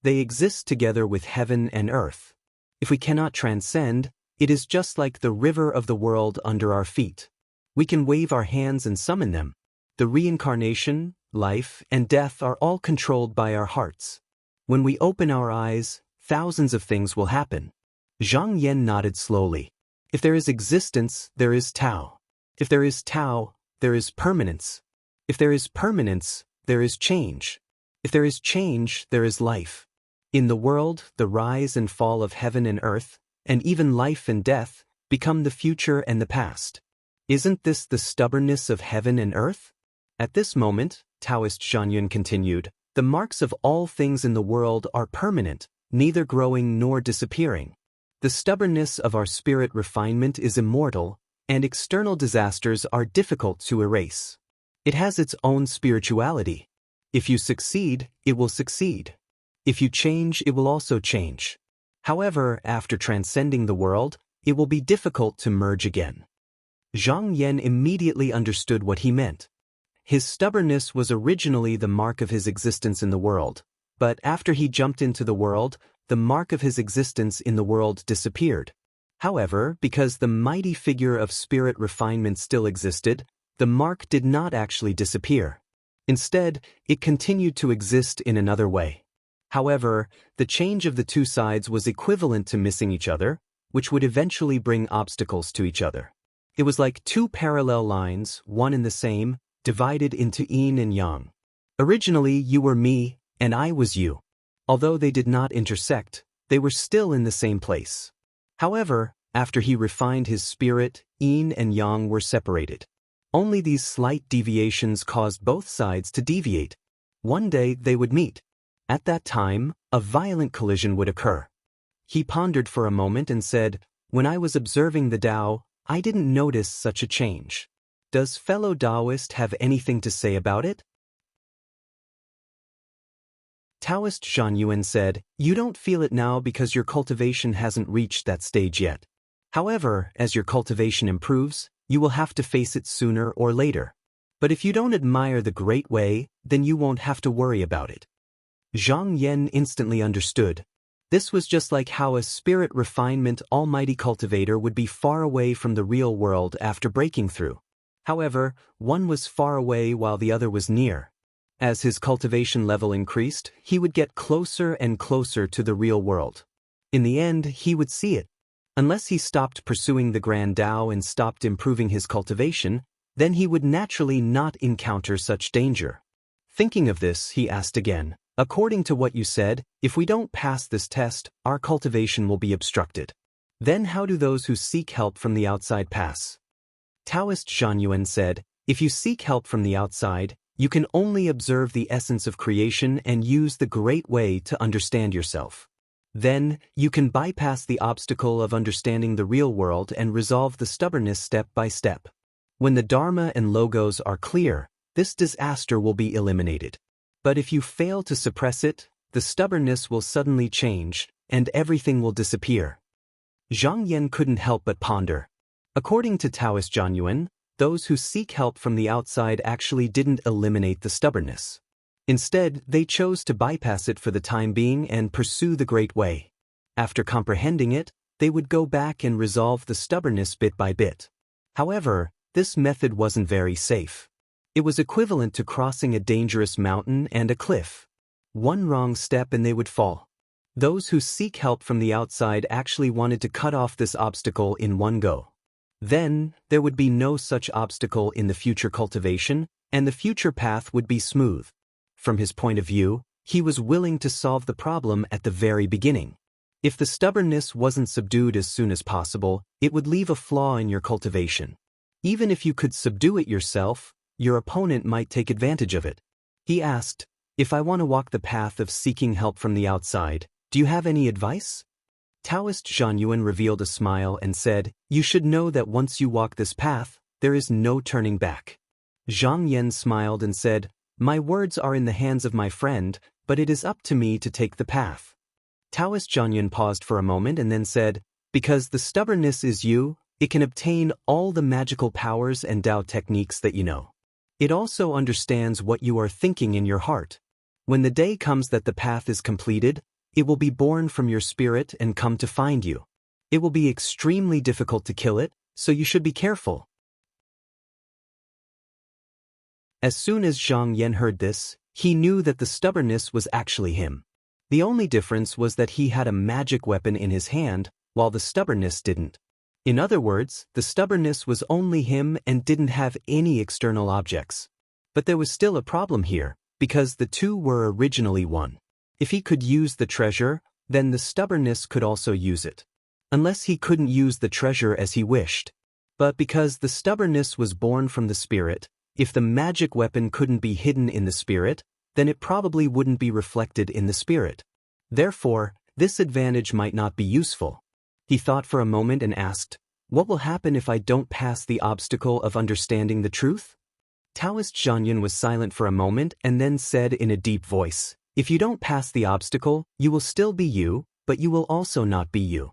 They exist together with heaven and earth. If we cannot transcend, it is just like the river of the world under our feet. We can wave our hands and summon them. The reincarnation, life, and death are all controlled by our hearts. When we open our eyes, thousands of things will happen. Zhang Yan nodded slowly. If there is existence, there is Tao. If there is Tao, there is permanence. If there is permanence, there is change. If there is change, there is life. In the world, the rise and fall of heaven and earth, and even life and death, become the future and the past. Isn't this the stubbornness of heaven and earth? At this moment, Taoist Zhang continued, the marks of all things in the world are permanent, neither growing nor disappearing. The stubbornness of our spirit refinement is immortal, and external disasters are difficult to erase. It has its own spirituality. If you succeed, it will succeed. If you change, it will also change. However, after transcending the world, it will be difficult to merge again. Zhang Yan immediately understood what he meant. His stubbornness was originally the mark of his existence in the world, but after he jumped into the world, the mark of his existence in the world disappeared. However, because the mighty figure of spirit refinement still existed, the mark did not actually disappear. Instead, it continued to exist in another way. However, the change of the two sides was equivalent to missing each other, which would eventually bring obstacles to each other. It was like two parallel lines, one and the same, divided into yin and yang. Originally, you were me, and I was you. Although they did not intersect, they were still in the same place. However, after he refined his spirit, yin and yang were separated. Only these slight deviations caused both sides to deviate. One day they would meet. At that time, a violent collision would occur. He pondered for a moment and said, when I was observing the Tao, I didn't notice such a change. Does fellow Taoist have anything to say about it? Taoist Zhang said, you don't feel it now because your cultivation hasn't reached that stage yet. However, as your cultivation improves, you will have to face it sooner or later. But if you don't admire the great way, then you won't have to worry about it. Zhang Yan instantly understood. This was just like how a spirit refinement almighty cultivator would be far away from the real world after breaking through. However, one was far away while the other was near. As his cultivation level increased, he would get closer and closer to the real world. In the end, he would see it. Unless he stopped pursuing the Grand Tao and stopped improving his cultivation, then he would naturally not encounter such danger. Thinking of this, he asked again, according to what you said, if we don't pass this test, our cultivation will be obstructed. Then how do those who seek help from the outside pass? Taoist Zhang said, if you seek help from the outside, you can only observe the essence of creation and use the great way to understand yourself. Then, you can bypass the obstacle of understanding the real world and resolve the stubbornness step by step. When the Dharma and logos are clear, this disaster will be eliminated. But if you fail to suppress it, the stubbornness will suddenly change, and everything will disappear. Zhang Yan couldn't help but ponder. According to Taoist Zhang, those who seek help from the outside actually didn't eliminate the stubbornness. Instead, they chose to bypass it for the time being and pursue the great way. After comprehending it, they would go back and resolve the stubbornness bit by bit. However, this method wasn't very safe. It was equivalent to crossing a dangerous mountain and a cliff. One wrong step and they would fall. Those who seek help from the outside actually wanted to cut off this obstacle in one go. Then, there would be no such obstacle in the future cultivation, and the future path would be smooth. From his point of view, he was willing to solve the problem at the very beginning. If the stubbornness wasn't subdued as soon as possible, it would leave a flaw in your cultivation. Even if you could subdue it yourself, your opponent might take advantage of it. He asked, if I want to walk the path of seeking help from the outside, do you have any advice? Taoist Zhang revealed a smile and said, you should know that once you walk this path, there is no turning back. Zhang Yan smiled and said, my words are in the hands of my friend, but it is up to me to take the path. Taoist Zhang paused for a moment and then said, because the stubbornness is you, it can obtain all the magical powers and Tao techniques that you know. It also understands what you are thinking in your heart. When the day comes that the path is completed, it will be born from your spirit and come to find you. It will be extremely difficult to kill it, so you should be careful. As soon as Zhang Yan heard this, he knew that the stubbornness was actually him. The only difference was that he had a magic weapon in his hand, while the stubbornness didn't. In other words, the stubbornness was only him and didn't have any external objects. But there was still a problem here, because the two were originally one. If he could use the treasure, then the stubbornness could also use it. Unless he couldn't use the treasure as he wished. But because the stubbornness was born from the spirit, if the magic weapon couldn't be hidden in the spirit, then it probably wouldn't be reflected in the spirit. Therefore, this advantage might not be useful. He thought for a moment and asked, "What will happen if I don't pass the obstacle of understanding the truth?" Taoist Zhang was silent for a moment and then said in a deep voice, "If you don't pass the obstacle, you will still be you, but you will also not be you."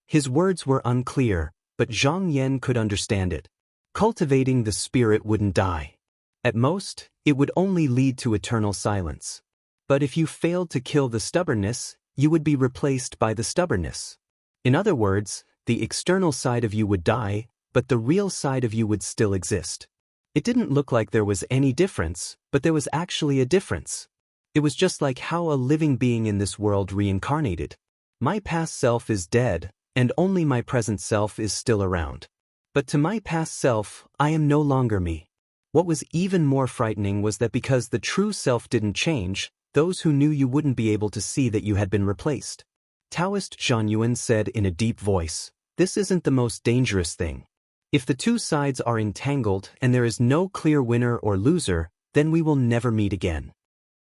His words were unclear, but Zhang Yan could understand it. Cultivating the spirit wouldn't die. At most, it would only lead to eternal silence. But if you failed to kill the stubbornness, you would be replaced by the stubbornness. In other words, the external side of you would die, but the real side of you would still exist. It didn't look like there was any difference, but there was actually a difference. It was just like how a living being in this world reincarnated. My past self is dead, and only my present self is still around. But to my past self, I am no longer me. What was even more frightening was that because the true self didn't change, those who knew you wouldn't be able to see that you had been replaced. Taoist Zhang said in a deep voice, "This isn't the most dangerous thing. If the two sides are entangled and there is no clear winner or loser, then we will never meet again."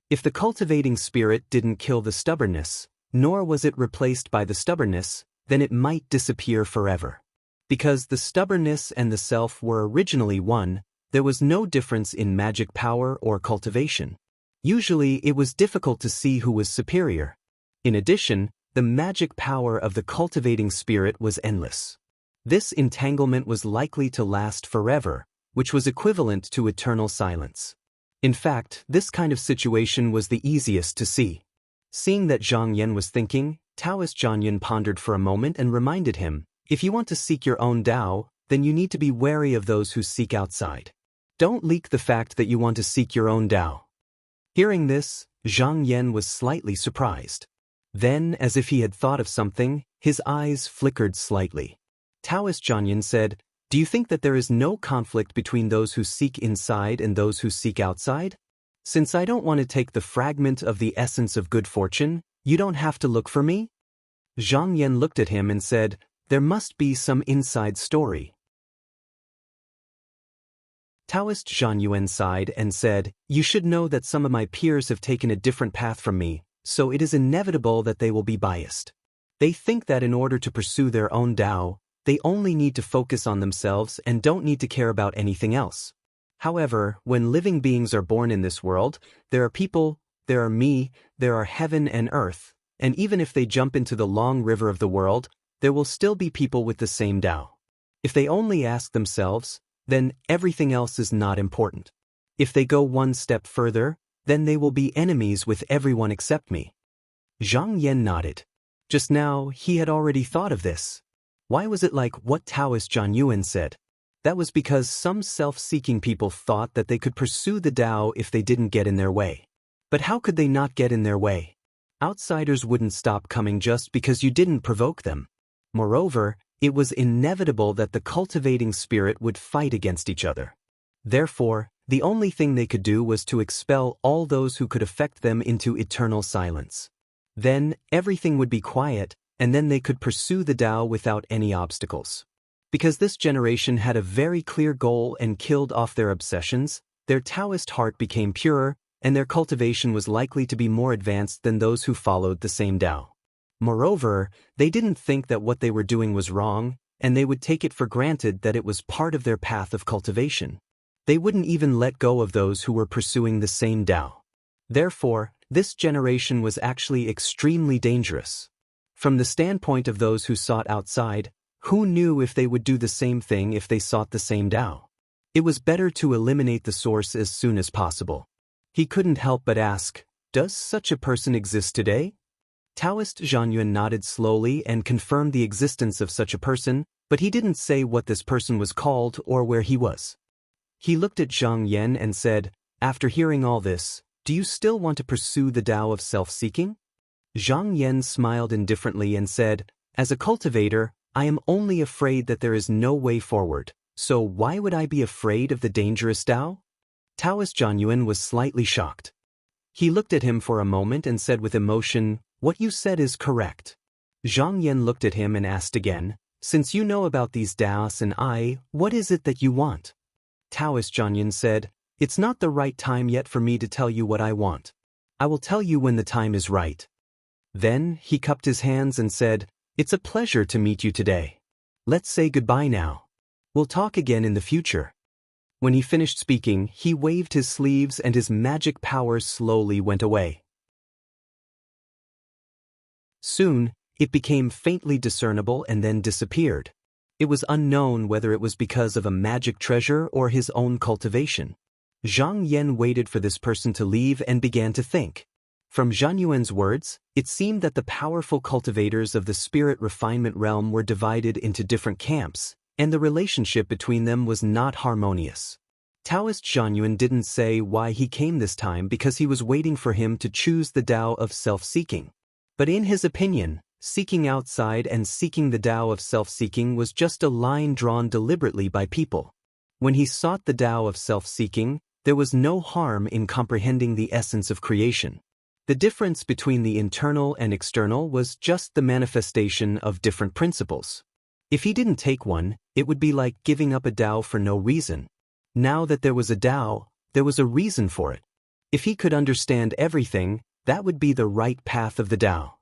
If the cultivating spirit didn't kill the stubbornness, nor was it replaced by the stubbornness, then it might disappear forever. Because the stubbornness and the self were originally one, there was no difference in magic power or cultivation. Usually it was difficult to see who was superior. In addition, the magic power of the cultivating spirit was endless. This entanglement was likely to last forever, which was equivalent to eternal silence. In fact, this kind of situation was the easiest to see. Seeing that Zhang Yan was thinking, Taoist Zhang Yan pondered for a moment and reminded him, "If you want to seek your own Tao, then you need to be wary of those who seek outside. Don't leak the fact that you want to seek your own Tao." Hearing this, Zhang Yan was slightly surprised. Then, as if he had thought of something, his eyes flickered slightly. Taoist Zhang Yan said, "Do you think that there is no conflict between those who seek inside and those who seek outside? Since I don't want to take the fragment of the essence of good fortune, you don't have to look for me?" Zhang Yan looked at him and said, "There must be some inside story." Taoist Zhang sighed and said, "You should know that some of my peers have taken a different path from me, so it is inevitable that they will be biased. They think that in order to pursue their own Tao, they only need to focus on themselves and don't need to care about anything else. However, when living beings are born in this world, there are people, there are me, there are heaven and earth, and even if they jump into the long river of the world, there will still be people with the same Tao. If they only ask themselves, then everything else is not important. If they go one step further, then they will be enemies with everyone except me." Zhang Yan nodded. Just now, he had already thought of this. Why was it like what Taoist Zhang Yuan said? That was because some self-seeking people thought that they could pursue the Tao if they didn't get in their way. But how could they not get in their way? Outsiders wouldn't stop coming just because you didn't provoke them. Moreover, it was inevitable that the cultivating spirit would fight against each other. Therefore, the only thing they could do was to expel all those who could affect them into eternal silence. Then, everything would be quiet, and then they could pursue the Tao without any obstacles. Because this generation had a very clear goal and killed off their obsessions, their Taoist heart became purer, and their cultivation was likely to be more advanced than those who followed the same Tao. Moreover, they didn't think that what they were doing was wrong, and they would take it for granted that it was part of their path of cultivation. They wouldn't even let go of those who were pursuing the same Tao. Therefore, this generation was actually extremely dangerous. From the standpoint of those who sought outside, who knew if they would do the same thing if they sought the same Tao? It was better to eliminate the source as soon as possible. He couldn't help but ask, "Does such a person exist today?" Taoist Zhang Yuan nodded slowly and confirmed the existence of such a person, but he didn't say what this person was called or where he was. He looked at Zhang Yan and said, "After hearing all this, do you still want to pursue the Tao of self-seeking?" Zhang Yan smiled indifferently and said, "As a cultivator, I am only afraid that there is no way forward, so why would I be afraid of the dangerous Tao? Taoist Zhang Yuan was slightly shocked. He looked at him for a moment and said with emotion, "What you said is correct." Zhang Yan looked at him and asked again, "Since you know about these Taoists and I, what is it that you want?" Taoist Zhang Yan said, "It's not the right time yet for me to tell you what I want. I will tell you when the time is right." Then he cupped his hands and said, "It's a pleasure to meet you today. Let's say goodbye now. We'll talk again in the future." When he finished speaking, he waved his sleeves and his magic power slowly went away. Soon, it became faintly discernible and then disappeared. It was unknown whether it was because of a magic treasure or his own cultivation. Zhang Yan waited for this person to leave and began to think. From Zhang Yuan's words, it seemed that the powerful cultivators of the spirit refinement realm were divided into different camps, and the relationship between them was not harmonious. Taoist Zhang Yuan didn't say why he came this time because he was waiting for him to choose the Tao of self-seeking. But in his opinion, seeking outside and seeking the Tao of self-seeking was just a line drawn deliberately by people. When he sought the Tao of self-seeking, there was no harm in comprehending the essence of creation. The difference between the internal and external was just the manifestation of different principles. If he didn't take one, it would be like giving up a Tao for no reason. Now that there was a Tao, there was a reason for it. If he could understand everything, that would be the right path of the Tao.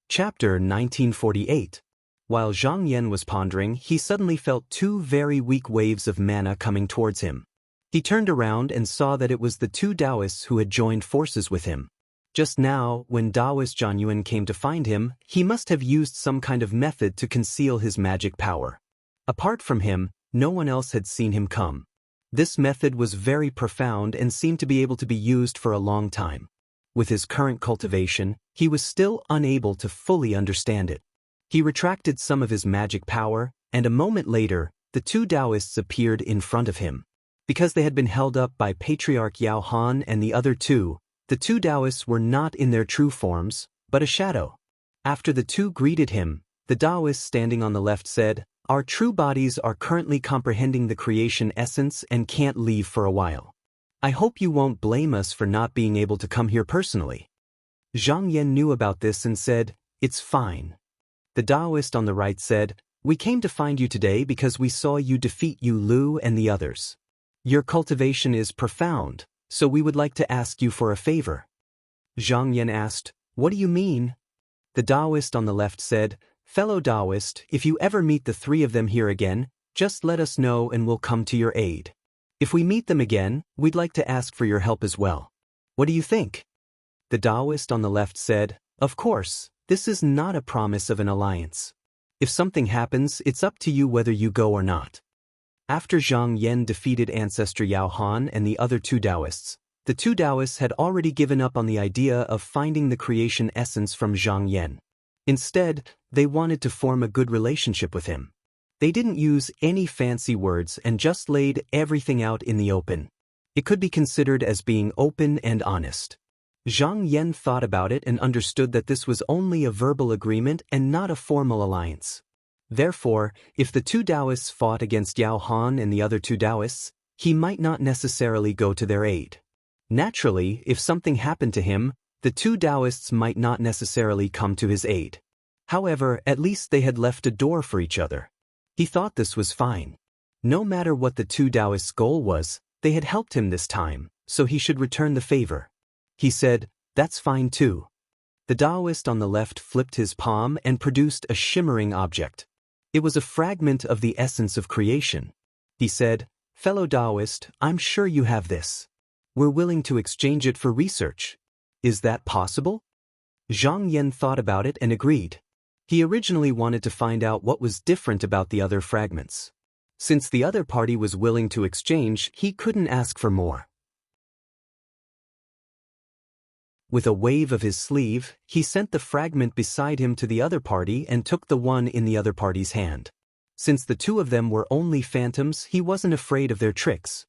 Chapter 1948. While Zhang Yan was pondering, he suddenly felt two very weak waves of mana coming towards him. He turned around and saw that it was the two Taoists who had joined forces with him. Just now, when Taoist Zhang Yuan came to find him, he must have used some kind of method to conceal his magic power. Apart from him, no one else had seen him come. This method was very profound and seemed to be able to be used for a long time. With his current cultivation, he was still unable to fully understand it. He retracted some of his magic power, and a moment later, the two Taoists appeared in front of him. Because they had been held up by Patriarch Yao Han and the other two, the two Taoists were not in their true forms, but a shadow. After the two greeted him, the Taoist standing on the left said, "Our true bodies are currently comprehending the creation essence and can't leave for a while. I hope you won't blame us for not being able to come here personally." Zhang Yan knew about this and said, "It's fine." The Taoist on the right said, "We came to find you today because we saw you defeat Yu Lu and the others. Your cultivation is profound, so we would like to ask you for a favor." Zhang Yan asked, "What do you mean?" The Taoist on the left said, "Fellow Taoist, if you ever meet the three of them here again, just let us know and we'll come to your aid. If we meet them again, we'd like to ask for your help as well. What do you think?" The Taoist on the left said, "Of course, this is not a promise of an alliance. If something happens, it's up to you whether you go or not." After Zhang Yan defeated Ancestor Yao Han and the other two Taoists, the two Taoists had already given up on the idea of finding the creation essence from Zhang Yan. Instead, they wanted to form a good relationship with him. They didn't use any fancy words and just laid everything out in the open. It could be considered as being open and honest. Zhang Yan thought about it and understood that this was only a verbal agreement and not a formal alliance. Therefore, if the two Taoists fought against Yao Han and the other two Taoists, he might not necessarily go to their aid. Naturally, if something happened to him, the two Taoists might not necessarily come to his aid. However, at least they had left a door for each other. He thought this was fine. No matter what the two Taoists' goal was, they had helped him this time, so he should return the favor. He said, "That's fine too." The Taoist on the left flipped his palm and produced a shimmering object. It was a fragment of the essence of creation. He said, "Fellow Taoist, I'm sure you have this. We're willing to exchange it for research. Is that possible?" Zhang Yan thought about it and agreed. He originally wanted to find out what was different about the other fragments. Since the other party was willing to exchange, he couldn't ask for more. With a wave of his sleeve, he sent the fragment beside him to the other party and took the one in the other party's hand. Since the two of them were only phantoms, he wasn't afraid of their tricks.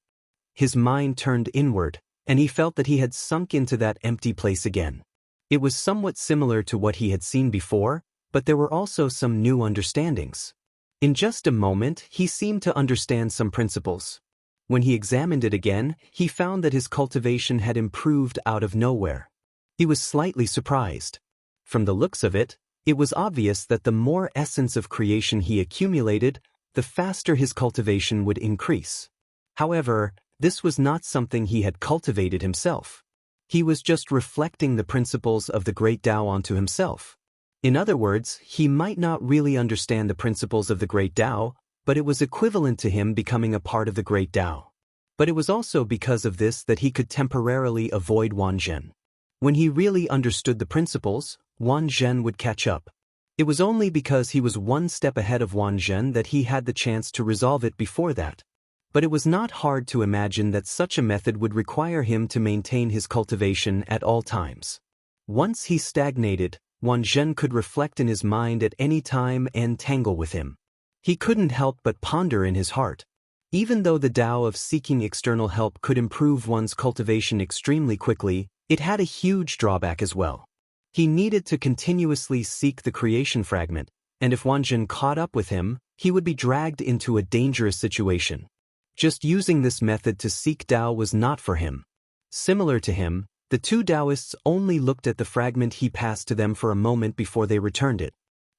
His mind turned inward, and he felt that he had sunk into that empty place again. It was somewhat similar to what he had seen before, but there were also some new understandings. In just a moment, he seemed to understand some principles. When he examined it again, he found that his cultivation had improved out of nowhere. He was slightly surprised. From the looks of it, it was obvious that the more essence of creation he accumulated, the faster his cultivation would increase. However, this was not something he had cultivated himself. He was just reflecting the principles of the Great Tao onto himself. In other words, he might not really understand the principles of the Great Tao, but it was equivalent to him becoming a part of the Great Tao. But it was also because of this that he could temporarily avoid Wan Zhen. When he really understood the principles, Wan Zhen would catch up. It was only because he was one step ahead of Wan Zhen that he had the chance to resolve it before that. But it was not hard to imagine that such a method would require him to maintain his cultivation at all times. Once he stagnated, Wan Zhen could reflect in his mind at any time and tangle with him. He couldn't help but ponder in his heart. Even though the Tao of seeking external help could improve one's cultivation extremely quickly, it had a huge drawback as well. He needed to continuously seek the creation fragment, and if Wan Zhen caught up with him, he would be dragged into a dangerous situation. Just using this method to seek Tao was not for him. Similar to him, the two Taoists only looked at the fragment he passed to them for a moment before they returned it.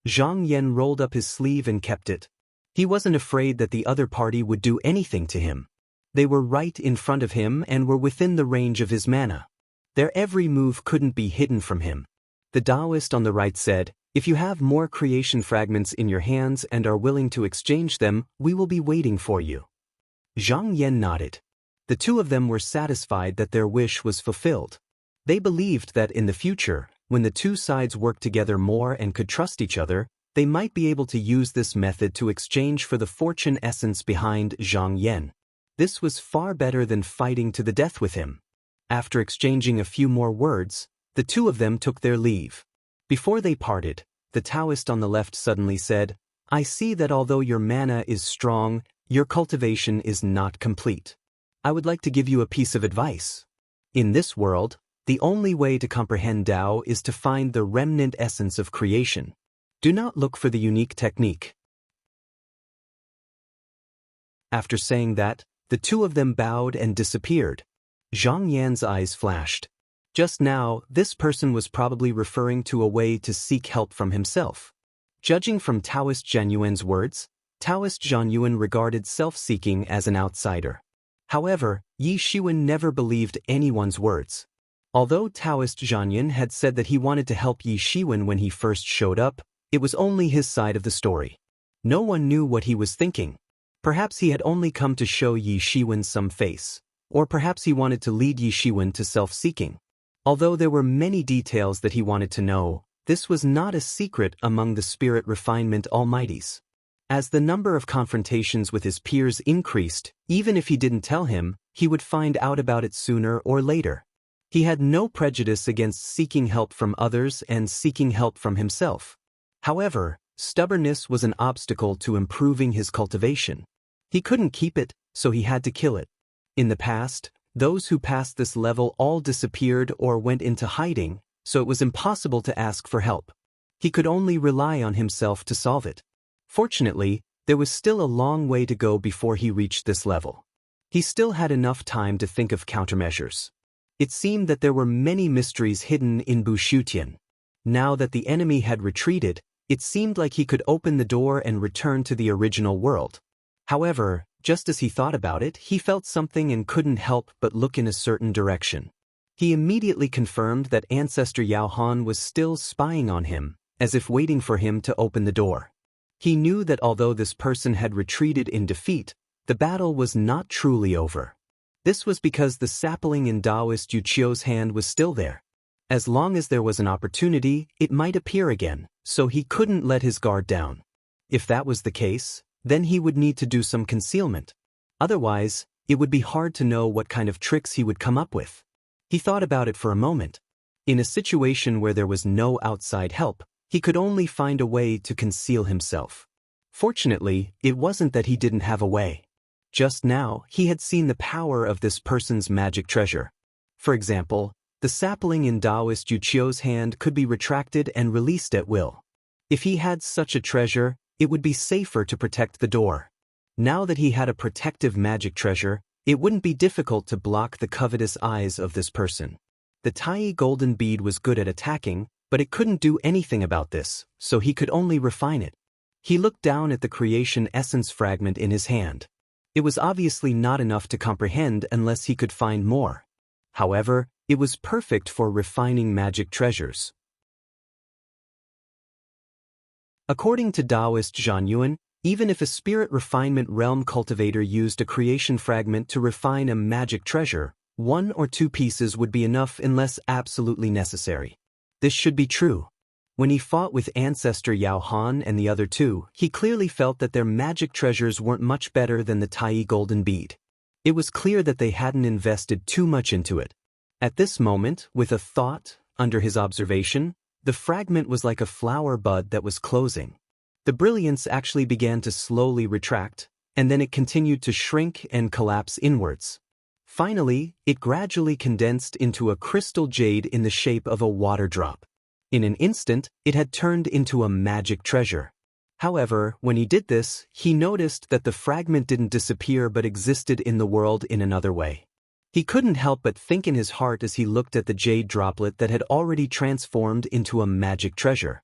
Zhang Yan rolled up his sleeve and kept it. He wasn't afraid that the other party would do anything to him. They were right in front of him and were within the range of his mana. Their every move couldn't be hidden from him. The Taoist on the right said, "If you have more creation fragments in your hands and are willing to exchange them, we will be waiting for you." Zhang Yan nodded. The two of them were satisfied that their wish was fulfilled. They believed that in the future, when the two sides worked together more and could trust each other, they might be able to use this method to exchange for the fortune essence behind Zhang Yan. This was far better than fighting to the death with him. After exchanging a few more words, the two of them took their leave. Before they parted, the Taoist on the left suddenly said, "I see that although your mana is strong, your cultivation is not complete. I would like to give you a piece of advice. In this world, the only way to comprehend Tao is to find the remnant essence of creation. Do not look for the unique technique." After saying that, the two of them bowed and disappeared. Zhang Yan's eyes flashed. Just now, this person was probably referring to a way to seek help from himself. Judging from Taoist Zhang Yuan's words, Taoist Zhang Yuan regarded self-seeking as an outsider. However, Yi Shiwen never believed anyone's words. Although Taoist Zhang Yuan had said that he wanted to help Yi Shiwen when he first showed up, it was only his side of the story. No one knew what he was thinking. Perhaps he had only come to show Yi Shiwen some face, or perhaps he wanted to lead Yi Shiwen to self-seeking. Although there were many details that he wanted to know, this was not a secret among the spirit refinement almighties. As the number of confrontations with his peers increased, even if he didn't tell him, he would find out about it sooner or later. He had no prejudice against seeking help from others and seeking help from himself. However, stubbornness was an obstacle to improving his cultivation. He couldn't keep it, so he had to kill it. In the past, those who passed this level all disappeared or went into hiding, so it was impossible to ask for help. He could only rely on himself to solve it. Fortunately, there was still a long way to go before he reached this level. He still had enough time to think of countermeasures. It seemed that there were many mysteries hidden in Bushutian. Now that the enemy had retreated, it seemed like he could open the door and return to the original world. However, just as he thought about it, he felt something and couldn't help but look in a certain direction. He immediately confirmed that Ancestor Yao Han was still spying on him, as if waiting for him to open the door. He knew that although this person had retreated in defeat, the battle was not truly over. This was because the sapling in Taoist Yu Qiu's hand was still there. As long as there was an opportunity, it might appear again, so he couldn't let his guard down. If that was the case, then he would need to do some concealment. Otherwise, it would be hard to know what kind of tricks he would come up with. He thought about it for a moment. In a situation where there was no outside help, he could only find a way to conceal himself. Fortunately, it wasn't that he didn't have a way. Just now, he had seen the power of this person's magic treasure. For example, The sapling in Taoist Yuchio's hand could be retracted and released at will. If he had such a treasure, it would be safer to protect the door. Now that he had a protective magic treasure, it wouldn't be difficult to block the covetous eyes of this person. The Tai golden bead was good at attacking, but it couldn't do anything about this, so he could only refine it. He looked down at the creation essence fragment in his hand. It was obviously not enough to comprehend unless he could find more. However, it was perfect for refining magic treasures. According to Taoist Zhan Yuan, even if a spirit refinement realm cultivator used a creation fragment to refine a magic treasure, 1 or 2 pieces would be enough unless absolutely necessary. This should be true. When he fought with Ancestor Yao Han and the other two, he clearly felt that their magic treasures weren't much better than the Tai golden bead. It was clear that they hadn't invested too much into it. At this moment, with a thought under his observation, the fragment was like a flower bud that was closing. The brilliance actually began to slowly retract, and then it continued to shrink and collapse inwards. Finally, it gradually condensed into a crystal jade in the shape of a water drop. In an instant, it had turned into a magic treasure. However, when he did this, he noticed that the fragment didn't disappear but existed in the world in another way. He couldn't help but think in his heart as he looked at the jade droplet that had already transformed into a magic treasure.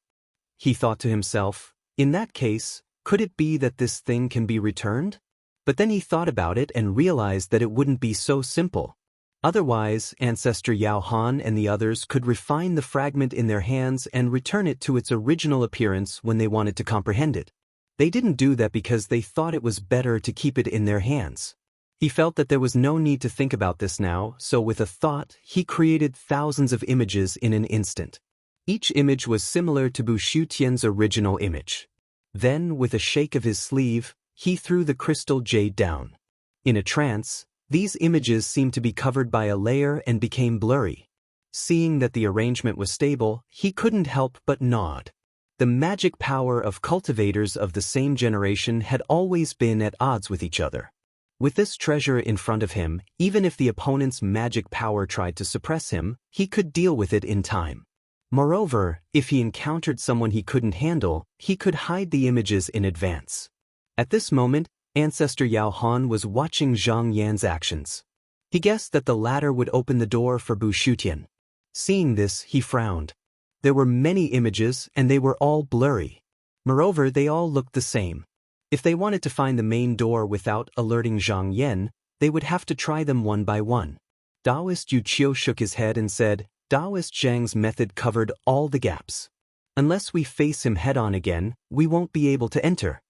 He thought to himself, in that case, could it be that this thing can be returned? But then he thought about it and realized that it wouldn't be so simple. Otherwise, Ancestor Yao Han and the others could refine the fragment in their hands and return it to its original appearance when they wanted to comprehend it. They didn't do that because they thought it was better to keep it in their hands. He felt that there was no need to think about this now, so with a thought, he created thousands of images in an instant. Each image was similar to Bu Shutian's original image. Then, with a shake of his sleeve, he threw the crystal jade down. In a trance, these images seemed to be covered by a layer and became blurry. Seeing that the arrangement was stable, he couldn't help but nod. The magic power of cultivators of the same generation had always been at odds with each other. With this treasure in front of him, even if the opponent's magic power tried to suppress him, he could deal with it in time. Moreover, if he encountered someone he couldn't handle, he could hide the images in advance. At this moment, Ancestor Yao Han was watching Zhang Yan's actions. He guessed that the latter would open the door for Bu Shutian. Seeing this, he frowned. There were many images, and they were all blurry. Moreover, they all looked the same. If they wanted to find the main door without alerting Zhang Yan, they would have to try them one by one. Taoist Yuchio shook his head and said, Taoist Zhang's method covered all the gaps. Unless we face him head-on again, we won't be able to enter.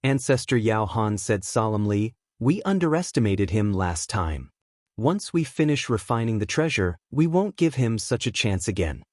Ancestor Yao Han said solemnly, we underestimated him last time. Once we finish refining the treasure, we won't give him such a chance again.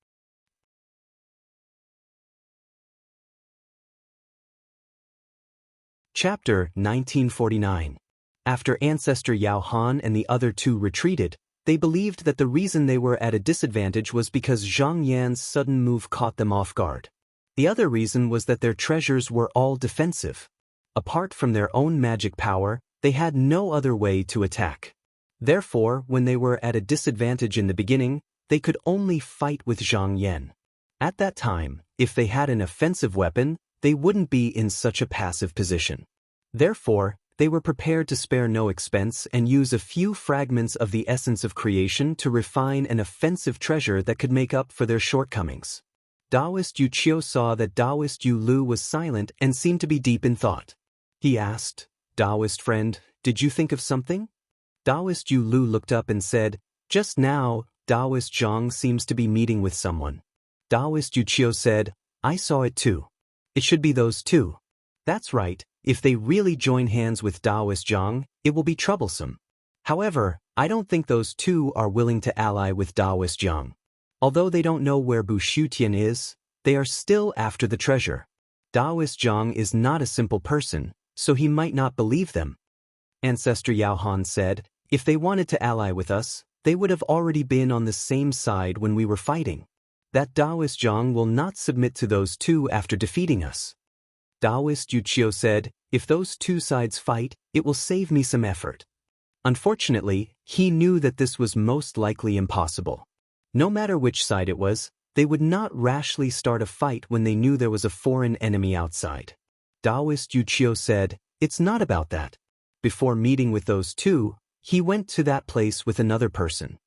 Chapter 1949. After Ancestor Yao Han and the other two retreated, they believed that the reason they were at a disadvantage was because Zhang Yan's sudden move caught them off guard. The other reason was that their treasures were all defensive. Apart from their own magic power, they had no other way to attack. Therefore, when they were at a disadvantage in the beginning, they could only fight with Zhang Yan. At that time, if they had an offensive weapon, they wouldn't be in such a passive position. Therefore, they were prepared to spare no expense and use a few fragments of the essence of creation to refine an offensive treasure that could make up for their shortcomings. Taoist Yuchio saw that Taoist Yu Lu was silent and seemed to be deep in thought. He asked, Taoist friend, did you think of something? Taoist Yu Lu looked up and said, just now, Taoist Zhang seems to be meeting with someone. Taoist Yuchio said, I saw it too. It should be those two. That's right, if they really join hands with Taoist Zhang, it will be troublesome. However, I don't think those two are willing to ally with Taoist Zhang. Although they don't know where Bu Shutian is, they are still after the treasure. Taoist Zhang is not a simple person, so he might not believe them. Ancestor Yao Han said, if they wanted to ally with us, they would have already been on the same side when we were fighting. That Taoist Zhang will not submit to those two after defeating us. Taoist Yuchio said, if those two sides fight, it will save me some effort. Unfortunately, he knew that this was most likely impossible. No matter which side it was, they would not rashly start a fight when they knew there was a foreign enemy outside. Taoist Yu Qiu said, "It's not about that." Before meeting with those two, he went to that place with another person.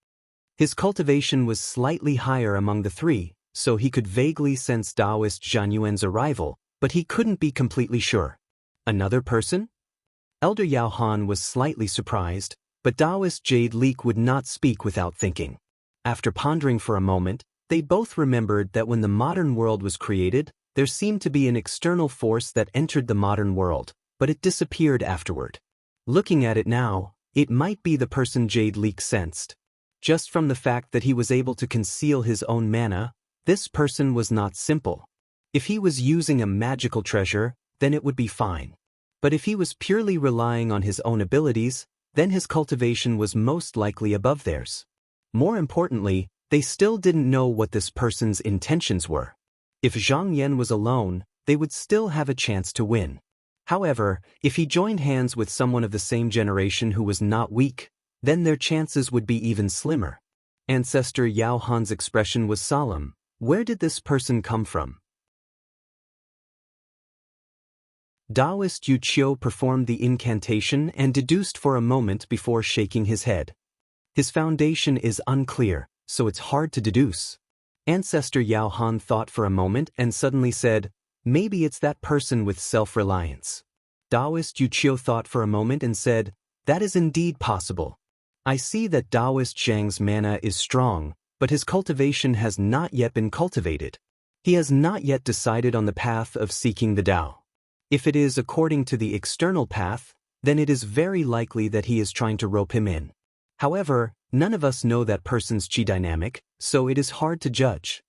His cultivation was slightly higher among the three, so he could vaguely sense Taoist Zhang Yuan's arrival, but he couldn't be completely sure. Another person? Elder Yao Han was slightly surprised, but Taoist Jade Leek would not speak without thinking. After pondering for a moment, they both remembered that when the modern world was created, there seemed to be an external force that entered the modern world, but it disappeared afterward. Looking at it now, it might be the person Jade Leek sensed. Just from the fact that he was able to conceal his own mana, this person was not simple. If he was using a magical treasure, then it would be fine. But if he was purely relying on his own abilities, then his cultivation was most likely above theirs. More importantly, they still didn't know what this person's intentions were. If Zhang Yan was alone, they would still have a chance to win. However, if he joined hands with someone of the same generation who was not weak, then their chances would be even slimmer. Ancestor Yao Han's expression was solemn. Where did this person come from? Taoist Yu Qiu performed the incantation and deduced for a moment before shaking his head. His foundation is unclear, so it's hard to deduce. Ancestor Yao Han thought for a moment and suddenly said, "Maybe it's that person with self-reliance." Taoist Yu Qiu thought for a moment and said, "That is indeed possible. I see that Taoist Zhang's mana is strong, but his cultivation has not yet been cultivated. He has not yet decided on the path of seeking the Tao. If it is according to the external path, then it is very likely that he is trying to rope him in. However, none of us know that person's qi dynamic, so it is hard to judge."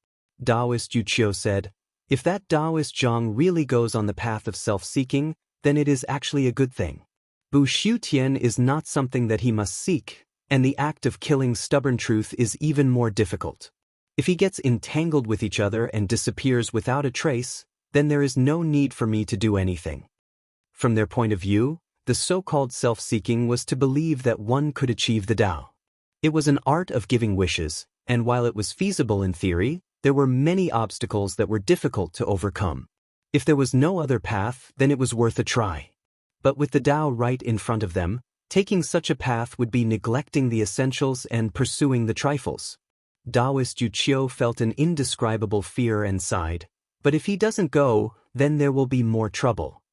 Taoist Yu Qiu said, "If that Taoist Zhang really goes on the path of self-seeking, then it is actually a good thing. Bu Xiu Tian is not something that he must seek, and the act of killing stubborn truth is even more difficult. If he gets entangled with each other and disappears without a trace, then there is no need for me to do anything." From their point of view, the so-called self-seeking was to believe that one could achieve the Tao. It was an art of giving wishes, and while it was feasible in theory, there were many obstacles that were difficult to overcome. If there was no other path, then it was worth a try. But with the Tao right in front of them, taking such a path would be neglecting the essentials and pursuing the trifles. Taoist Yu Qiu felt an indescribable fear and sighed. But if he doesn't go, then there will be more trouble.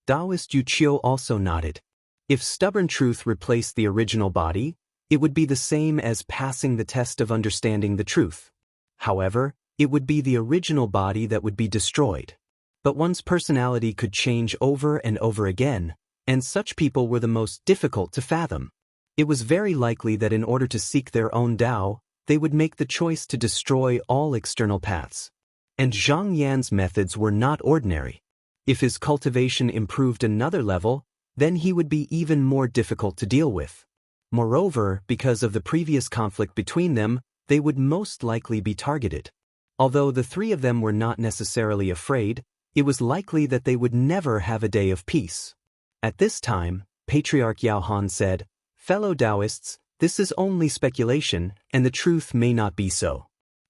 Taoist Yu Qiu also nodded. If stubborn truth replaced the original body, it would be the same as passing the test of understanding the truth. However, it would be the original body that would be destroyed. But one's personality could change over and over again, and such people were the most difficult to fathom. It was very likely that in order to seek their own Tao, they would make the choice to destroy all external paths. And Zhang Yan's methods were not ordinary. If his cultivation improved another level, then he would be even more difficult to deal with. Moreover, because of the previous conflict between them, they would most likely be targeted. Although the three of them were not necessarily afraid, it was likely that they would never have a day of peace. At this time, Patriarch Yao Han said, "Fellow Taoists, this is only speculation, and the truth may not be so.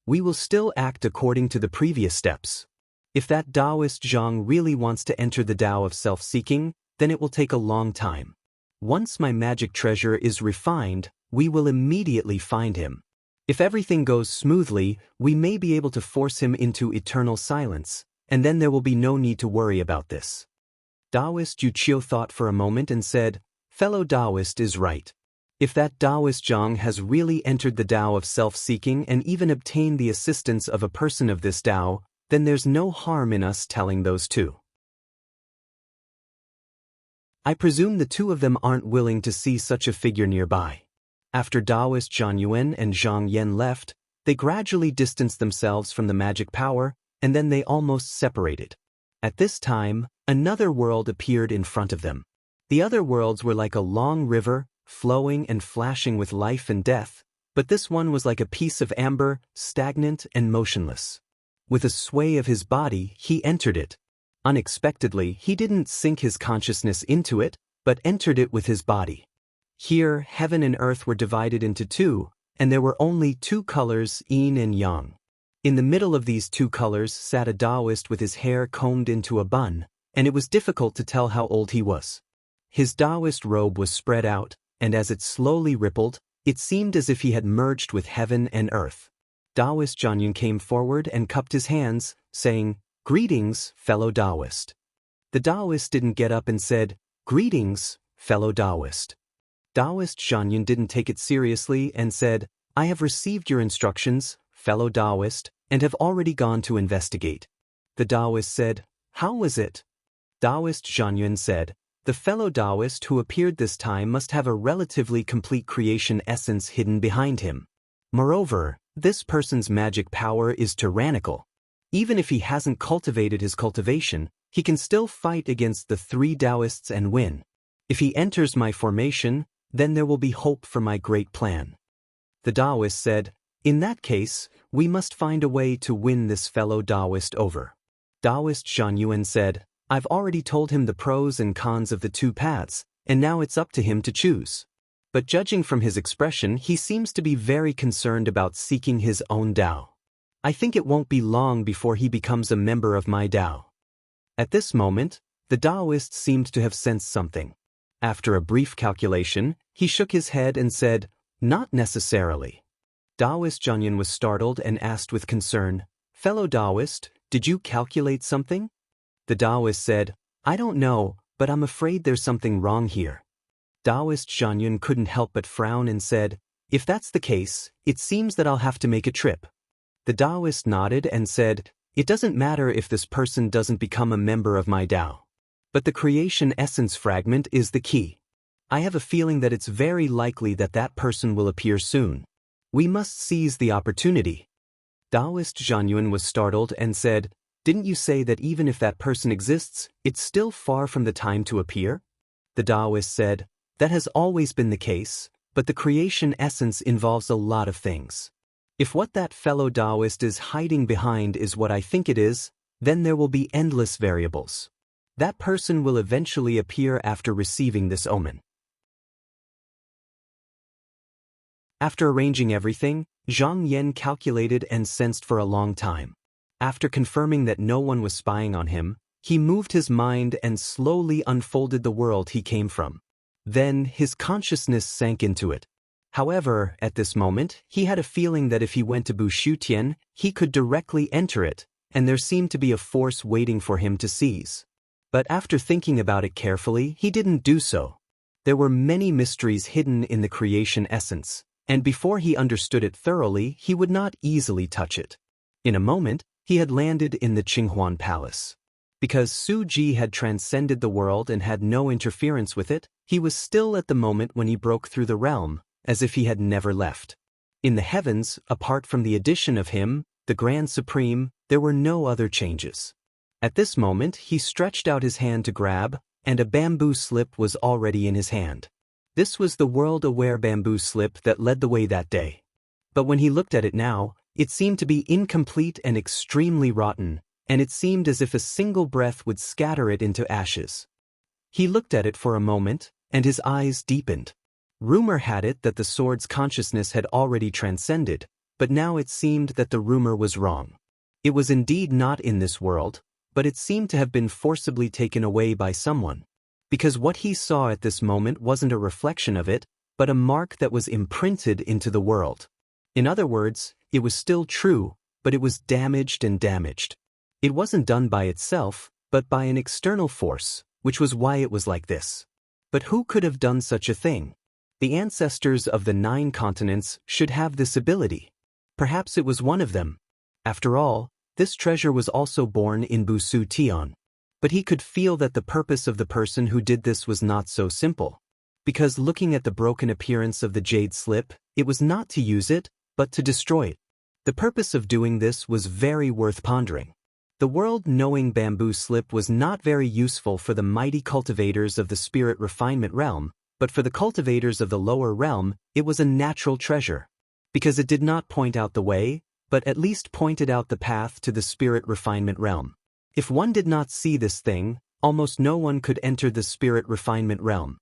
We will still act according to the previous steps. If that Taoist Zhang really wants to enter the Tao of self-seeking, then it will take a long time. Once my magic treasure is refined, we will immediately find him. If everything goes smoothly, we may be able to force him into eternal silence, and then there will be no need to worry about this." Taoist Yu Qiu thought for a moment and said, "Fellow Taoist is right. If that Taoist Zhang has really entered the Tao of self-seeking and even obtained the assistance of a person of this Tao, then there's no harm in us telling those two. I presume the two of them aren't willing to see such a figure nearby." After Taoist Zhang Yuan and Zhang Yan left, they gradually distanced themselves from the magic power, and then they almost separated. At this time, another world appeared in front of them. The other worlds were like a long river, flowing and flashing with life and death, but this one was like a piece of amber, stagnant and motionless. With a sway of his body, he entered it. Unexpectedly, he didn't sink his consciousness into it, but entered it with his body. Here, heaven and earth were divided into two, and there were only two colors, yin and yang. In the middle of these two colors sat a Taoist with his hair combed into a bun, and it was difficult to tell how old he was. His Taoist robe was spread out, and as it slowly rippled, it seemed as if he had merged with heaven and earth. Taoist Zhangyun came forward and cupped his hands, saying, "Greetings, fellow Taoist." The Taoist didn't get up and said, "Greetings, fellow Taoist." Taoist Zhangyun didn't take it seriously and said, "I have received your instructions, fellow Taoist, and have already gone to investigate." The Taoist said, "How was it?" Taoist Zhangyun said, "The fellow Taoist who appeared this time must have a relatively complete creation essence hidden behind him. Moreover, this person's magic power is tyrannical. Even if he hasn't cultivated his cultivation, he can still fight against the three Taoists and win. If he enters my formation, then there will be hope for my great plan." The Taoist said, "In that case, we must find a way to win this fellow Taoist over." Taoist Zhangyun said, "I've already told him the pros and cons of the two paths, and now it's up to him to choose. But judging from his expression, he seems to be very concerned about seeking his own Tao. I think it won't be long before he becomes a member of my Tao." At this moment, the Taoist seemed to have sensed something. After a brief calculation, he shook his head and said, "Not necessarily." Taoist Zhangyun was startled and asked with concern, "Fellow Taoist, did you calculate something?" The Taoist said, "I don't know, but I'm afraid there's something wrong here." Taoist Zhangyun couldn't help but frown and said, "If that's the case, it seems that I'll have to make a trip." The Taoist nodded and said, "It doesn't matter if this person doesn't become a member of my Tao. But the creation essence fragment is the key. I have a feeling that it's very likely that that person will appear soon. We must seize the opportunity." Taoist Zhangyun was startled and said, "Didn't you say that even if that person exists, it's still far from the time to appear?" The Taoist said, "That has always been the case, but the creation essence involves a lot of things. If what that fellow Taoist is hiding behind is what I think it is, then there will be endless variables. That person will eventually appear after receiving this omen." After arranging everything, Zhang Yan calculated and sensed for a long time. After confirming that no one was spying on him, he moved his mind and slowly unfolded the world he came from. Then his consciousness sank into it. However, at this moment, he had a feeling that if he went to Bushutian, he could directly enter it, and there seemed to be a force waiting for him to seize. But after thinking about it carefully, he didn't do so. There were many mysteries hidden in the creation essence, and before he understood it thoroughly, he would not easily touch it. In a moment, he had landed in the Qinghuan Palace. Because Su Ji had transcended the world and had no interference with it, he was still at the moment when he broke through the realm, as if he had never left. In the heavens, apart from the addition of him, the Grand Supreme, there were no other changes. At this moment, he stretched out his hand to grab, and a bamboo slip was already in his hand. This was the world-aware bamboo slip that led the way that day. But when he looked at it now, it seemed to be incomplete and extremely rotten, and it seemed as if a single breath would scatter it into ashes. He looked at it for a moment, and his eyes deepened. Rumor had it that the sword's consciousness had already transcended, but now it seemed that the rumor was wrong. It was indeed not in this world, but it seemed to have been forcibly taken away by someone. Because what he saw at this moment wasn't a reflection of it, but a mark that was imprinted into the world. In other words, it was still true, but it was damaged and damaged. It wasn't done by itself, but by an external force, which was why it was like this. But who could have done such a thing? The ancestors of the 9 continents should have this ability. Perhaps it was one of them. After all, this treasure was also born in Busu Tian. But he could feel that the purpose of the person who did this was not so simple. Because looking at the broken appearance of the jade slip, it was not to use it, but to destroy it. The purpose of doing this was very worth pondering. The world-knowing bamboo slip was not very useful for the mighty cultivators of the spirit refinement realm, but for the cultivators of the lower realm, it was a natural treasure. Because it did not point out the way, but at least pointed out the path to the spirit refinement realm. If one did not see this thing, almost no one could enter the spirit refinement realm.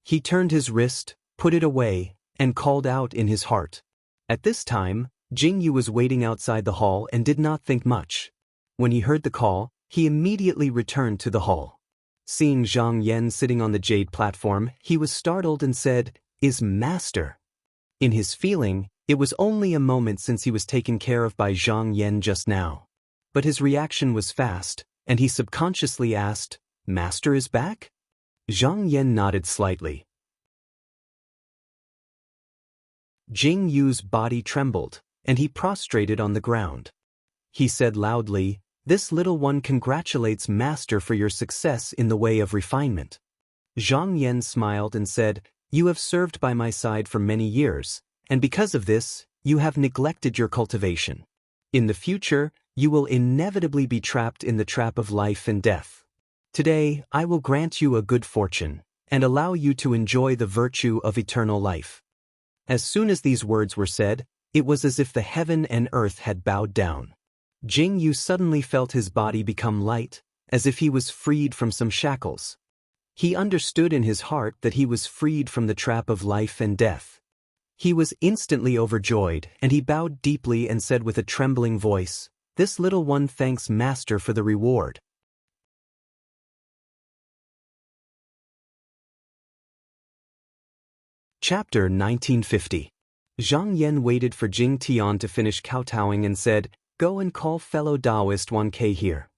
He turned his wrist, put it away, and called out in his heart. At this time, Jingyu was waiting outside the hall and did not think much. When he heard the call, he immediately returned to the hall. Seeing Zhang Yan sitting on the jade platform, he was startled and said, "Is Master?" In his feeling, it was only a moment since he was taken care of by Zhang Yan just now. But his reaction was fast, and he subconsciously asked, "Master is back?" Zhang Yan nodded slightly. Jing Yu's body trembled, and he prostrated on the ground. He said loudly, "This little one congratulates Master for your success in the way of refinement." Zhang Yan smiled and said, "You have served by my side for many years, and because of this, you have neglected your cultivation. In the future, you will inevitably be trapped in the trap of life and death. Today, I will grant you a good fortune, and allow you to enjoy the virtue of eternal life." As soon as these words were said, it was as if the heaven and earth had bowed down. Jing Yu suddenly felt his body become light, as if he was freed from some shackles. He understood in his heart that he was freed from the trap of life and death. He was instantly overjoyed, and he bowed deeply and said with a trembling voice, "This little one thanks Master for the reward." Chapter 1950. Zhang Yan waited for Jing Tian to finish kowtowing and said, "Go and call fellow Taoist 1K here."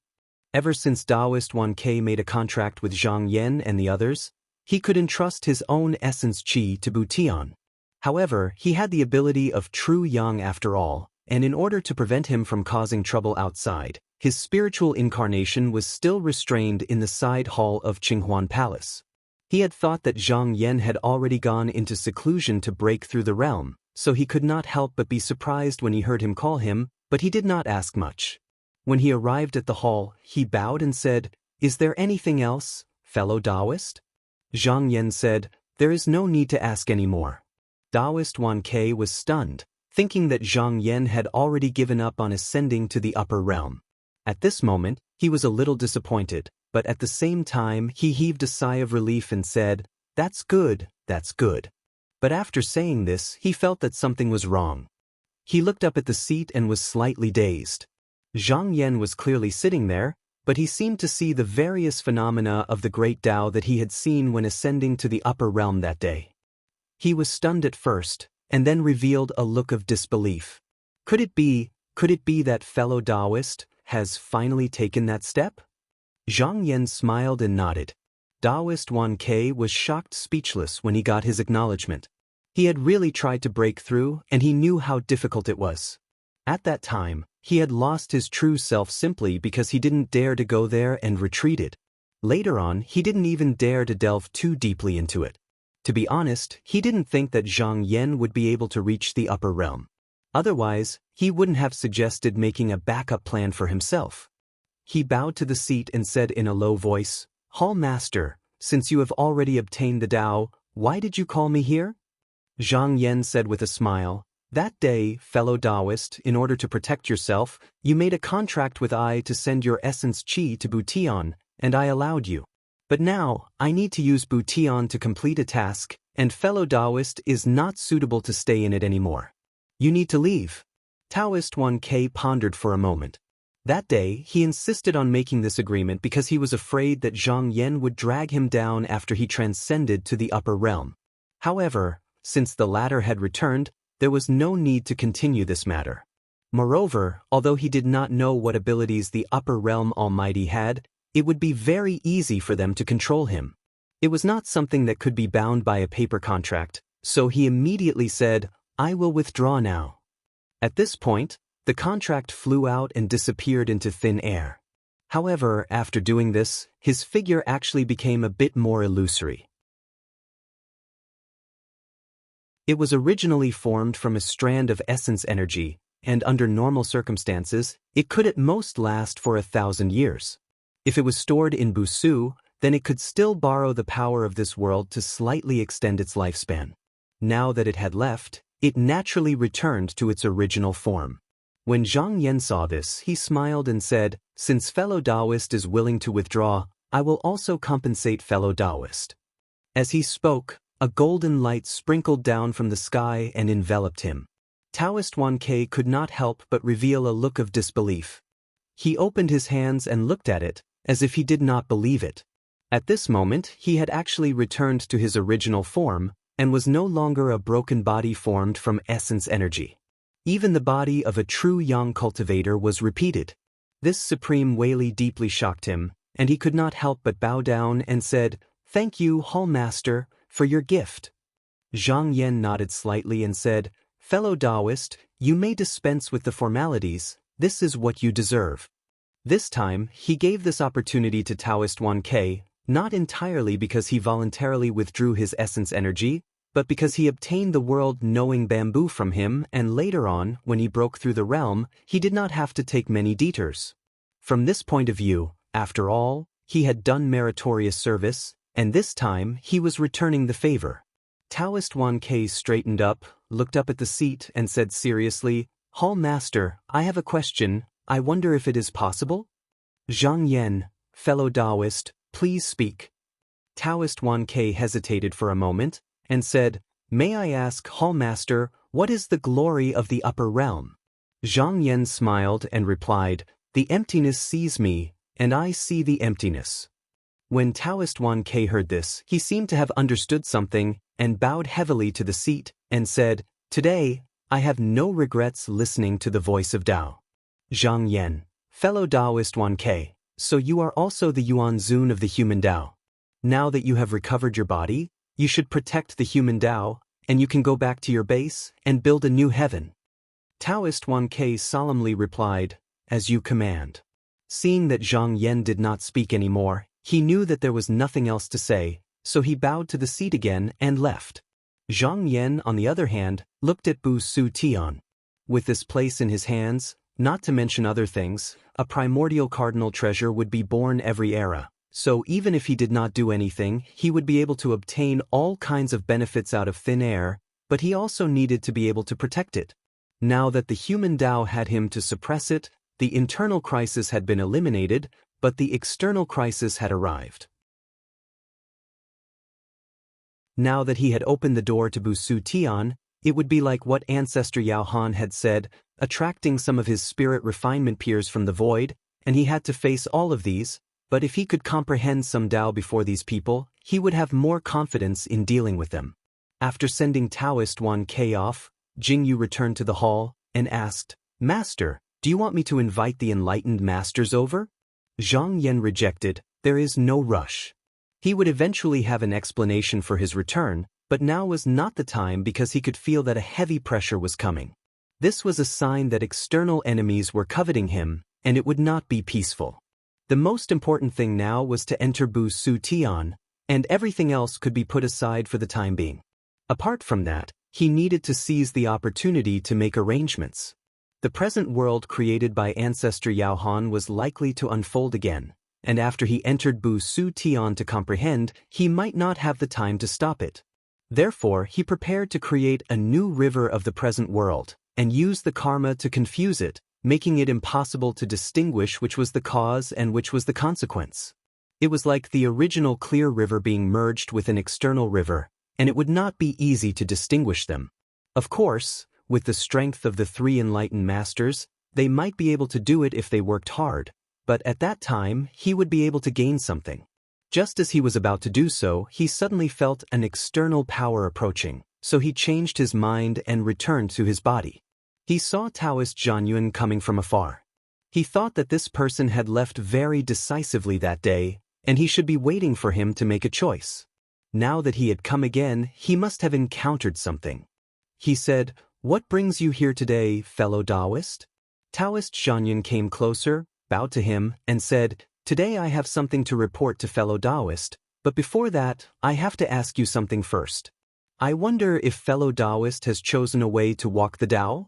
Ever since Taoist 1K made a contract with Zhang Yan and the others, he could entrust his own essence qi to Butian. However, he had the ability of true yang after all, and in order to prevent him from causing trouble outside, his spiritual incarnation was still restrained in the side hall of Qinghuan Palace. He had thought that Zhang Yan had already gone into seclusion to break through the realm, so he could not help but be surprised when he heard him call him, but he did not ask much. When he arrived at the hall, he bowed and said, "Is there anything else, fellow Taoist?" Zhang Yan said, "There is no need to ask any more." Taoist 1K was stunned, thinking that Zhang Yan had already given up on ascending to the upper realm. At this moment, he was a little disappointed, but at the same time he heaved a sigh of relief and said, "That's good, that's good." But after saying this, he felt that something was wrong. He looked up at the seat and was slightly dazed. Zhang Yan was clearly sitting there, but he seemed to see the various phenomena of the great Tao that he had seen when ascending to the upper realm that day. He was stunned at first, and then revealed a look of disbelief. Could it be that fellow Taoist has finally taken that step? Zhang Yan smiled and nodded. Taoist 1K was shocked speechless when he got his acknowledgement. He had really tried to break through, and he knew how difficult it was. At that time, he had lost his true self simply because he didn't dare to go there and retreated. Later on, he didn't even dare to delve too deeply into it. To be honest, he didn't think that Zhang Yan would be able to reach the upper realm. Otherwise, he wouldn't have suggested making a backup plan for himself. He bowed to the seat and said in a low voice, "Hall Master, since you have already obtained the Tao, why did you call me here?" Zhang Yan said with a smile, "That day, fellow Taoist, in order to protect yourself, you made a contract with I to send your essence qi to Butian, and I allowed you. But now, I need to use Butian to complete a task, and fellow Taoist is not suitable to stay in it anymore. You need to leave." Taoist 1K pondered for a moment. That day, he insisted on making this agreement because he was afraid that Zhang Yan would drag him down after he transcended to the upper realm. However, since the latter had returned, there was no need to continue this matter. Moreover, although he did not know what abilities the upper realm Almighty had, it would be very easy for them to control him. It was not something that could be bound by a paper contract, so he immediately said, "I will withdraw now." At this point, the contract flew out and disappeared into thin air. However, after doing this, his figure actually became a bit more illusory. It was originally formed from a strand of essence energy, and under normal circumstances, it could at most last for 1,000 years. If it was stored in Busu, then it could still borrow the power of this world to slightly extend its lifespan. Now that it had left, it naturally returned to its original form. When Zhang Yan saw this, he smiled and said, "Since fellow Taoist is willing to withdraw, I will also compensate fellow Taoist." As he spoke, a golden light sprinkled down from the sky and enveloped him. Taoist 1K could not help but reveal a look of disbelief. He opened his hands and looked at it, as if he did not believe it. At this moment, he had actually returned to his original form, and was no longer a broken body formed from essence energy. Even the body of a true yang cultivator was repeated. This supreme Weili deeply shocked him, and he could not help but bow down and said, "Thank you, Hall Master, for your gift." Zhang Yan nodded slightly and said, "Fellow Taoist, you may dispense with the formalities, this is what you deserve." This time, he gave this opportunity to Taoist 1K, not entirely because he voluntarily withdrew his essence energy, but because he obtained the world-knowing bamboo from him, and later on, when he broke through the realm, he did not have to take many detours. From this point of view, after all, he had done meritorious service, and this time he was returning the favor. Taoist 1K straightened up, looked up at the seat, and said seriously, "Hall Master, I have a question, I wonder if it is possible?" "Zhang Yan, fellow Taoist, please speak." Taoist 1K hesitated for a moment, and said, "May I ask, Hall Master, what is the glory of the upper realm?" Zhang Yan smiled and replied, "The emptiness sees me, and I see the emptiness." When Taoist 1K heard this, he seemed to have understood something, and bowed heavily to the seat, and said, "Today, I have no regrets listening to the voice of Tao." Zhang Yan, fellow Taoist 1K, so you are also the Yuan Zun of the human Tao. Now that you have recovered your body, you should protect the human Tao, and you can go back to your base and build a new heaven. Taoist 1K solemnly replied, "As you command." Seeing that Zhang Yan did not speak anymore, he knew that there was nothing else to say, so he bowed to the seat again and left. Zhang Yan, on the other hand, looked at Bu Su Tian. With this place in his hands, not to mention other things, a primordial cardinal treasure would be born every era. So even if he did not do anything, he would be able to obtain all kinds of benefits out of thin air, but he also needed to be able to protect it. Now that the human Tao had him to suppress it, the internal crisis had been eliminated, but the external crisis had arrived. Now that he had opened the door to Bu Su Tian, it would be like what Ancestor Yao Han had said, attracting some of his spirit refinement peers from the void, and he had to face all of these. But if he could comprehend some Tao before these people, he would have more confidence in dealing with them. After sending Taoist 1K off, Jingyu returned to the hall and asked, "Master, do you want me to invite the enlightened masters over?" Zhang Yan rejected, "There is no rush." He would eventually have an explanation for his return, but now was not the time because he could feel that a heavy pressure was coming. This was a sign that external enemies were coveting him, and it would not be peaceful. The most important thing now was to enter Bu Su Tian, and everything else could be put aside for the time being. Apart from that, he needed to seize the opportunity to make arrangements. The present world created by Ancestor Yao Han was likely to unfold again, and after he entered Bu Su Tian to comprehend, he might not have the time to stop it. Therefore, he prepared to create a new river of the present world, and use the karma to confuse it, making it impossible to distinguish which was the cause and which was the consequence. It was like the original clear river being merged with an external river, and it would not be easy to distinguish them. Of course, with the strength of the three enlightened masters, they might be able to do it if they worked hard, but at that time, he would be able to gain something. Just as he was about to do so, he suddenly felt an external power approaching, so he changed his mind and returned to his body. He saw Taoist Zhanyun coming from afar. He thought that this person had left very decisively that day, and he should be waiting for him to make a choice. Now that he had come again, he must have encountered something. He said, "What brings you here today, fellow Taoist?" Taoist Zhanyun came closer, bowed to him, and said, "Today I have something to report to fellow Taoist, but before that, I have to ask you something first. I wonder if fellow Taoist has chosen a way to walk the Tao?"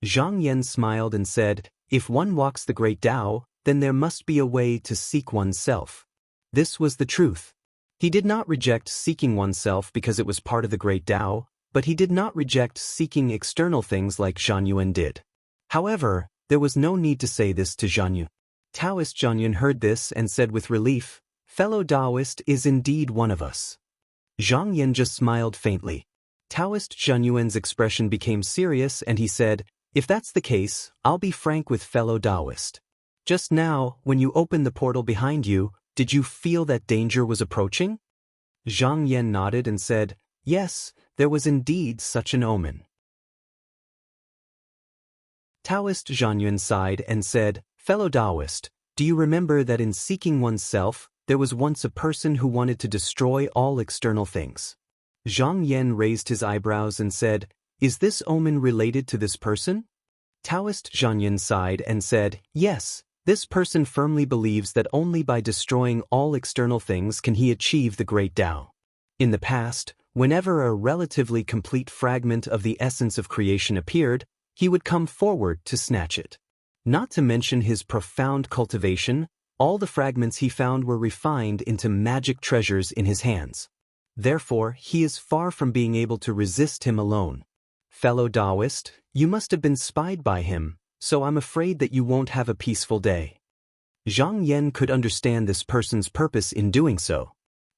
Zhang Yan smiled and said, "If one walks the great Tao, then there must be a way to seek oneself." This was the truth. He did not reject seeking oneself because it was part of the great Tao, but he did not reject seeking external things like Zhanyun did. However, there was no need to say this to Zhanyun. Taoist Zhanyun heard this and said with relief, "Fellow Taoist is indeed one of us." Zhang Yan just smiled faintly. Taoist Zhenyuan's expression became serious and he said, "If that's the case, I'll be frank with fellow Taoist. Just now, when you opened the portal behind you, did you feel that danger was approaching?" Zhang Yan nodded and said, "Yes, there was indeed such an omen." Taoist Zhenyuan sighed and said, "Fellow Taoist, do you remember that in seeking oneself, there was once a person who wanted to destroy all external things?" Zhang Yan raised his eyebrows and said, "Is this omen related to this person?" Taoist Zhenyuan sighed and said, "Yes, this person firmly believes that only by destroying all external things can he achieve the great Tao. In the past, whenever a relatively complete fragment of the essence of creation appeared, he would come forward to snatch it. Not to mention his profound cultivation, all the fragments he found were refined into magic treasures in his hands. Therefore, he is far from being able to resist him alone. Fellow Taoist, you must have been spied by him, so I'm afraid that you won't have a peaceful day." Zhang Yan could understand this person's purpose in doing so.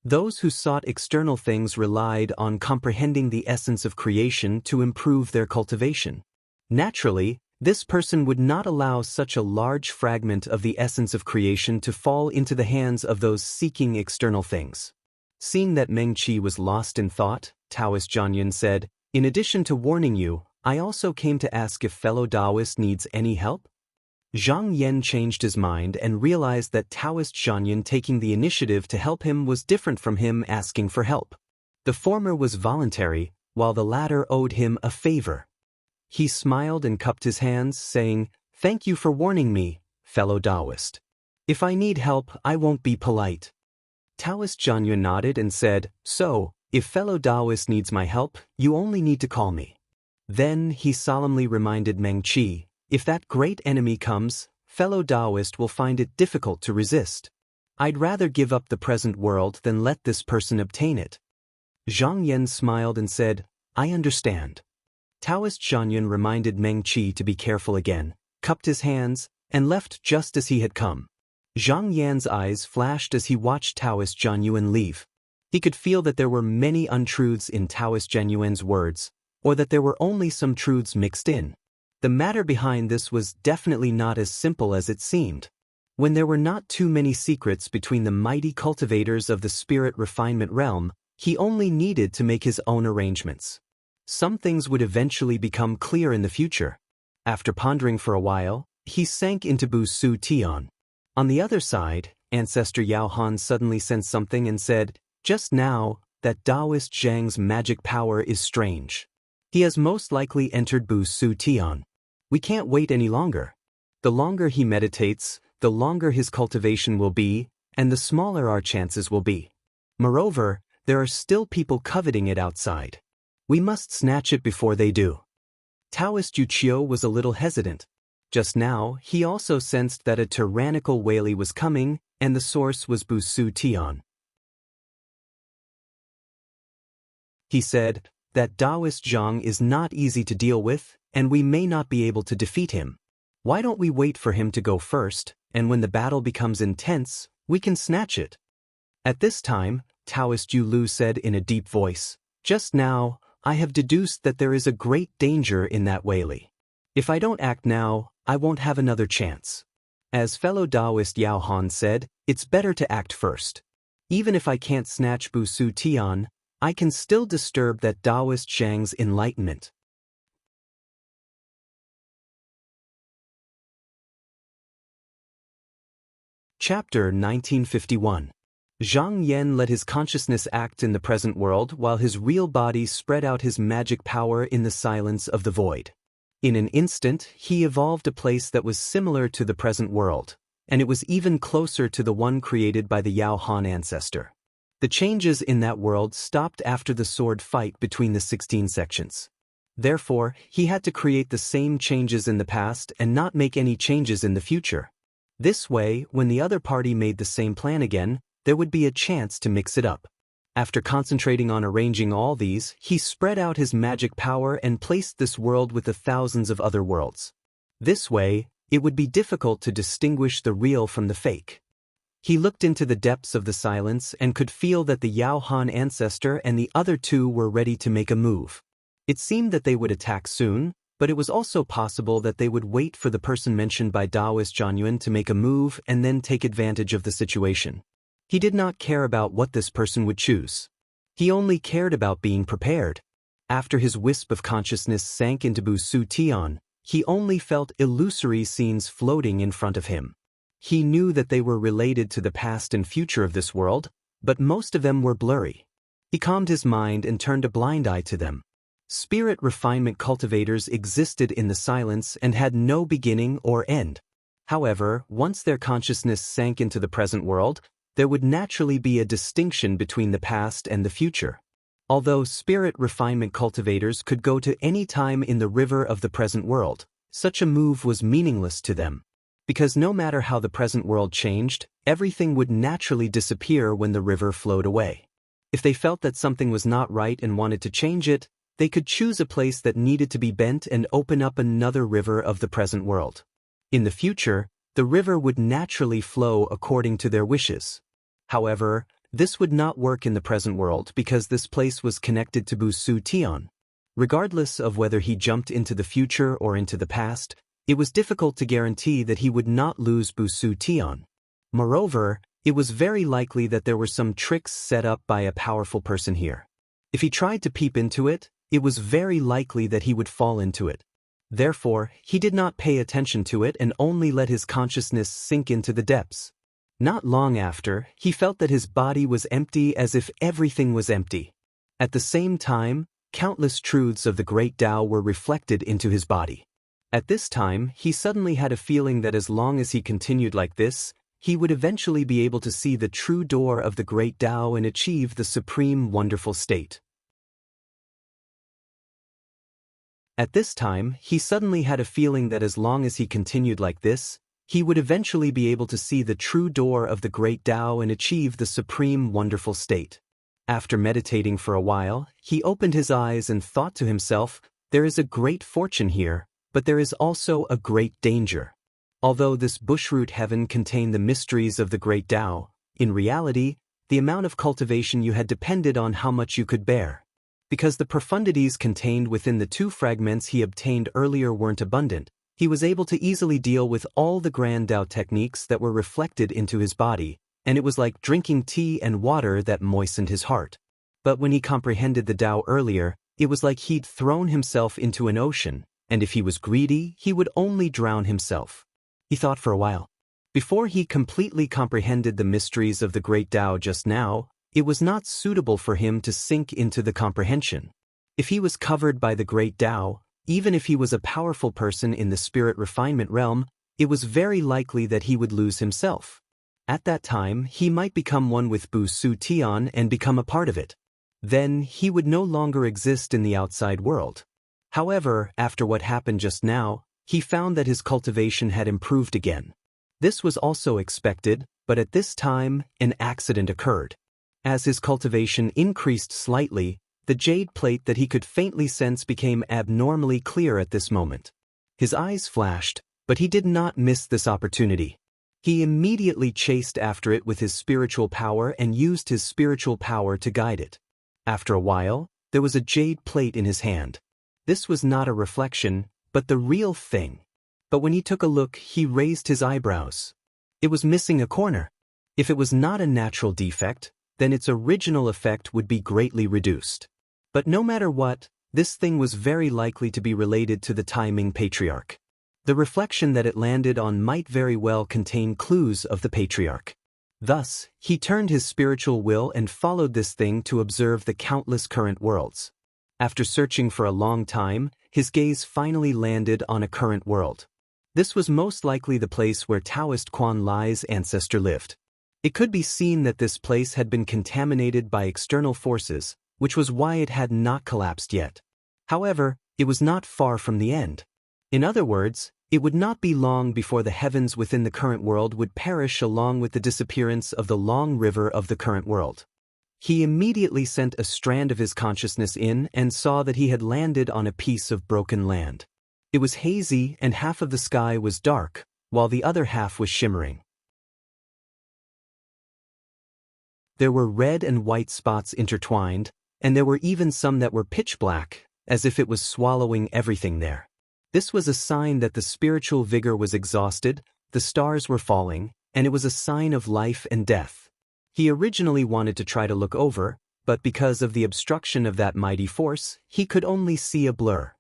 Those who sought external things relied on comprehending the essence of creation to improve their cultivation. Naturally, this person would not allow such a large fragment of the essence of creation to fall into the hands of those seeking external things. Seeing that Meng Qi was lost in thought, Taoist Zhenyuan said, "In addition to warning you, I also came to ask if fellow Taoist needs any help?" Zhang Yan changed his mind and realized that Taoist Zhenyuan taking the initiative to help him was different from him asking for help. The former was voluntary, while the latter owed him a favor. He smiled and cupped his hands, saying, "Thank you for warning me, fellow Taoist. If I need help, I won't be polite." Taoist Zhenyuan nodded and said, "So, if fellow Taoist needs my help, you only need to call me." Then he solemnly reminded Meng Qi, "If that great enemy comes, fellow Taoist will find it difficult to resist. I'd rather give up the present world than let this person obtain it." Zhang Yan smiled and said, "I understand." Taoist Zhenyuan reminded Meng Qi to be careful again, cupped his hands, and left just as he had come. Zhang Yan's eyes flashed as he watched Taoist Zhenyuan leave. He could feel that there were many untruths in Taoist Zhenyuan's words, or that there were only some truths mixed in. The matter behind this was definitely not as simple as it seemed. When there were not too many secrets between the mighty cultivators of the spirit refinement realm, he only needed to make his own arrangements. Some things would eventually become clear in the future. After pondering for a while, he sank into Bu Su Tian. On the other side, Ancestor Yao Han suddenly sensed something and said, "Just now, that Taoist Zhang's magic power is strange. He has most likely entered Bu Su Tian. We can't wait any longer. The longer he meditates, the longer his cultivation will be, and the smaller our chances will be. Moreover, there are still people coveting it outside. We must snatch it before they do." Taoist Yu Qiu was a little hesitant. Just now, he also sensed that a tyrannical Wei was coming, and the source was Bu Su Tian. He said, "That Taoist Zhang is not easy to deal with, and we may not be able to defeat him. Why don't we wait for him to go first, and when the battle becomes intense, we can snatch it?" At this time, Taoist Yu Lu said in a deep voice, "Just now, I have deduced that there is a great danger in that Wei. If I don't act now, I won't have another chance. As fellow Taoist Yao Han said, it's better to act first. Even if I can't snatch Bu Su Tian, I can still disturb that Taoist Zhang's enlightenment." Chapter 1951. Zhang Yan let his consciousness act in the present world while his real body spread out his magic power in the silence of the void. In an instant, he evolved a place that was similar to the present world, and it was even closer to the one created by the Yao Han ancestor. The changes in that world stopped after the sword fight between the 16 sections. Therefore, he had to create the same changes in the past and not make any changes in the future. This way, when the other party made the same plan again, there would be a chance to mix it up. After concentrating on arranging all these, he spread out his magic power and placed this world with the thousands of other worlds. This way, it would be difficult to distinguish the real from the fake. He looked into the depths of the silence and could feel that the Yao Han ancestor and the other two were ready to make a move. It seemed that they would attack soon, but it was also possible that they would wait for the person mentioned by Taoist Zhang Yuan to make a move and then take advantage of the situation. He did not care about what this person would choose. He only cared about being prepared. After his wisp of consciousness sank into Bu Su Tian, he only felt illusory scenes floating in front of him. He knew that they were related to the past and future of this world, but most of them were blurry. He calmed his mind and turned a blind eye to them. Spirit refinement cultivators existed in the silence and had no beginning or end. However, once their consciousness sank into the present world, there would naturally be a distinction between the past and the future. Although spirit refinement cultivators could go to any time in the river of the present world, such a move was meaningless to them. Because no matter how the present world changed, everything would naturally disappear when the river flowed away. If they felt that something was not right and wanted to change it, they could choose a place that needed to be bent and open up another river of the present world. In the future, the river would naturally flow according to their wishes. However, this would not work in the present world because this place was connected to Bu Su Tian. Regardless of whether he jumped into the future or into the past, it was difficult to guarantee that he would not lose Bu Su Tian. Moreover, it was very likely that there were some tricks set up by a powerful person here. If he tried to peep into it, it was very likely that he would fall into it. Therefore, he did not pay attention to it and only let his consciousness sink into the depths. Not long after, he felt that his body was empty as if everything was empty. At the same time, countless truths of the great Tao were reflected into his body. At this time, he suddenly had a feeling that as long as he continued like this, he would eventually be able to see the true door of the great Tao and achieve the supreme wonderful state. At this time, he suddenly had a feeling that as long as he continued like this, he would eventually be able to see the true door of the great Tao and achieve the supreme wonderful state. After meditating for a while, he opened his eyes and thought to himself, "There is a great fortune here, but there is also a great danger." Although this bushroot heaven contained the mysteries of the great Tao, in reality, the amount of cultivation you had depended on how much you could bear. Because the profundities contained within the two fragments he obtained earlier weren't abundant, he was able to easily deal with all the grand Tao techniques that were reflected into his body, and it was like drinking tea and water that moistened his heart. But when he comprehended the Tao earlier, it was like he'd thrown himself into an ocean, and if he was greedy, he would only drown himself. He thought for a while. Before he completely comprehended the mysteries of the great Tao just now, it was not suitable for him to sink into the comprehension. If he was covered by the great Tao, even if he was a powerful person in the spirit refinement realm, it was very likely that he would lose himself. At that time, he might become one with Bu Su Tian and become a part of it. Then, he would no longer exist in the outside world. However, after what happened just now, he found that his cultivation had improved again. This was also expected, but at this time, an accident occurred. As his cultivation increased slightly, the jade plate that he could faintly sense became abnormally clear at this moment. His eyes flashed, but he did not miss this opportunity. He immediately chased after it with his spiritual power and used his spiritual power to guide it. After a while, there was a jade plate in his hand. This was not a reflection, but the real thing. But when he took a look, he raised his eyebrows. It was missing a corner. If it was not a natural defect, then its original effect would be greatly reduced. But no matter what, this thing was very likely to be related to the Tai Ming patriarch. The reflection that it landed on might very well contain clues of the patriarch. Thus, he turned his spiritual will and followed this thing to observe the countless current worlds. After searching for a long time, his gaze finally landed on a current world. This was most likely the place where Taoist Quan Lai's ancestor lived. It could be seen that this place had been contaminated by external forces, which was why it had not collapsed yet. However, it was not far from the end. In other words, it would not be long before the heavens within the current world would perish along with the disappearance of the long river of the current world. He immediately sent a strand of his consciousness in and saw that he had landed on a piece of broken land. It was hazy and half of the sky was dark, while the other half was shimmering. There were red and white spots intertwined, and there were even some that were pitch black, as if it was swallowing everything there. This was a sign that the spiritual vigor was exhausted, the stars were falling, and it was a sign of life and death. He originally wanted to try to look over, but because of the obstruction of that mighty force, he could only see a blur.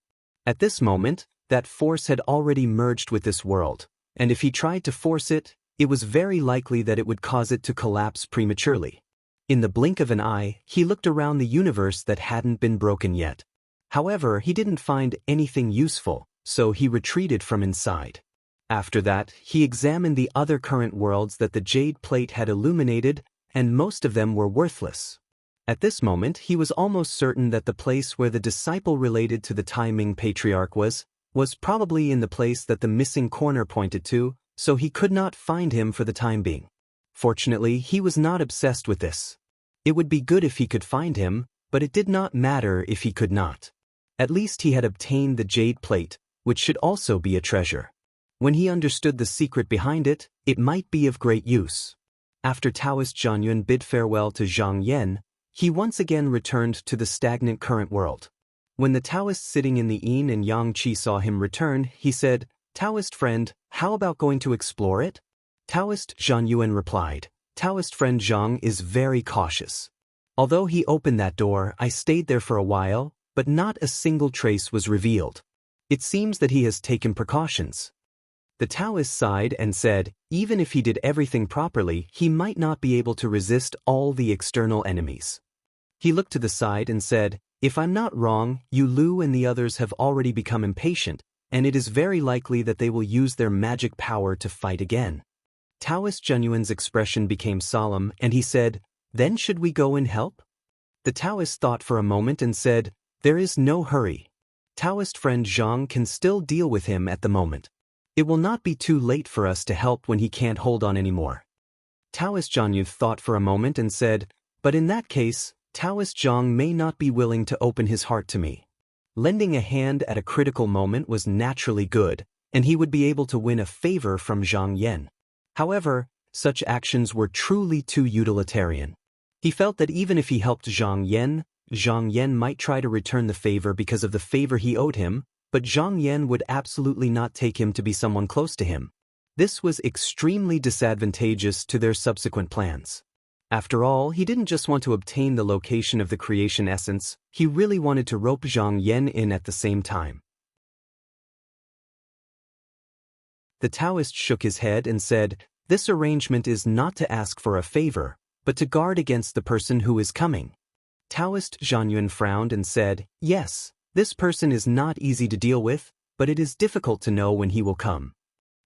At this moment, that force had already merged with this world, and if he tried to force it, it was very likely that it would cause it to collapse prematurely. In the blink of an eye, he looked around the universe that hadn't been broken yet. However, he didn't find anything useful, so he retreated from inside. After that, he examined the other current worlds that the jade plate had illuminated, and most of them were worthless. At this moment, he was almost certain that the place where the disciple related to the Tai Ming patriarch was probably in the place that the missing corner pointed to, so he could not find him for the time being. Fortunately, he was not obsessed with this. It would be good if he could find him, but it did not matter if he could not. At least he had obtained the jade plate, which should also be a treasure. When he understood the secret behind it, it might be of great use. After Taoist Zhang Yuan bid farewell to Zhang Yan, he once again returned to the stagnant current world. When the Taoist sitting in the yin and yang qi saw him return, he said, "Taoist friend, how about going to explore it?" Taoist Zhang Yuan replied, "Taoist friend Zhang is very cautious. Although he opened that door, I stayed there for a while, but not a single trace was revealed. It seems that he has taken precautions." The Taoist sighed and said, even if he did everything properly, he might not be able to resist all the external enemies. He looked to the side and said, "If I'm not wrong, Yu Lu and the others have already become impatient, and it is very likely that they will use their magic power to fight again." Taoist Zhang Yuan's expression became solemn, and he said, "Then should we go and help?" The Taoist thought for a moment and said, "There is no hurry. Taoist friend Zhang can still deal with him at the moment. It will not be too late for us to help when he can't hold on anymore." Taoist Zhang Yu thought for a moment and said, "But in that case, Taoist Zhang may not be willing to open his heart to me. Lending a hand at a critical moment was naturally good, and he would be able to win a favor from Zhang Yan. However, such actions were truly too utilitarian. He felt that even if he helped Zhang Yan might try to return the favor because of the favor he owed him, but Zhang Yan would absolutely not take him to be someone close to him. This was extremely disadvantageous to their subsequent plans. After all, he didn't just want to obtain the location of the creation essence, he really wanted to rope Zhang Yan in at the same time. The Taoist shook his head and said, "This arrangement is not to ask for a favor, but to guard against the person who is coming." Taoist Zhang Yuan frowned and said, "Yes, this person is not easy to deal with, but it is difficult to know when he will come."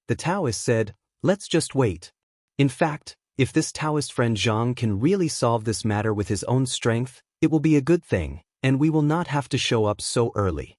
The Taoist said, "Let's just wait. In fact, if this Taoist friend Zhang can really solve this matter with his own strength, it will be a good thing, and we will not have to show up so early."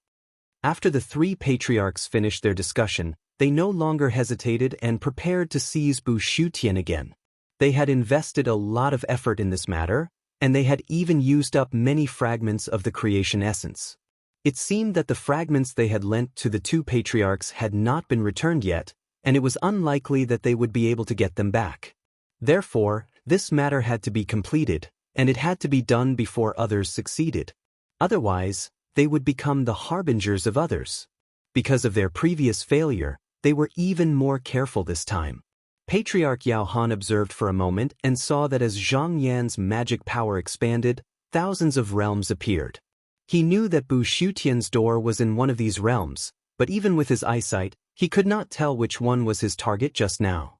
After the three patriarchs finished their discussion, they no longer hesitated and prepared to seize Bu Shutian again. They had invested a lot of effort in this matter, and they had even used up many fragments of the creation essence. It seemed that the fragments they had lent to the two patriarchs had not been returned yet, and it was unlikely that they would be able to get them back. Therefore, this matter had to be completed, and it had to be done before others succeeded. Otherwise, they would become the harbingers of others. Because of their previous failure, they were even more careful this time. Patriarch Yao Han observed for a moment and saw that as Zhang Yan's magic power expanded, thousands of realms appeared. He knew that Bu Shutian's door was in one of these realms, but even with his eyesight, he could not tell which one was his target just now.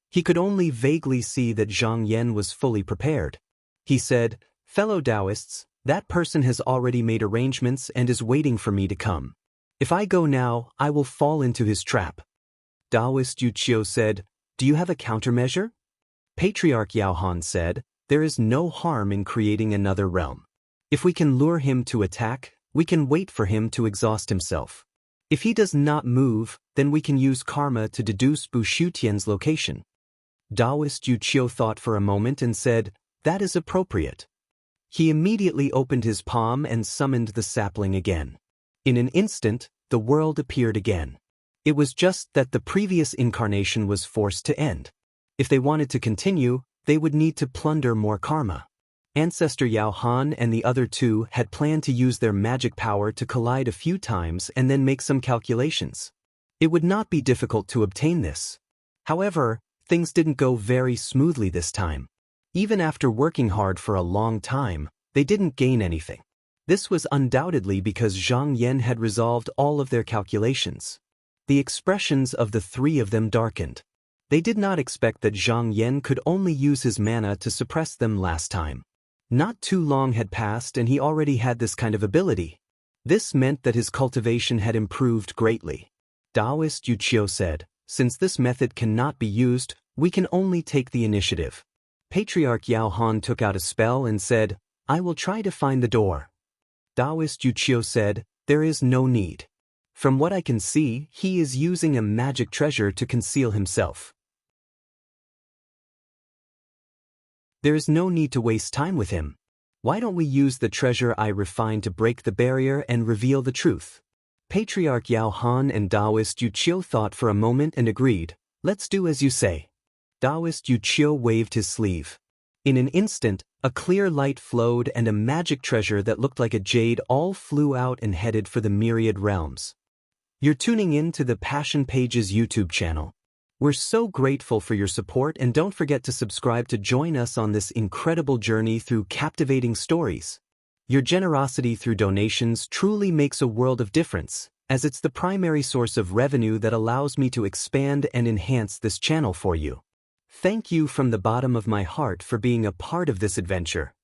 He could only vaguely see that Zhang Yan was fully prepared. He said, "Fellow Taoists, that person has already made arrangements and is waiting for me to come. If I go now, I will fall into his trap." Taoist Yu Qiu said, "Do you have a countermeasure?" Patriarch Yao Han said, "There is no harm in creating another realm. If we can lure him to attack, we can wait for him to exhaust himself. If he does not move, then we can use karma to deduce Bu Shutian's location." Taoist Yu Qiu thought for a moment and said, "That is appropriate." He immediately opened his palm and summoned the sapling again. In an instant, the world appeared again. It was just that the previous incarnation was forced to end. If they wanted to continue, they would need to plunder more karma. Ancestor Yao Han and the other two had planned to use their magic power to collide a few times and then make some calculations. It would not be difficult to obtain this. However, things didn't go very smoothly this time. Even after working hard for a long time, they didn't gain anything. This was undoubtedly because Zhang Yan had resolved all of their calculations. The expressions of the three of them darkened. They did not expect that Zhang Yan could only use his mana to suppress them last time. Not too long had passed and he already had this kind of ability. This meant that his cultivation had improved greatly. Taoist Yu Qiu said, "Since this method cannot be used, we can only take the initiative." Patriarch Yao Han took out a spell and said, "I will try to find the door." Taoist Yu Qiu said, "There is no need. From what I can see, he is using a magic treasure to conceal himself. There is no need to waste time with him. Why don't we use the treasure I refined to break the barrier and reveal the truth?" Patriarch Yao Han and Taoist Yu Qiu thought for a moment and agreed, "Let's do as you say." Taoist Yu Qiu waved his sleeve. In an instant, a clear light flowed and a magic treasure that looked like a jade all flew out and headed for the myriad realms. You're tuning in to the Passion Pages YouTube channel. We're so grateful for your support and don't forget to subscribe to join us on this incredible journey through captivating stories. Your generosity through donations truly makes a world of difference, as it's the primary source of revenue that allows me to expand and enhance this channel for you. Thank you from the bottom of my heart for being a part of this adventure.